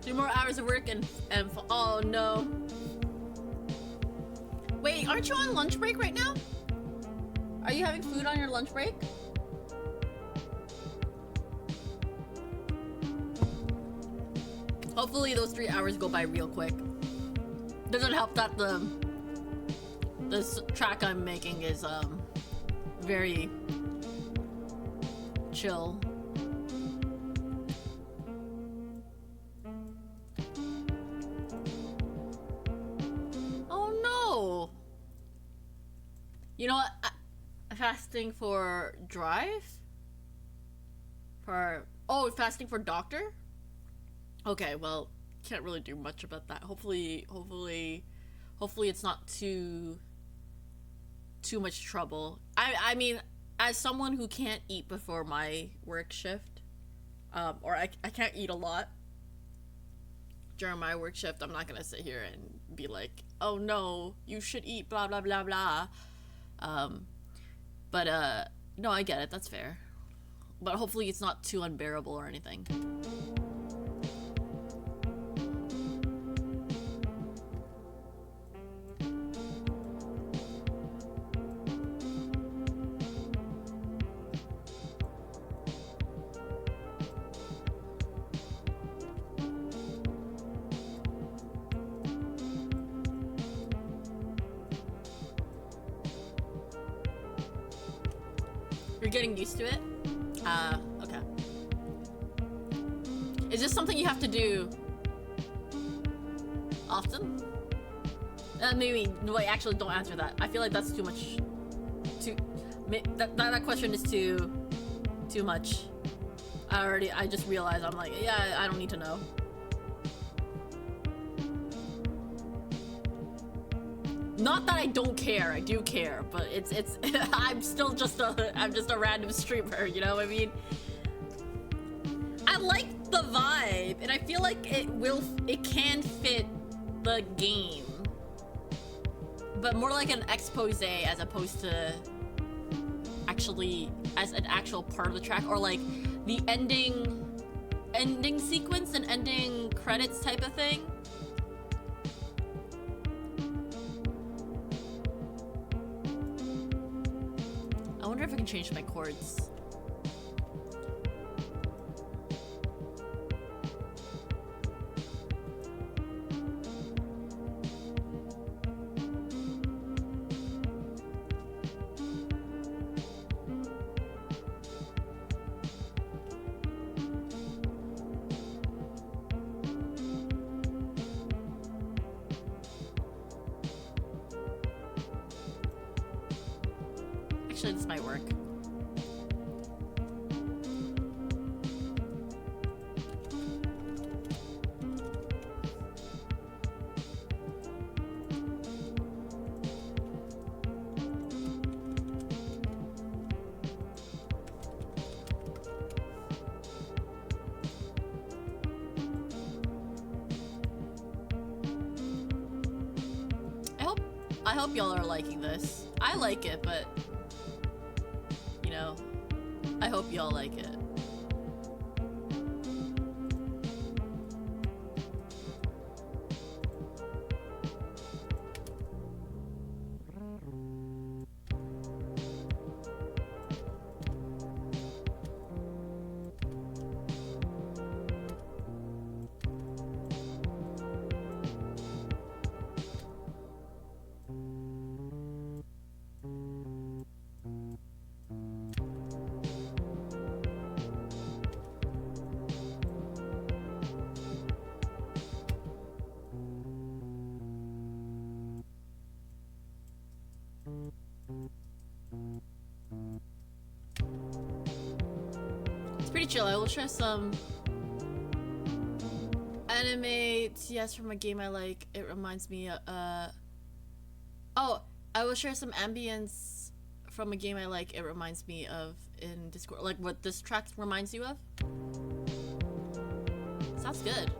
A: 3 more hours of work and oh no. Wait, aren't you on lunch break right now? Are you having food on your lunch break? Hopefully those 3 hours go by real quick. Doesn't help that this track I'm making is very chill. Oh no! You know what? Fasting for drive? Fasting for doctor? Okay, well, can't really do much about that. Hopefully it's not too much trouble. I mean, as someone who can't eat before my work shift, or I can't eat a lot during my work shift, I'm not gonna sit here and be like, oh no, you should eat blah blah blah blah. No, I get it, that's fair. But hopefully it's not too unbearable or anything. You're getting used to it? Okay. Is this something you have to do often? Maybe, wait, actually don't answer that. I feel like that's too much. That question is too much. I just realized, I'm like, yeah, I don't need to know. Not that I don't care, I do care, but it's I'm still just a random streamer, you know what I mean? I like the vibe, and I feel like it can fit the game, but more like an expose as opposed to actually as an actual part of the track, or like the ending sequence and ending credits type of thing. I wonder if I can change my chords. Actually, this might work. I hope y'all are liking this. I like it, but you know, I hope y'all like it. pretty chill. I will share some anime TS from a game I like. It reminds me oh, I will share some ambience from a game I like. It reminds me of in Discord, like what this track reminds you of. Sounds good.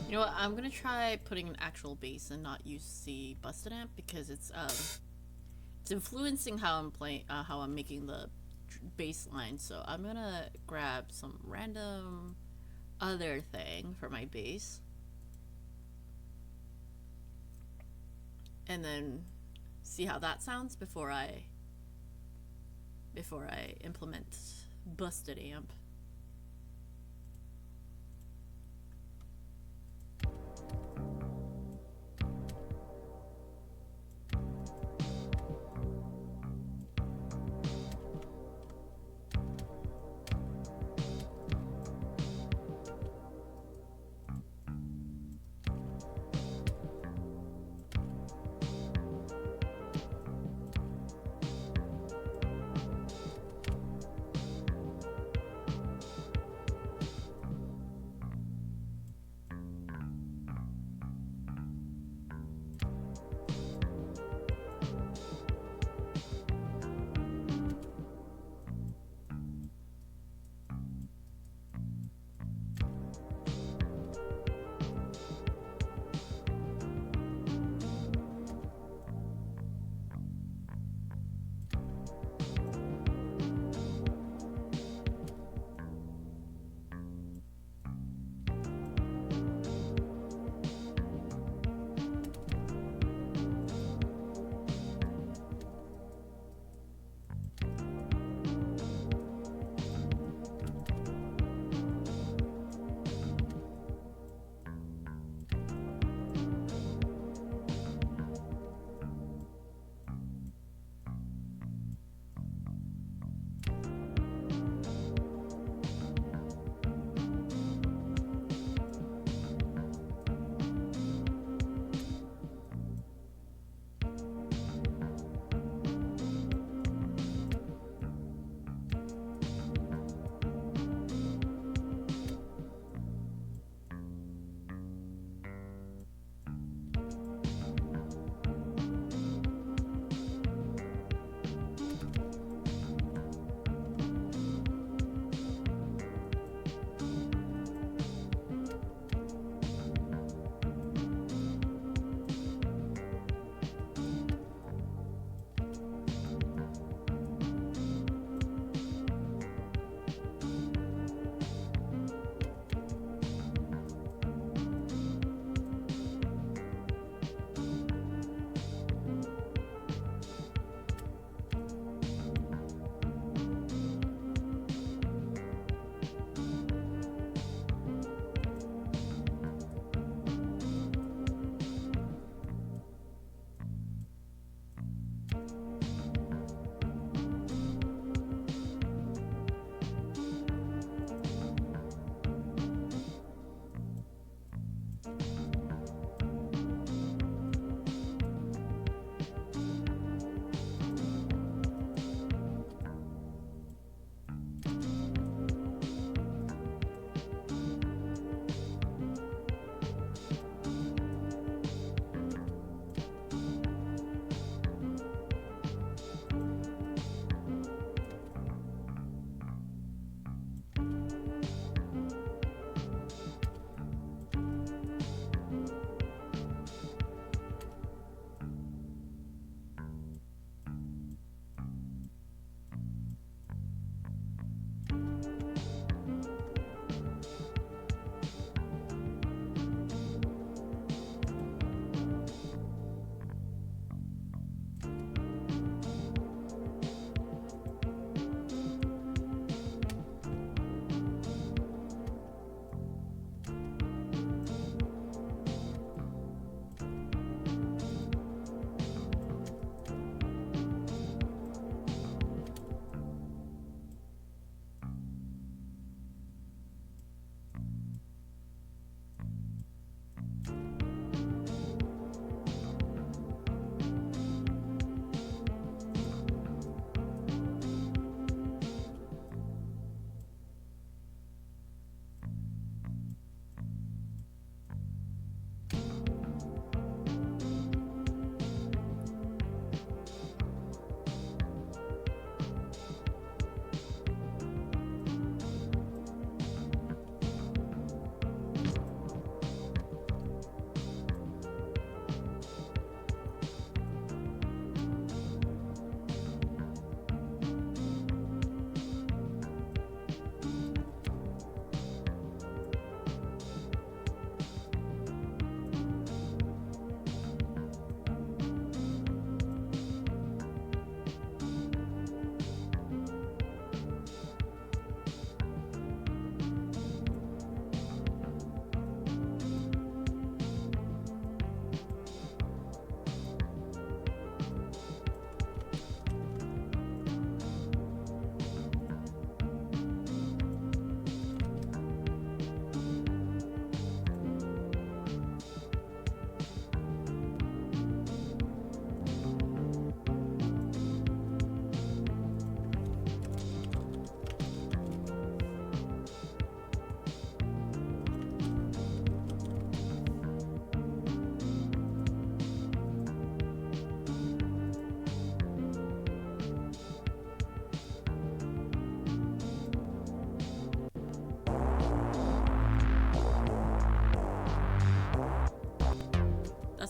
A: You know what? I'm gonna try putting an actual bass and not use the busted amp because it's influencing how I'm playing, how I'm making the bass line. So I'm gonna grab some random other thing for my bass, and then see how that sounds before I implement busted amp.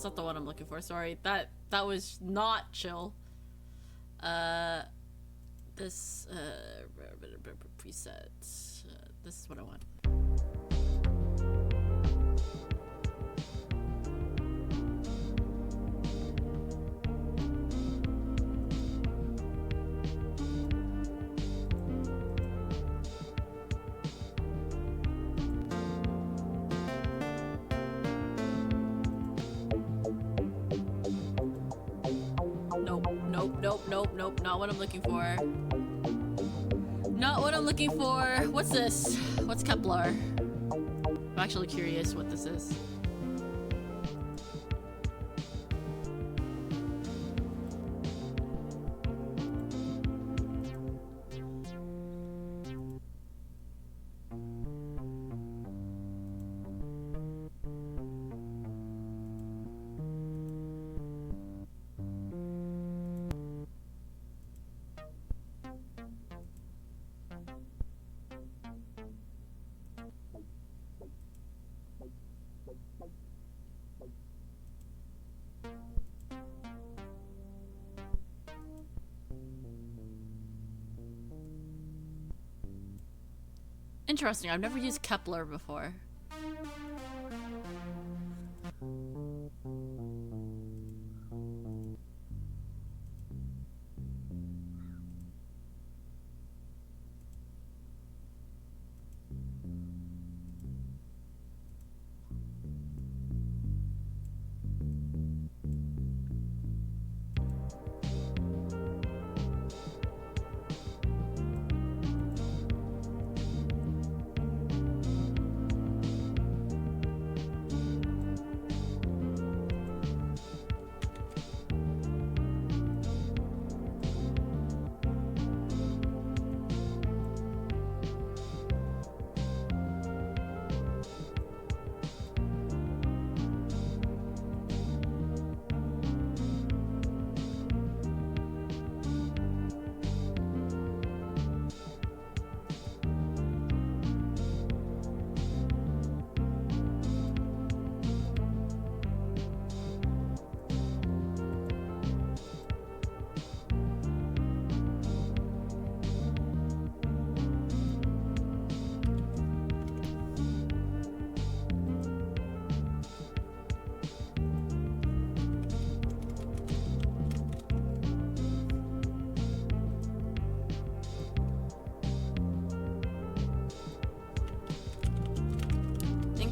A: That's not the one I'm looking for. Sorry, that was not chill. This preset. This is what I want. Nope, not what I'm looking for. Not what I'm looking for. What's this? What's Kepler? I'm actually curious what this is. Interesting, I've never used Kepler before.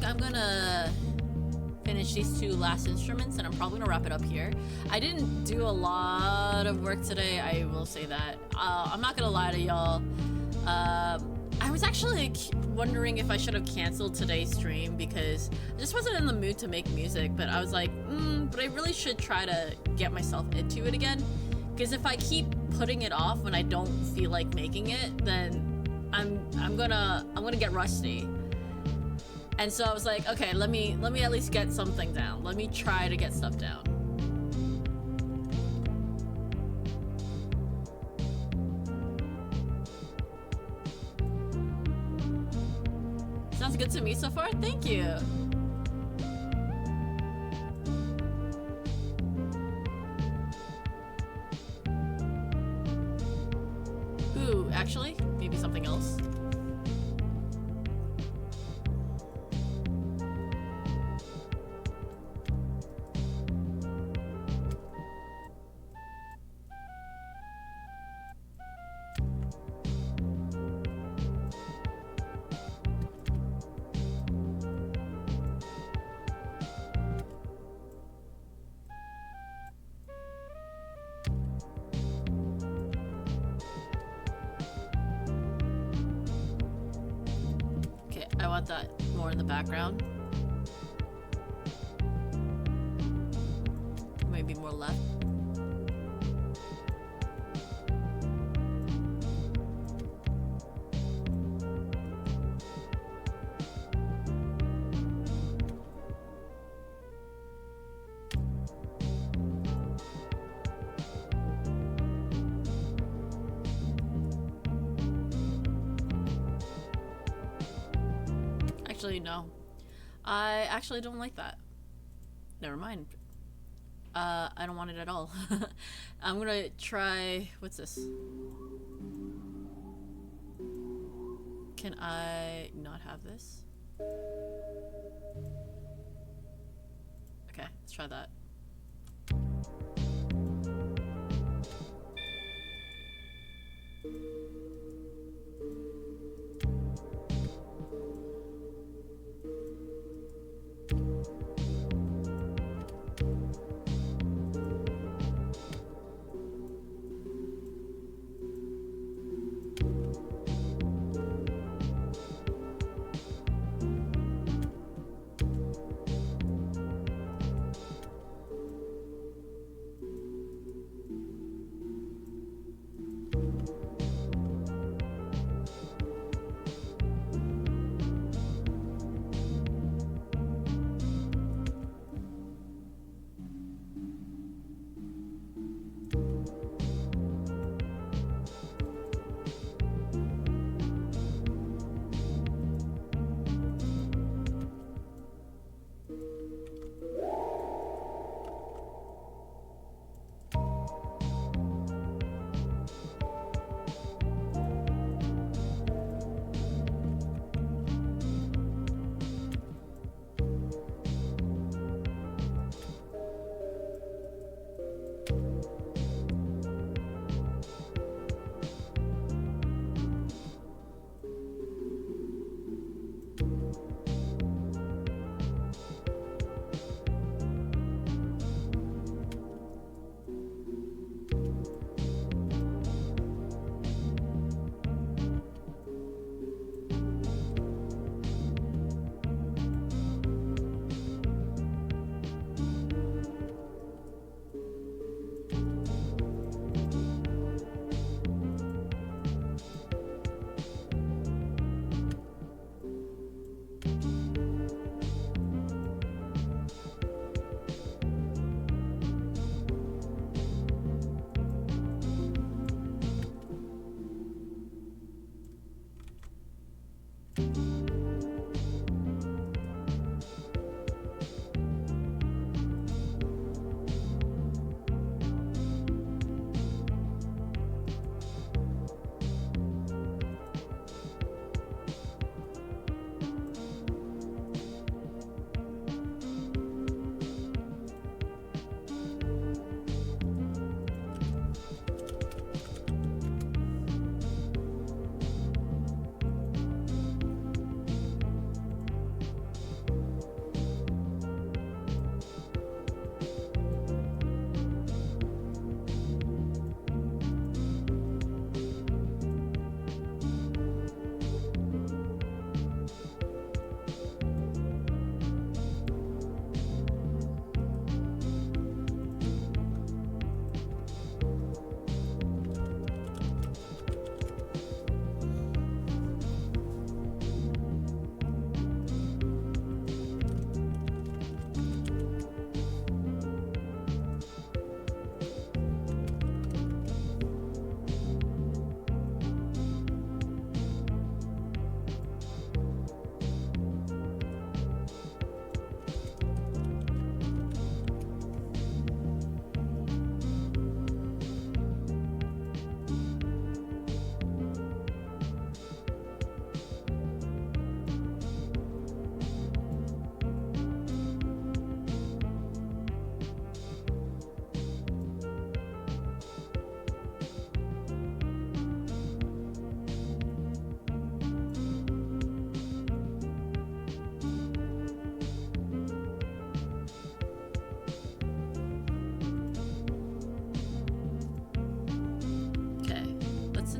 A: I'm gonna finish these two last instruments and I'm probably gonna wrap it up here. I didn't do a lot of work today, I will say that. I'm not gonna lie to y'all. I was actually wondering if I should have canceled today's stream because I just wasn't in the mood to make music, but I was like, but I really should try to get myself into it again. Because if I keep putting it off when I don't feel like making it, then I'm gonna get rusty. And so I was like, okay, let me at least get something down. Let me try to get stuff down. Sounds good to me so far. Thank you. Ooh, actually, maybe something else. I want that more in the background. Maybe more left. Actually, no. I actually don't like that. Never mind. I don't want it at all. I'm gonna try. What's this? Can I not have this? Okay, let's try that.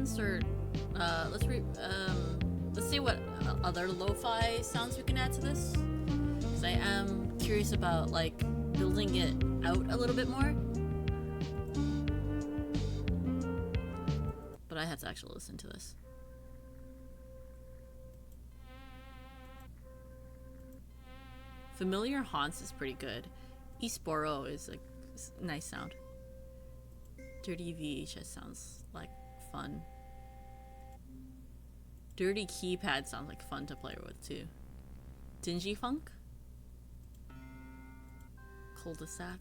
A: insert. Let's see what other lo-fi sounds we can add to this. Because I am curious about like building it out a little bit more. But I have to actually listen to this. Familiar Haunts is pretty good. Eastboro is a nice sound. Dirty VHS sounds like fun. Dirty Keypad sounds like fun to play with too. Dingy Funk? Cul-de-sac?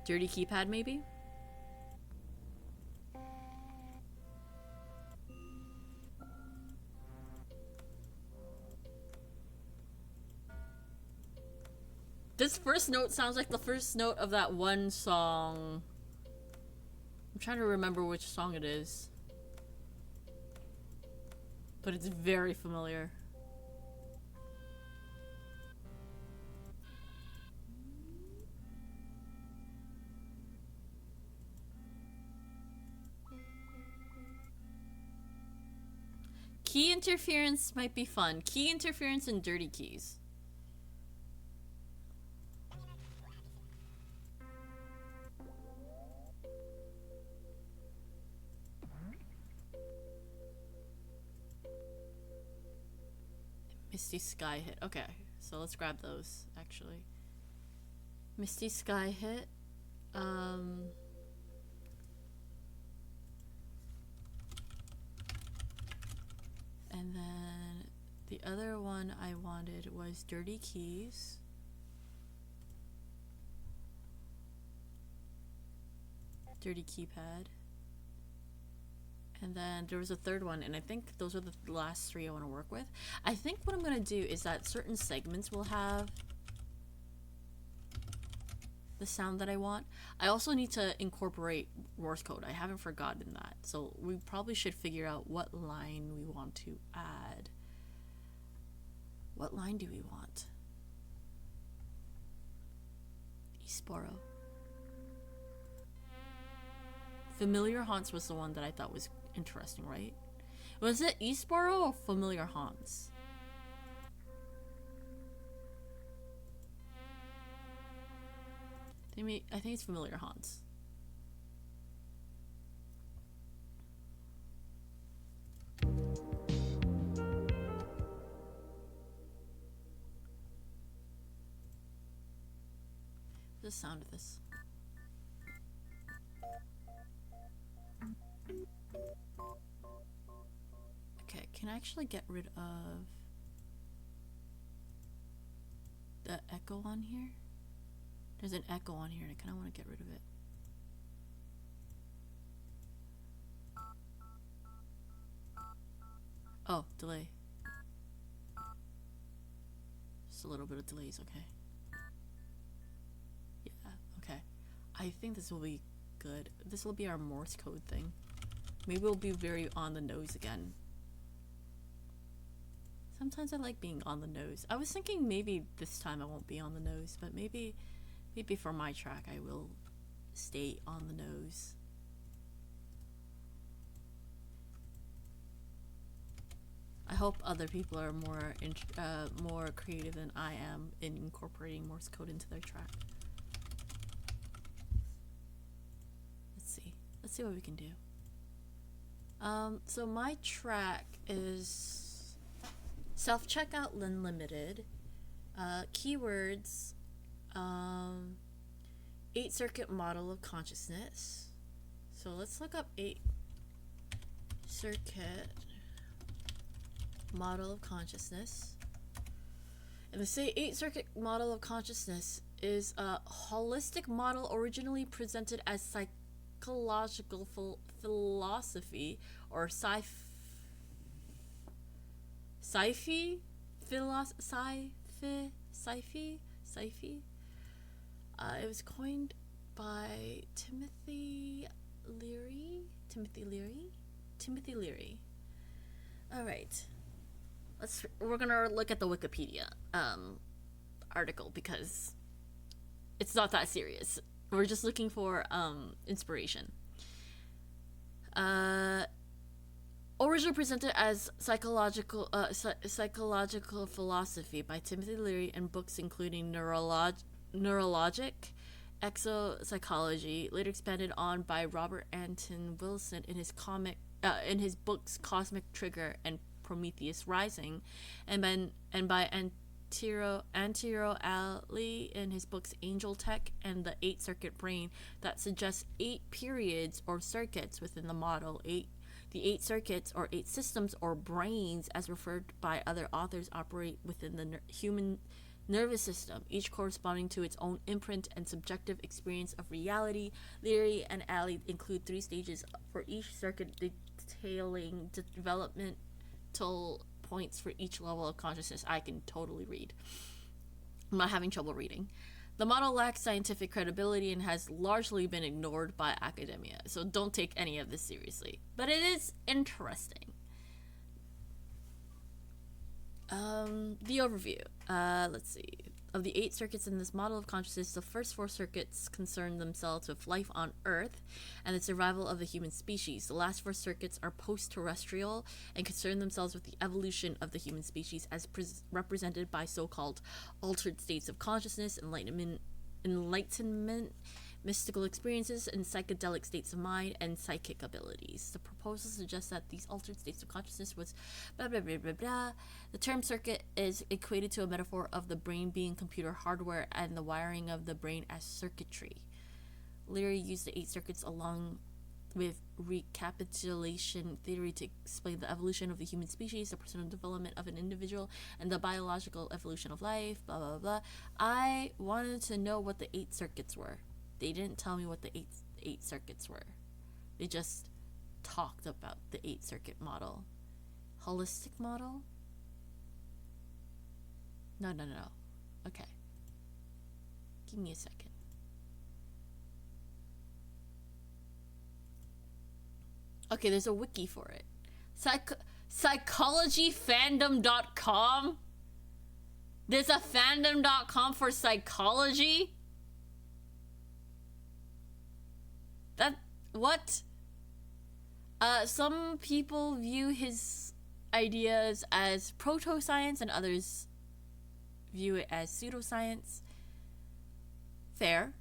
A: Dirty keypad, maybe? This first note sounds like the first note of that one song. I'm trying to remember which song it is. But it's very familiar. Key interference might be fun. Key interference and dirty keys. Misty Sky hit. Okay, so let's grab those actually. Misty Sky hit. And then the other one I wanted was Dirty Keys. Dirty Keypad. And then there was a third one, and I think those are the last three I want to work with. I think what I'm going to do is that certain segments will have the sound that I want. I also need to incorporate Morse code. I haven't forgotten that. So we probably should figure out what line we want to add. What line do we want? Esporo. Familiar Haunts was the one that I thought was interesting, right? Was it Esporo or Familiar Haunts? I think it's Familiar Haunts. The sound of this. Okay, can I actually get rid of the echo on here? There's an echo on here and I kind of want to get rid of it. Oh, delay. Just a little bit of delay is okay. Yeah, okay. I think this will be good. This will be our Morse code thing. Maybe we'll be very on the nose again. Sometimes I like being on the nose. I was thinking maybe this time I won't be on the nose, but maybe for my track I will stay on the nose. I hope other people are more creative than I am in incorporating Morse code into their track. Let's see what we can do. So my track is self-checkout unlimited, keywords, 8-circuit model of consciousness. So let's look up 8-circuit model of consciousness. And they say 8-circuit model of consciousness is a holistic model originally presented as psychological philosophy or sci-fi. It was coined by Timothy Leary. All right, we're gonna look at the Wikipedia article because it's not that serious. We're just looking for inspiration. Originally presented as psychological philosophy by Timothy Leary in books including Neurologic, Exopsychology, later expanded on by Robert Anton Wilson in his books Cosmic Trigger and Prometheus Rising, and by Antero Ali in his books Angel Tech and the 8-circuit brain, that suggests 8 periods or circuits within the model. The 8 circuits or 8 systems or brains, as referred by other authors, operate within the human nervous system, each corresponding to its own imprint and subjective experience of reality. Leary and Alley include 3 stages for each circuit, detailing developmental points for each level of consciousness. I can totally read. I'm not having trouble reading. The model lacks scientific credibility and has largely been ignored by academia, so don't take any of this seriously. But it is interesting. The overview. Let's see. Of the 8 circuits in this model of consciousness, the first 4 circuits concern themselves with life on Earth and the survival of the human species. The last 4 circuits are post-terrestrial and concern themselves with the evolution of the human species as represented by so-called altered states of consciousness, enlightenment, mystical experiences, and psychedelic states of mind and psychic abilities. The proposal suggests that these altered states of consciousness was blah blah blah blah blah. The term circuit is equated to a metaphor of the brain being computer hardware and the wiring of the brain as circuitry. Leary used the 8 circuits along with recapitulation theory to explain the evolution of the human species, the personal development of an individual, and the biological evolution of life, blah blah blah. I wanted to know what the 8 circuits were. They didn't tell me what the eight circuits were. They just talked about the 8 circuit model. Holistic model? No. Okay. Give me a second. Okay, there's a wiki for it. Psychologyfandom.com? There's a fandom.com for psychology? What? Some people view his ideas as proto-science and others view it as pseudoscience. Fair.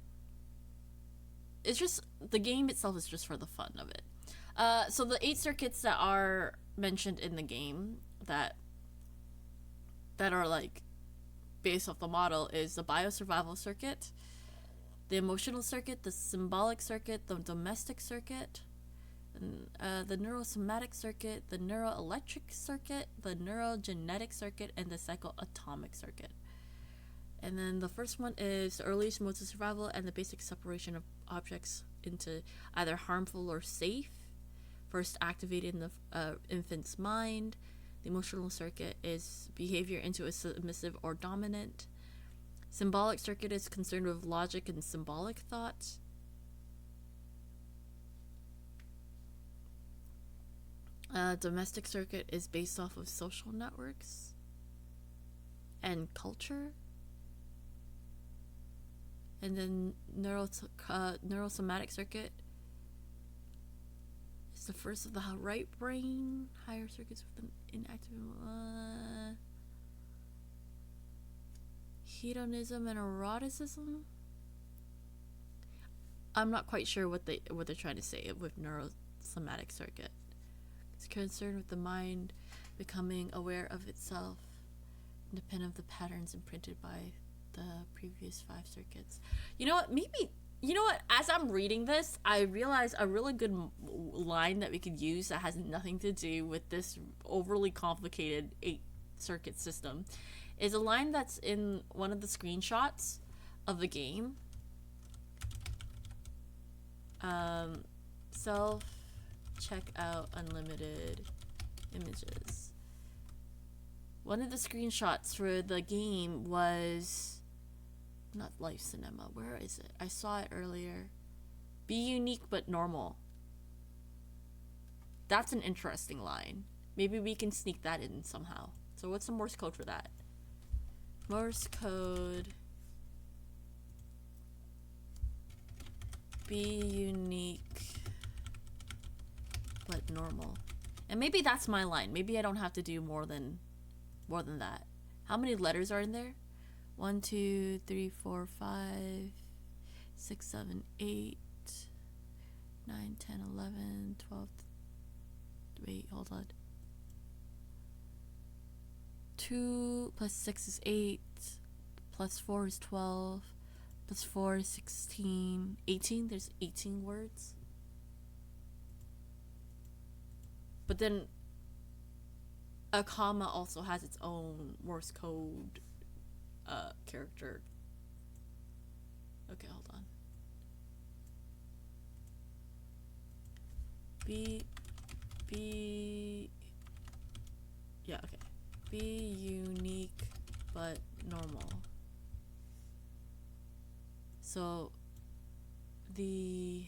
A: It's just, the game itself is just for the fun of it. So the 8 circuits that are mentioned in the game that are like based off the model is the biosurvival circuit, the emotional circuit, the symbolic circuit, the domestic circuit, the neurosomatic circuit, the neuroelectric circuit, the neurogenetic circuit, and the psychoatomic circuit. And then the first one is the earliest modes of survival and the basic separation of objects into either harmful or safe, first activated in the infant's mind. The emotional circuit is behavior into a submissive or dominant. Symbolic circuit is concerned with logic and symbolic thought. Domestic circuit is based off of social networks and culture. And then neurosomatic circuit is the first of the right brain. Higher circuits with an inactive hedonism and eroticism. I'm not quite sure what they're trying to say with neurosomatic circuit. It's concerned with the mind becoming aware of itself, independent of the patterns imprinted by the previous 5 circuits. You know what? As I'm reading this, I realize a really good line that we could use that has nothing to do with this overly complicated 8 circuit system is a line that's in one of the screenshots of the game. Self check out unlimited images. One of the screenshots for the game was not live cinema. Where is it? I saw it earlier. Be unique but normal. That's an interesting line. Maybe we can sneak that in somehow. So what's the Morse code for that? Morse code. Be unique but normal. And maybe that's my line. Maybe I don't have to do more than that. How many letters are in there? 1, 2, 3, 4, 5, 6, 7, 8, 9, 10, 11, 12. Wait, hold on. 2 plus 6 is 8, plus 4 is 12, plus 4 is 16, 18. There's 18 words. But then a comma also has its own Morse code character. Okay, hold on. Be yeah, okay. Be unique but normal. So the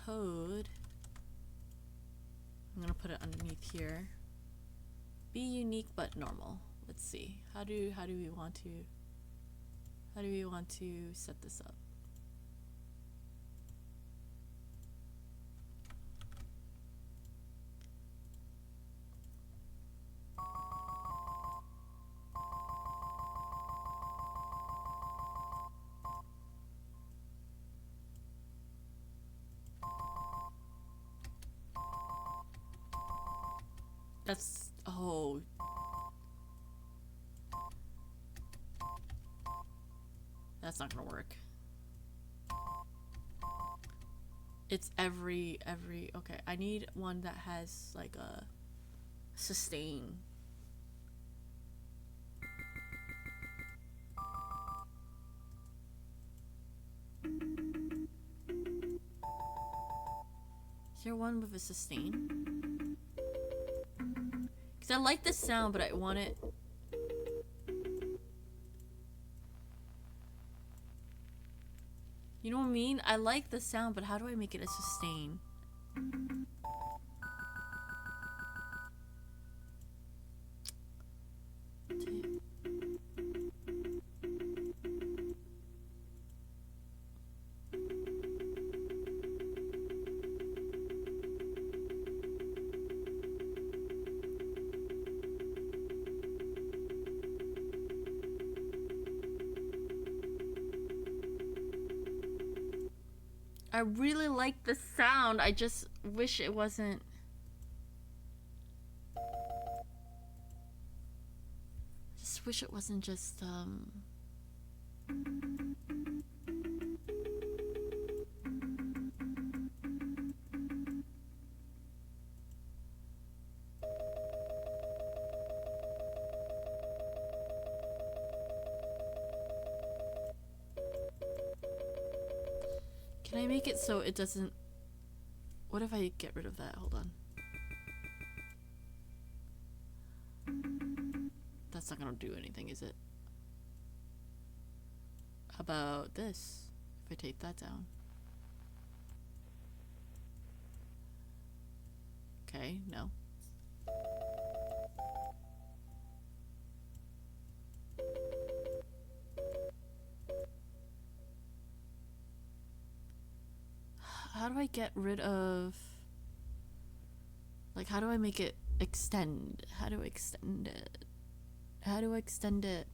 A: code, I'm gonna put it underneath here. Be unique but normal. Let's see. How do we want to set this up? That's, oh. That's not gonna work. It's every, okay, I need one that has like a sustain. Is there one with a sustain? Because I like the sound, but I want it. You know what I mean? I like the sound, but how do I make it a sustain? I really like the sound. I just wish it wasn't. Just wish it wasn't just Can I make it so it doesn't... What if I get rid of that? Hold on. That's not gonna do anything, is it? How about this? If I take that down. Okay, no. How do I get rid of... Like, how do I make it extend? How do I extend it? How do I extend it?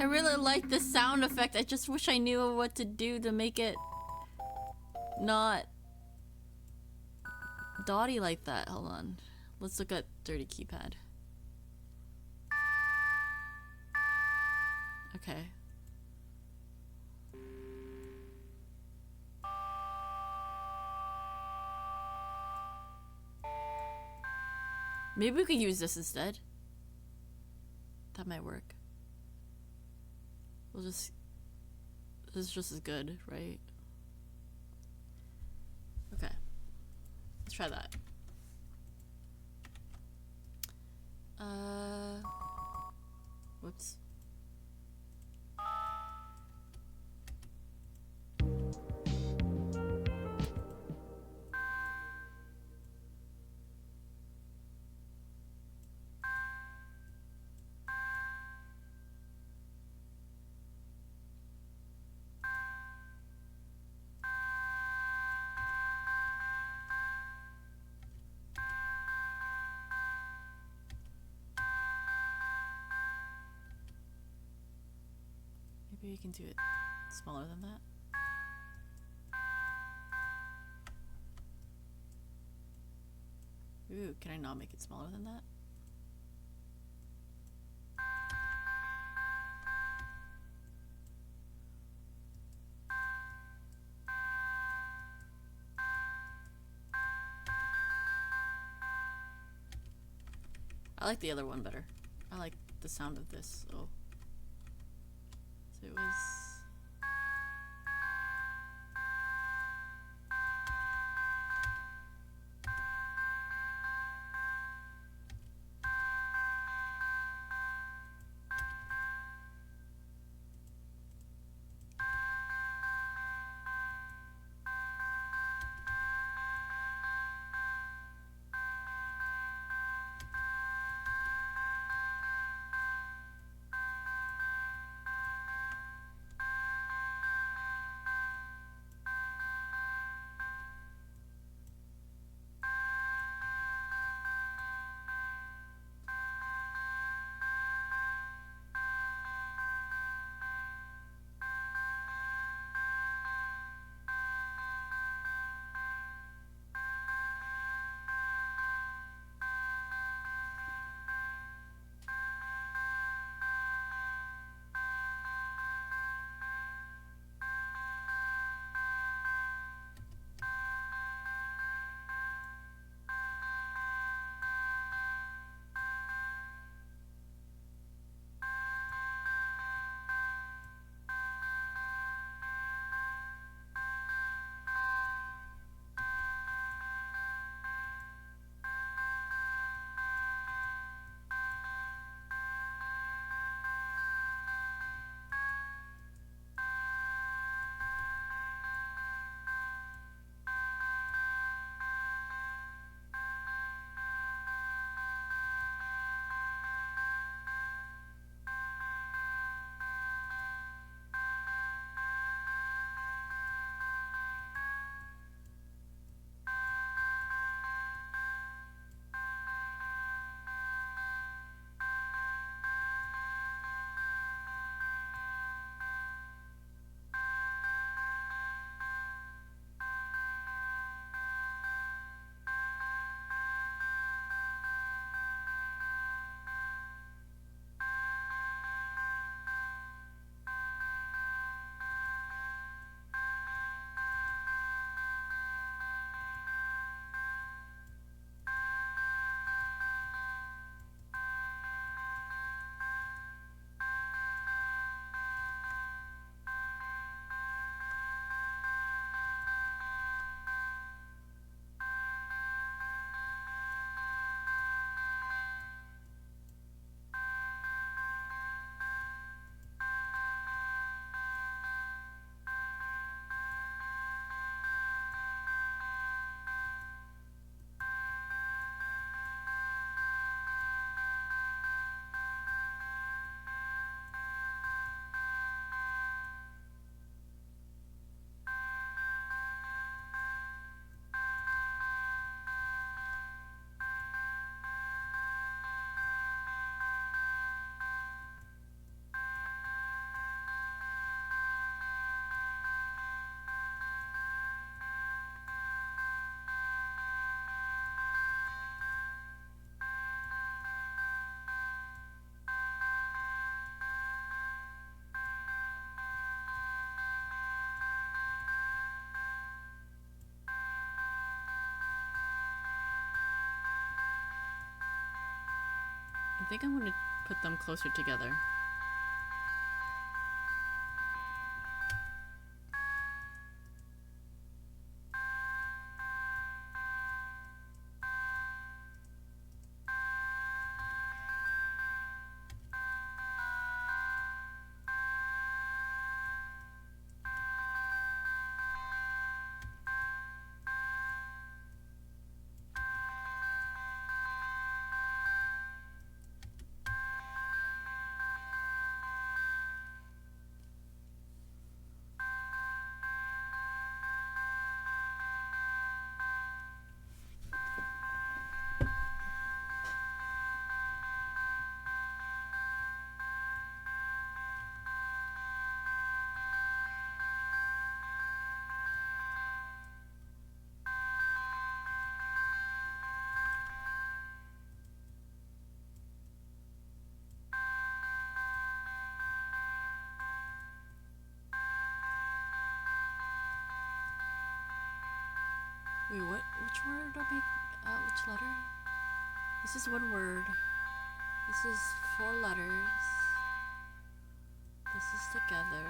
A: I really like the sound effect. I just wish I knew what to do to make it not dotty like that. Hold on. Let's look at dirty keypad. Okay. Maybe we could use this instead. That might work. We'll just... This is just as good, right? Let's try that. Whoops. Maybe we can do it smaller than that. Ooh, can I not make it smaller than that? I like the other one better. I like the sound of this. So it was. I think I'm going to put them closer together. Wait, what? Which word are make? Which letter? This is one word. This is 4 letters. This is together.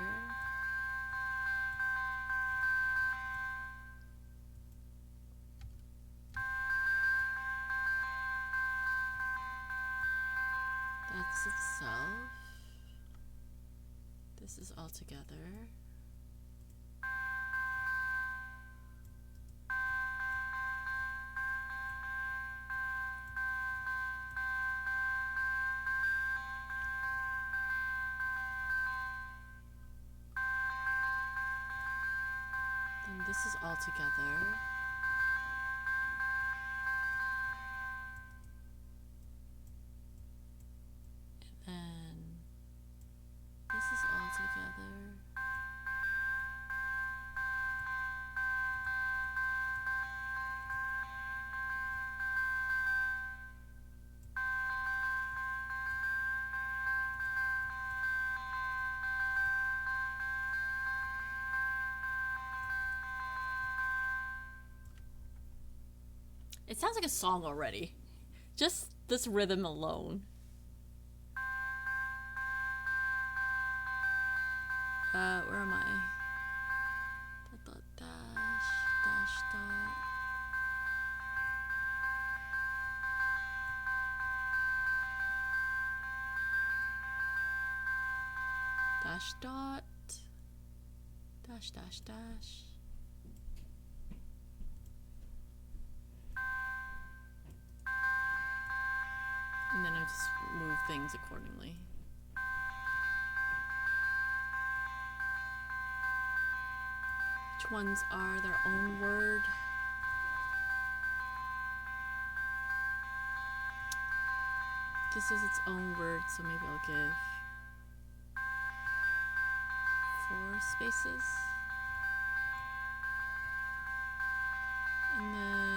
A: That's itself. This is all together. Then this is all together. And then this is all together. It sounds like a song already. Just this rhythm alone. Where am I? Dot, dot, dash, dash, dot. Dash, dot. Dash, dash, dash. And then I just move things accordingly. Which ones are their own word? This is its own word, so maybe I'll give 4 spaces. And then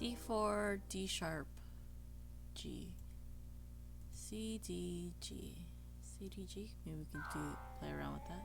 A: C4, D sharp, G, C, D, G, C, D, G. Maybe we can play around with that.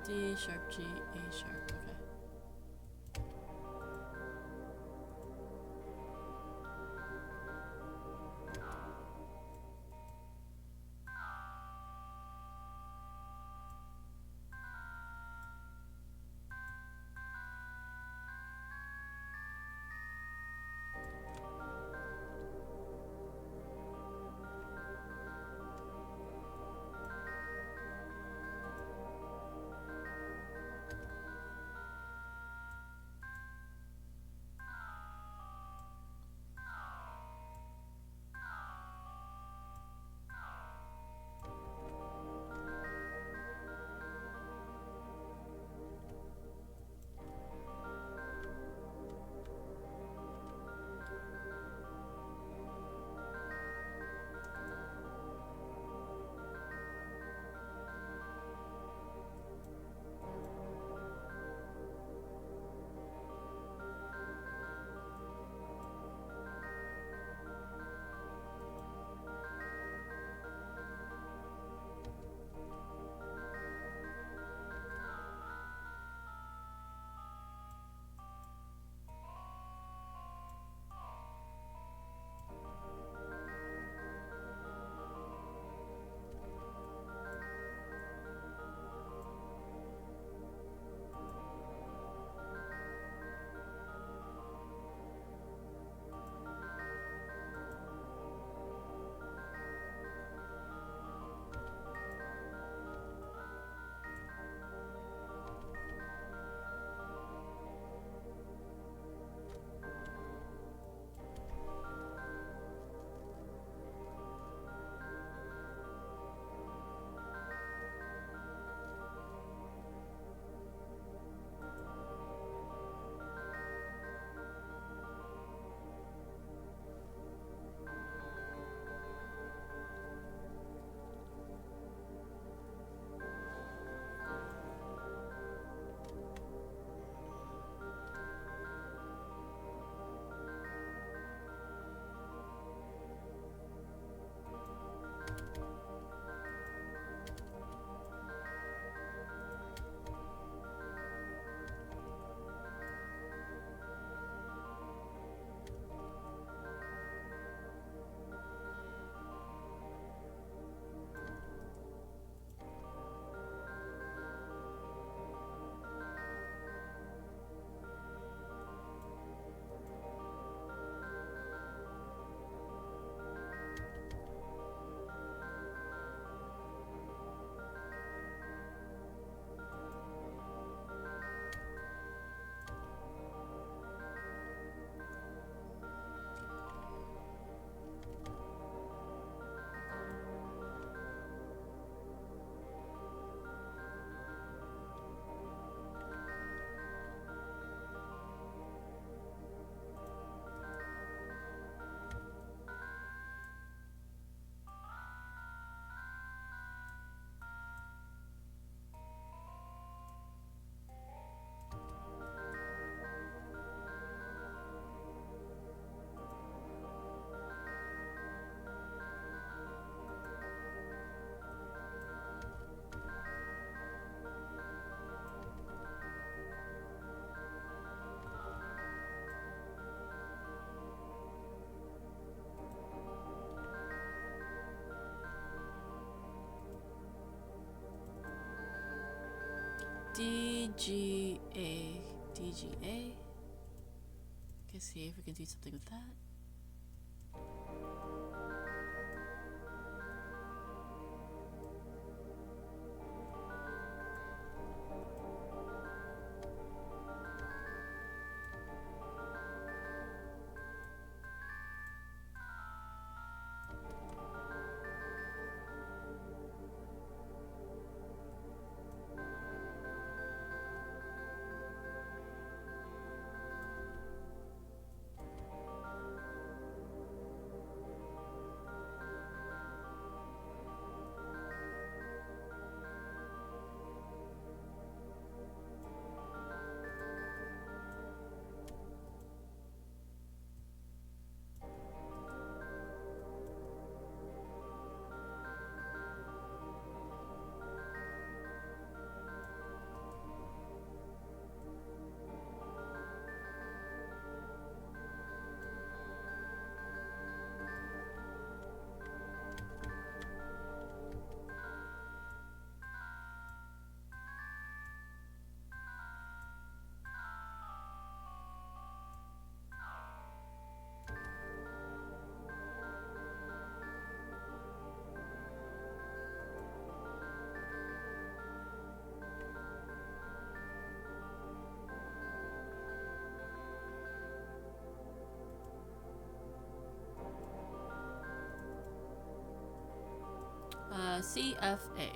A: D sharp, G, A sharp. Okay. DGA. DGA. Let's see if we can do something with that. CFA.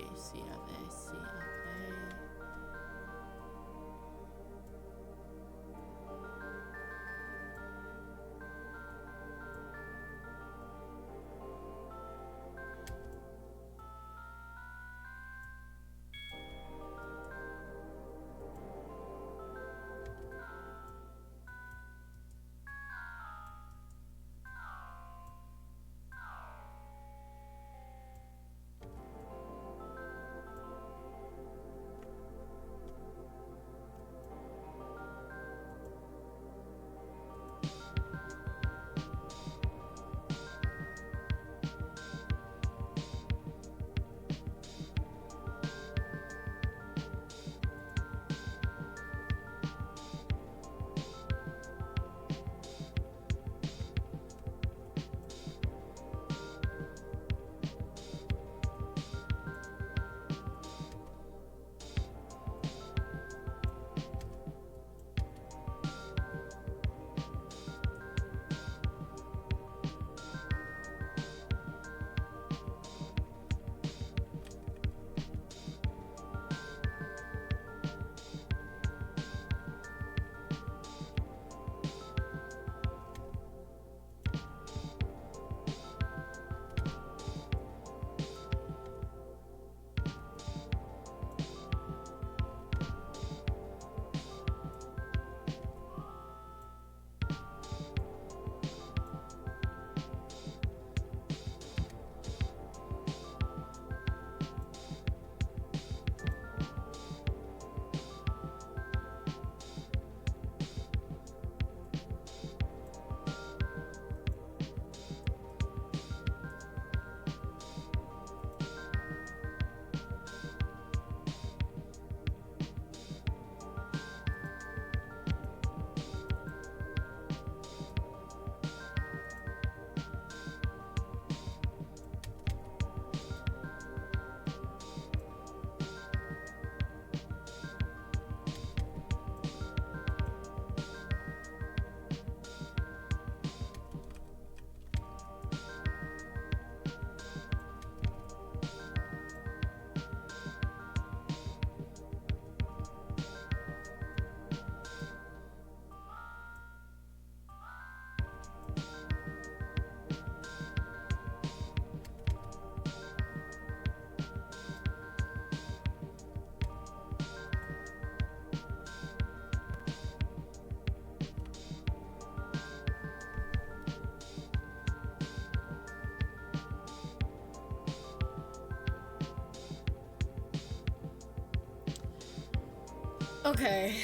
A: Okay,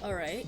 A: all right.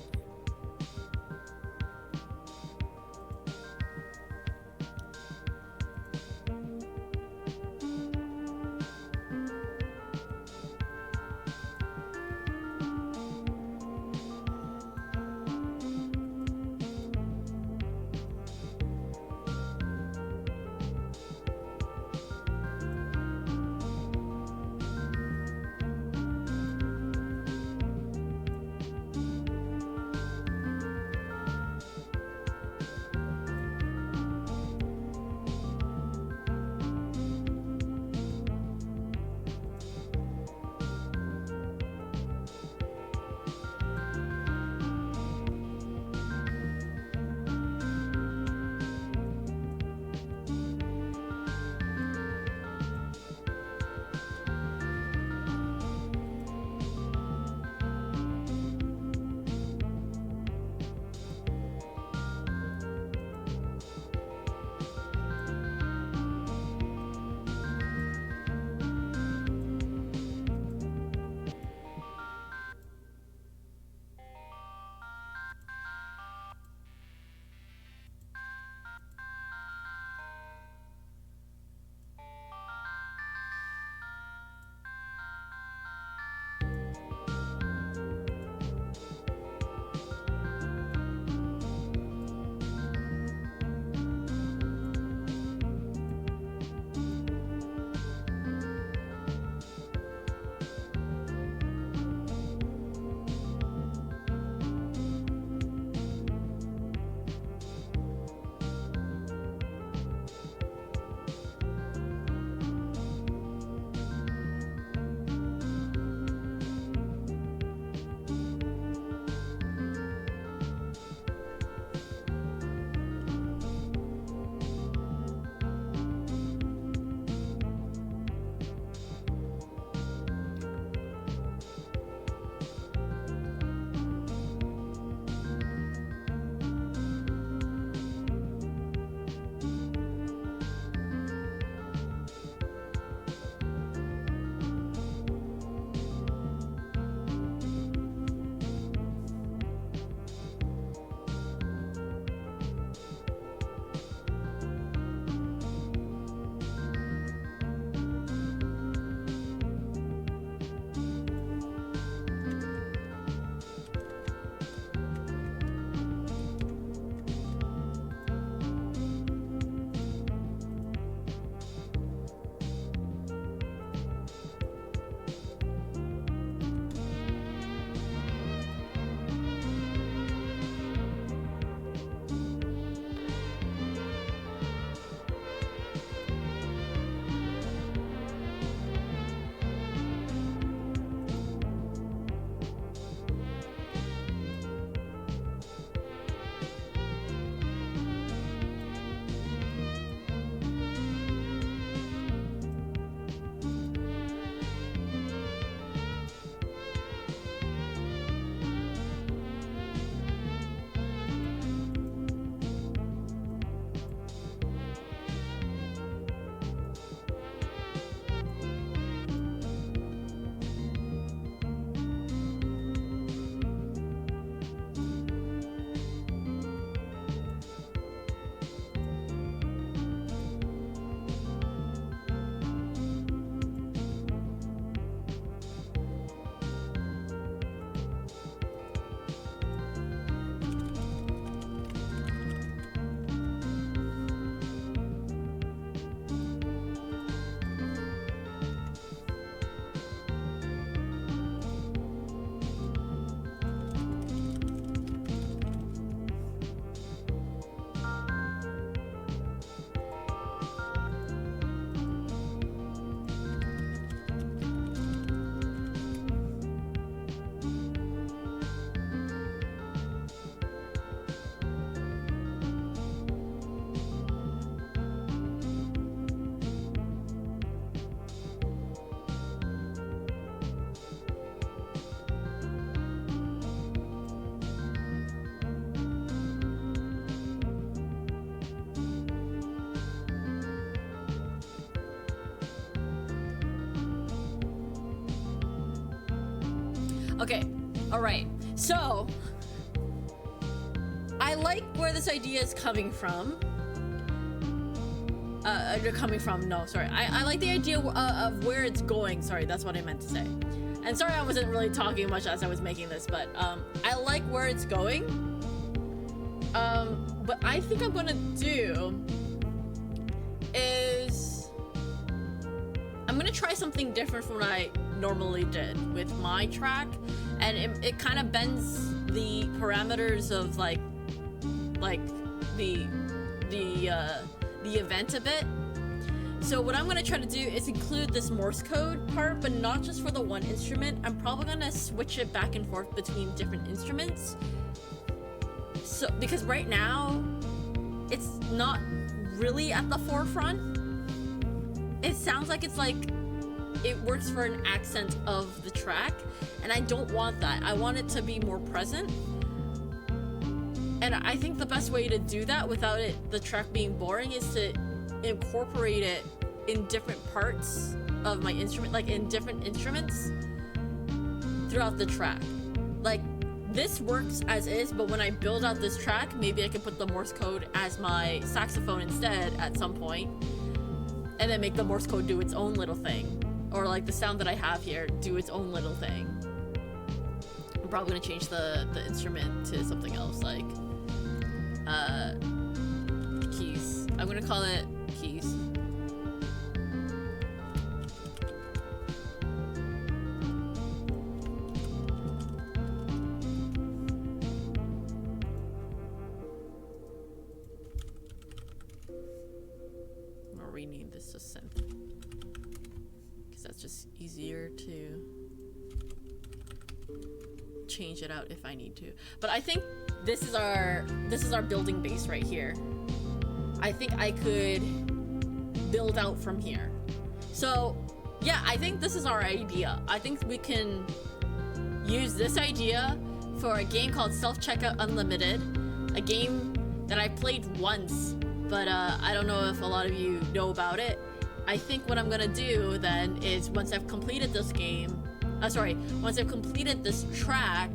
A: Okay, alright. So, I like where this idea is coming from. I like the idea of where it's going. Sorry, that's what I meant to say. And sorry I wasn't really talking much as I was making this, but I like where it's going. What I think I'm gonna do is I'm gonna try something different from what I normally did with my track, and it kind of bends the parameters of like the event a bit. So what I'm gonna try to do is include this Morse code part, but not just for the one instrument. I'm probably gonna switch it back and forth between different instruments. So because right now it's not really at the forefront. It sounds like it's like it works for an accent of the track, and I don't want that. I want it to be more present. And I think the best way to do that without the track being boring is to incorporate it in different parts of my instrument, like in different instruments throughout the track. Like, this works as is, but when I build out this track, maybe I can put the Morse code as my saxophone instead at some point, and then make the Morse code do its own little thing. Or like the sound that I have here do its own little thing. I'm probably gonna change the instrument to something else, like keys. I'm gonna call it keys. I'm gonna rename this to synth, because that's just easier to change it out if I need to. But I think this is our building base right here. I think I could build out from here. So yeah, I think this is our idea. I think we can use this idea for a game called Self-Checkout Unlimited, a game that I played once, but I don't know if a lot of you know about it. I think what I'm gonna do then is once I've completed this game, once I've completed this track,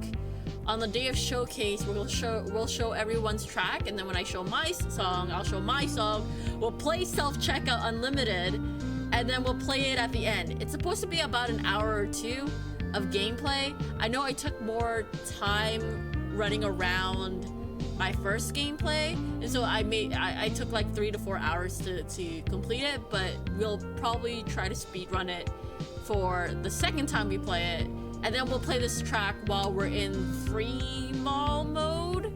A: on the day of showcase, we'll show everyone's track, and then when I show my song, I'll show my song. We'll play Self-Checkout Unlimited, and then we'll play it at the end. It's supposed to be about an hour or two of gameplay. I know I took more time running around my first gameplay, and so I took like 3 to 4 hours to complete it, but we'll probably try to speedrun it for the second time we play it. And then we'll play this track while we're in free mall mode.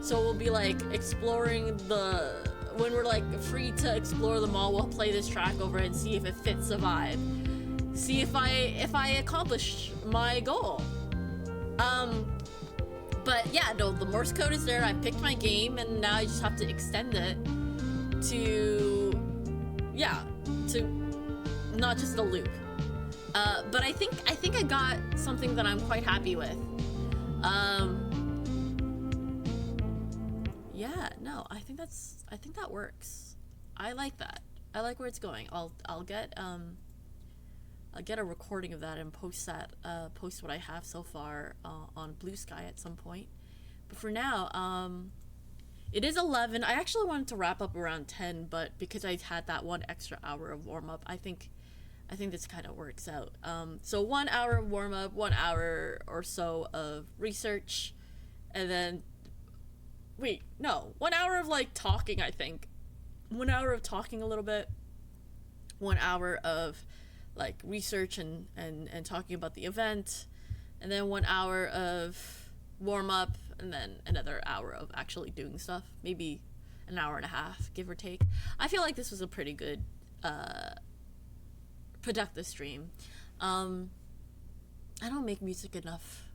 A: So we'll be like exploring when we're like free to explore the mall, we'll play this track over and see if it fits the vibe. See if I accomplish my goal. But yeah, no, the Morse code is there. I picked my game, and now I just have to extend it to not just the loop. But I think I got something that I'm quite happy with. Yeah, no, I think that works. I like that. I like where it's going. I'll get a recording of that and post what I have so far on Blue Sky at some point. But for now, it is 11. I actually wanted to wrap up around 10, but because I had that 1 extra hour of warm up, I think this kind of works out. So 1 hour of warm up, 1 hour or so of research, and then 1 hour of like talking. I think 1 hour of talking a little bit, 1 hour of like research and talking about the event, and then 1 hour of warm up, and then another hour of actually doing stuff. Maybe an hour and a half, give or take. I feel like this was a pretty good productive stream. I don't make music enough,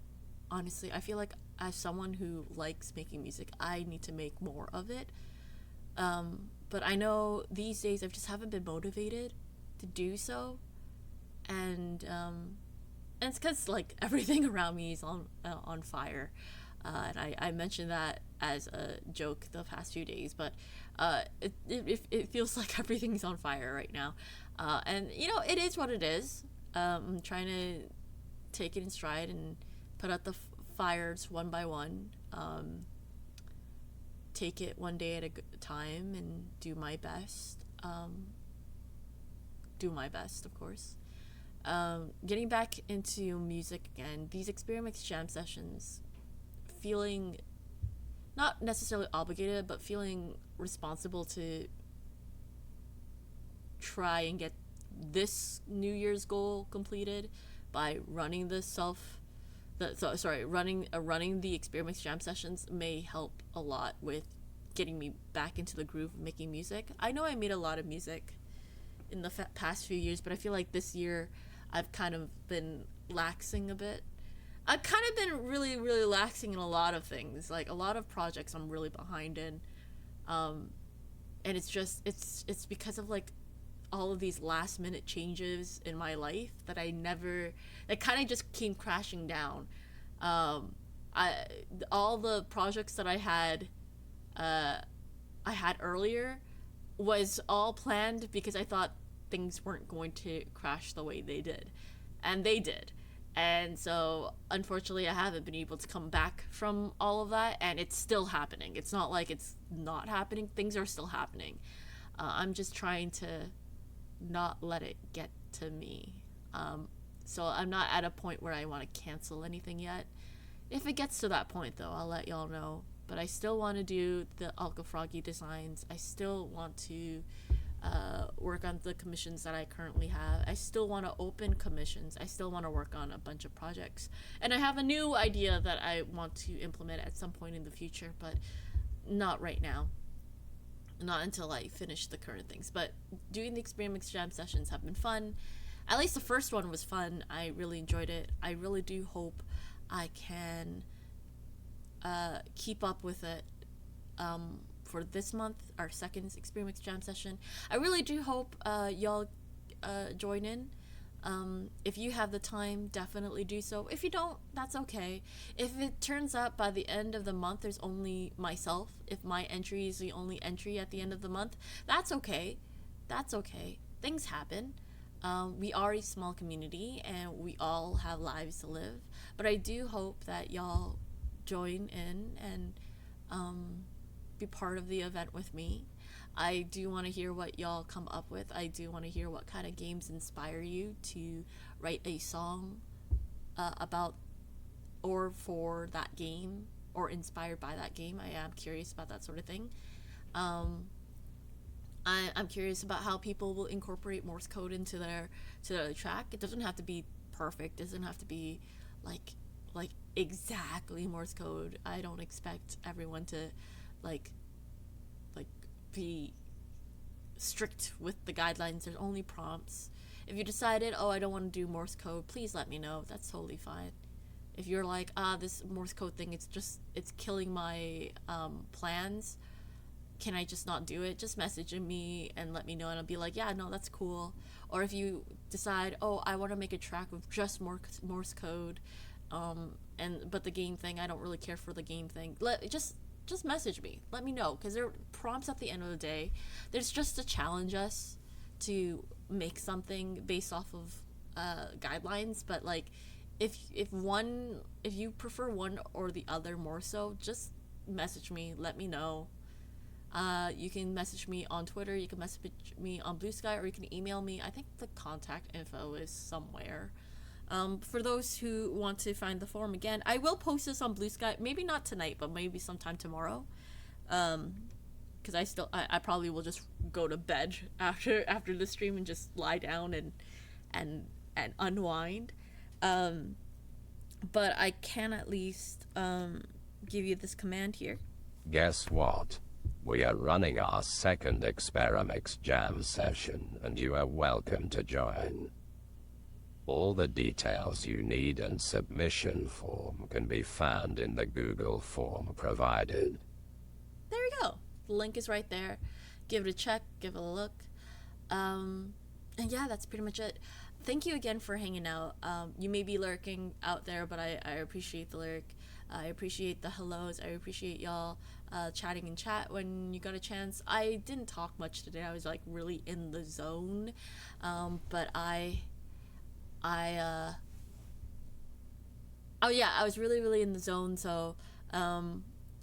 A: honestly. I feel like as someone who likes making music, I need to make more of it. But I know these days I just haven't been motivated to do so, and it's because like everything around me is on fire. And I mentioned that as a joke the past few days, but it feels like everything's on fire right now. And you know, it is what it is. I'm trying to take it in stride and put out the fires one by one. Take it one day at a time and do my best. Of course. Getting back into music again, these Experimix Jam Sessions, feeling not necessarily obligated, but feeling responsible to try and get this New Year's goal completed by running running the Experimix Jam Sessions may help a lot with getting me back into the groove of making music. I know I made a lot of music in the past few years, but I feel like this year I've kind of been laxing a bit. I've kind of been really, really laxing in a lot of things. Like, a lot of projects I'm really behind in. And it's just, it's because of, like, all of these last minute changes in my life that kind of just came crashing down. All the projects that I had earlier was all planned because I thought things weren't going to crash the way they did, and they did. And so unfortunately I haven't been able to come back from all of that, and it's still happening. It's not like it's not happening. Things are still happening. I'm just trying to not let it get to me. So I'm not at a point where I want to cancel anything yet. If it gets to that point though, I'll let y'all know. But I still want to do the Alka Froggy designs. I still want to work on the commissions that I currently have. I still want to open commissions. I still want to work on a bunch of projects. And I have a new idea that I want to implement at some point in the future, but not right now. Not until I finish the current things. But doing the Experimix Jam Sessions have been fun. At least the first one was fun. I really enjoyed it. I really do hope I can keep up with it for this month, our second Experimix Jam Session. I really do hope y'all join in. If you have the time, definitely do so. If you don't, that's okay. If it turns out by the end of the month there's only myself, if my entry is the only entry at the end of the month, that's okay. That's okay. Things happen. We are a small community and we all have lives to live. But I do hope that y'all join in and be part of the event with me. I do want to hear what y'all come up with. I do want to hear what kind of games inspire you to write a song about or for that game or inspired by that game. I am curious about that sort of thing. I'm curious about how people will incorporate Morse code into their track. It doesn't have to be perfect. It doesn't have to be like exactly Morse code. I don't expect everyone to like be strict with the guidelines. There's only prompts. If you decided, oh, I don't want to do Morse code, please let me know. That's totally fine. If you're like, this Morse code thing, it's killing my plans, can I just not do it? Just message me and let me know, and I'll be like, yeah, no, that's cool. Or if you decide, oh, I want to make a track with just Morse code, but the game thing, I don't really care for the game thing, just message me. Let me know, because they're prompts at the end of the day. There's just to challenge us to make something based off of guidelines. But like, if you prefer one or the other more so, just message me. Let me know. You can message me on Twitter. You can message me on Blue Sky, or you can email me. I think the contact info is somewhere. For those who want to find the forum again, I will post this on Blue Sky. Maybe not tonight, but maybe sometime tomorrow. Because I probably will just go to bed after the stream and just lie down and unwind. But I can at least give you this command here.
B: Guess what? We are running our second Experimix Jam Session, and you are welcome to join. All the details you need and submission form can be found in the Google form provided.
A: There we go. The link is right there. Give it a check, give it a look. And yeah, that's pretty much it. Thank you again for hanging out. You may be lurking out there, but I appreciate the lurk. I appreciate the hellos. I appreciate y'all chatting in chat when you got a chance. I didn't talk much today. I was like really in the zone. But I Oh yeah, I was really really in the zone. So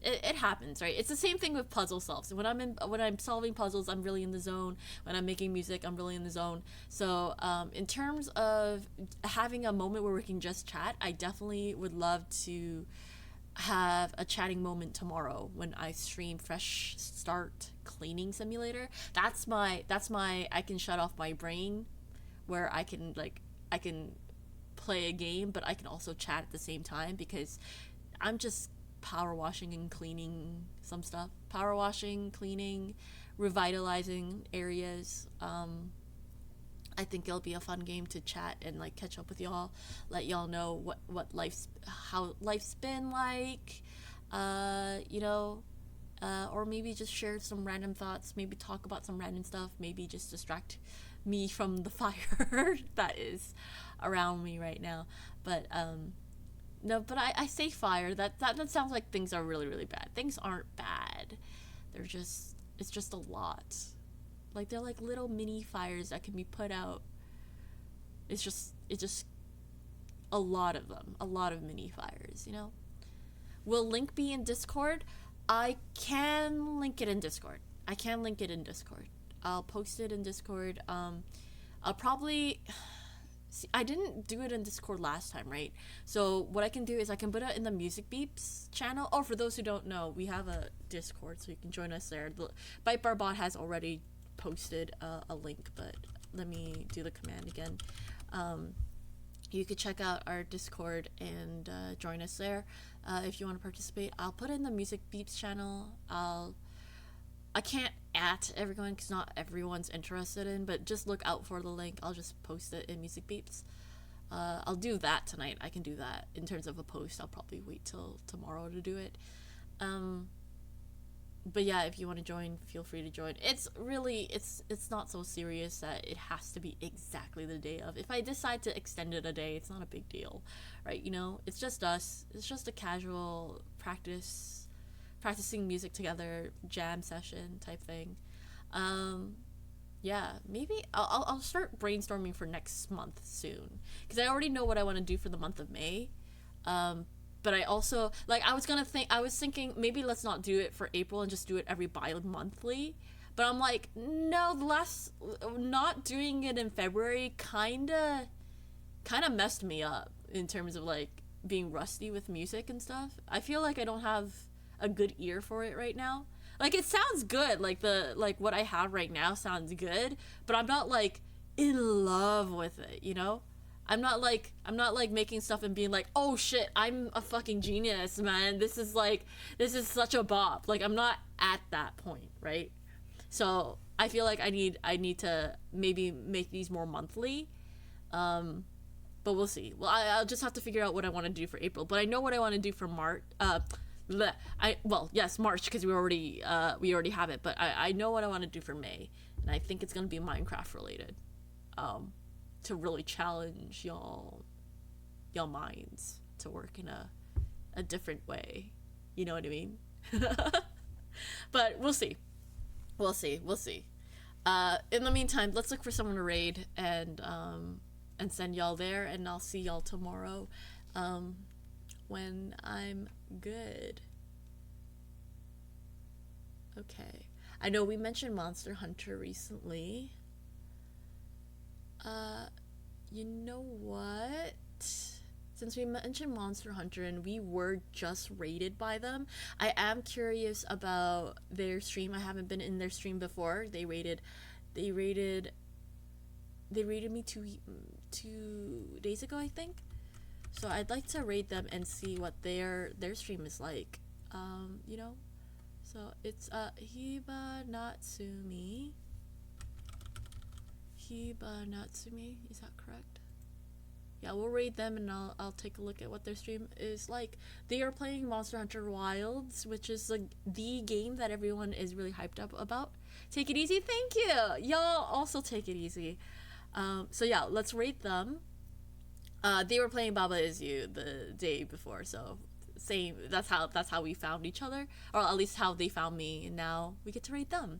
A: it happens, right? It's the same thing with puzzle solves. When I'm solving puzzles, I'm really in the zone. When I'm making music, I'm really in the zone. So in terms of having a moment where we can just chat, I definitely would love to have a chatting moment tomorrow when I stream Fresh Start Cleaning Simulator. That's my I can shut off my brain, where I can play a game, but I can also chat at the same time, because I'm just power washing and cleaning some stuff. Power washing, cleaning, revitalizing areas. I think it'll be a fun game to chat and like catch up with y'all, let y'all know how life's been like, you know, or maybe just share some random thoughts, maybe talk about some random stuff, maybe just distract me from the fire that is around me right now. But no, but I say fire. That sounds like things are really really bad. Things aren't bad. It's just a lot. Like they're like little mini fires that can be put out. It's just a lot of them, a lot of mini fires. You know. Will link be in Discord? I can link it in Discord. I'll post it in Discord. I'll probably. See, I didn't do it in Discord last time, right? So what I can do is I can put it in the Music Beeps channel. Oh, for those who don't know, we have a Discord, so you can join us there. The Bite Bar Bot has already posted a link, but let me do the command again. You could check out our Discord and join us there if you want to participate. I'll put it in the Music Beeps channel. I can't at everyone because not everyone's interested in, but just look out for the link. I'll just post it in Music Beeps. I'll do that tonight. I can do that. In terms of a post, I'll probably wait till tomorrow to do it. But yeah, if you want to join, feel free to join. It's not so serious that it has to be exactly the day of. If I decide to extend it a day, it's not a big deal, right? You know, it's just us. It's just a casual practicing music together, jam session type thing. Yeah, maybe I'll start brainstorming for next month soon, because I already know what I want to do for the month of May. But I also I was thinking maybe let's not do it for April and just do it every bi-monthly. But I'm like, no, not doing it in February kind of messed me up in terms of like being rusty with music and stuff. I feel like I don't have a good ear for it right now. Like it sounds good, like what I have right now sounds good, but I'm not like in love with it, you know? I'm not like making stuff and being like, oh shit, I'm a fucking genius, man. This is such a bop. Like I'm not at that point, right? So I feel like I need to maybe make these more monthly. But we'll see. Well, I'll just have to figure out what I want to do for April. But I know what I want to do for March. Yes, March, because we already have it. But I know what I want to do for May, and I think it's gonna be Minecraft related. To really challenge y'all minds to work in a different way. You know what I mean? But we'll see. In the meantime, let's look for someone to raid and send y'all there, and I'll see y'all tomorrow when I'm good. Okay. I know we mentioned Monster Hunter recently. You know what? Since we mentioned Monster Hunter and we were just raided by them, I am curious about their stream. I haven't been in their stream before. They raided me two days ago, I think. So I'd like to raid them and see what their stream is like. You know? So it's Hiba Natsumi. Is that correct? Yeah, we'll raid them and I'll take a look at what their stream is like. They are playing Monster Hunter Wilds, which is like the game that everyone is really hyped up about. Take it easy, thank you. Y'all also take it easy. So yeah, let's rate them. They were playing Baba Is You the day before, so same. That's how we found each other, or at least how they found me. And now we get to rate them.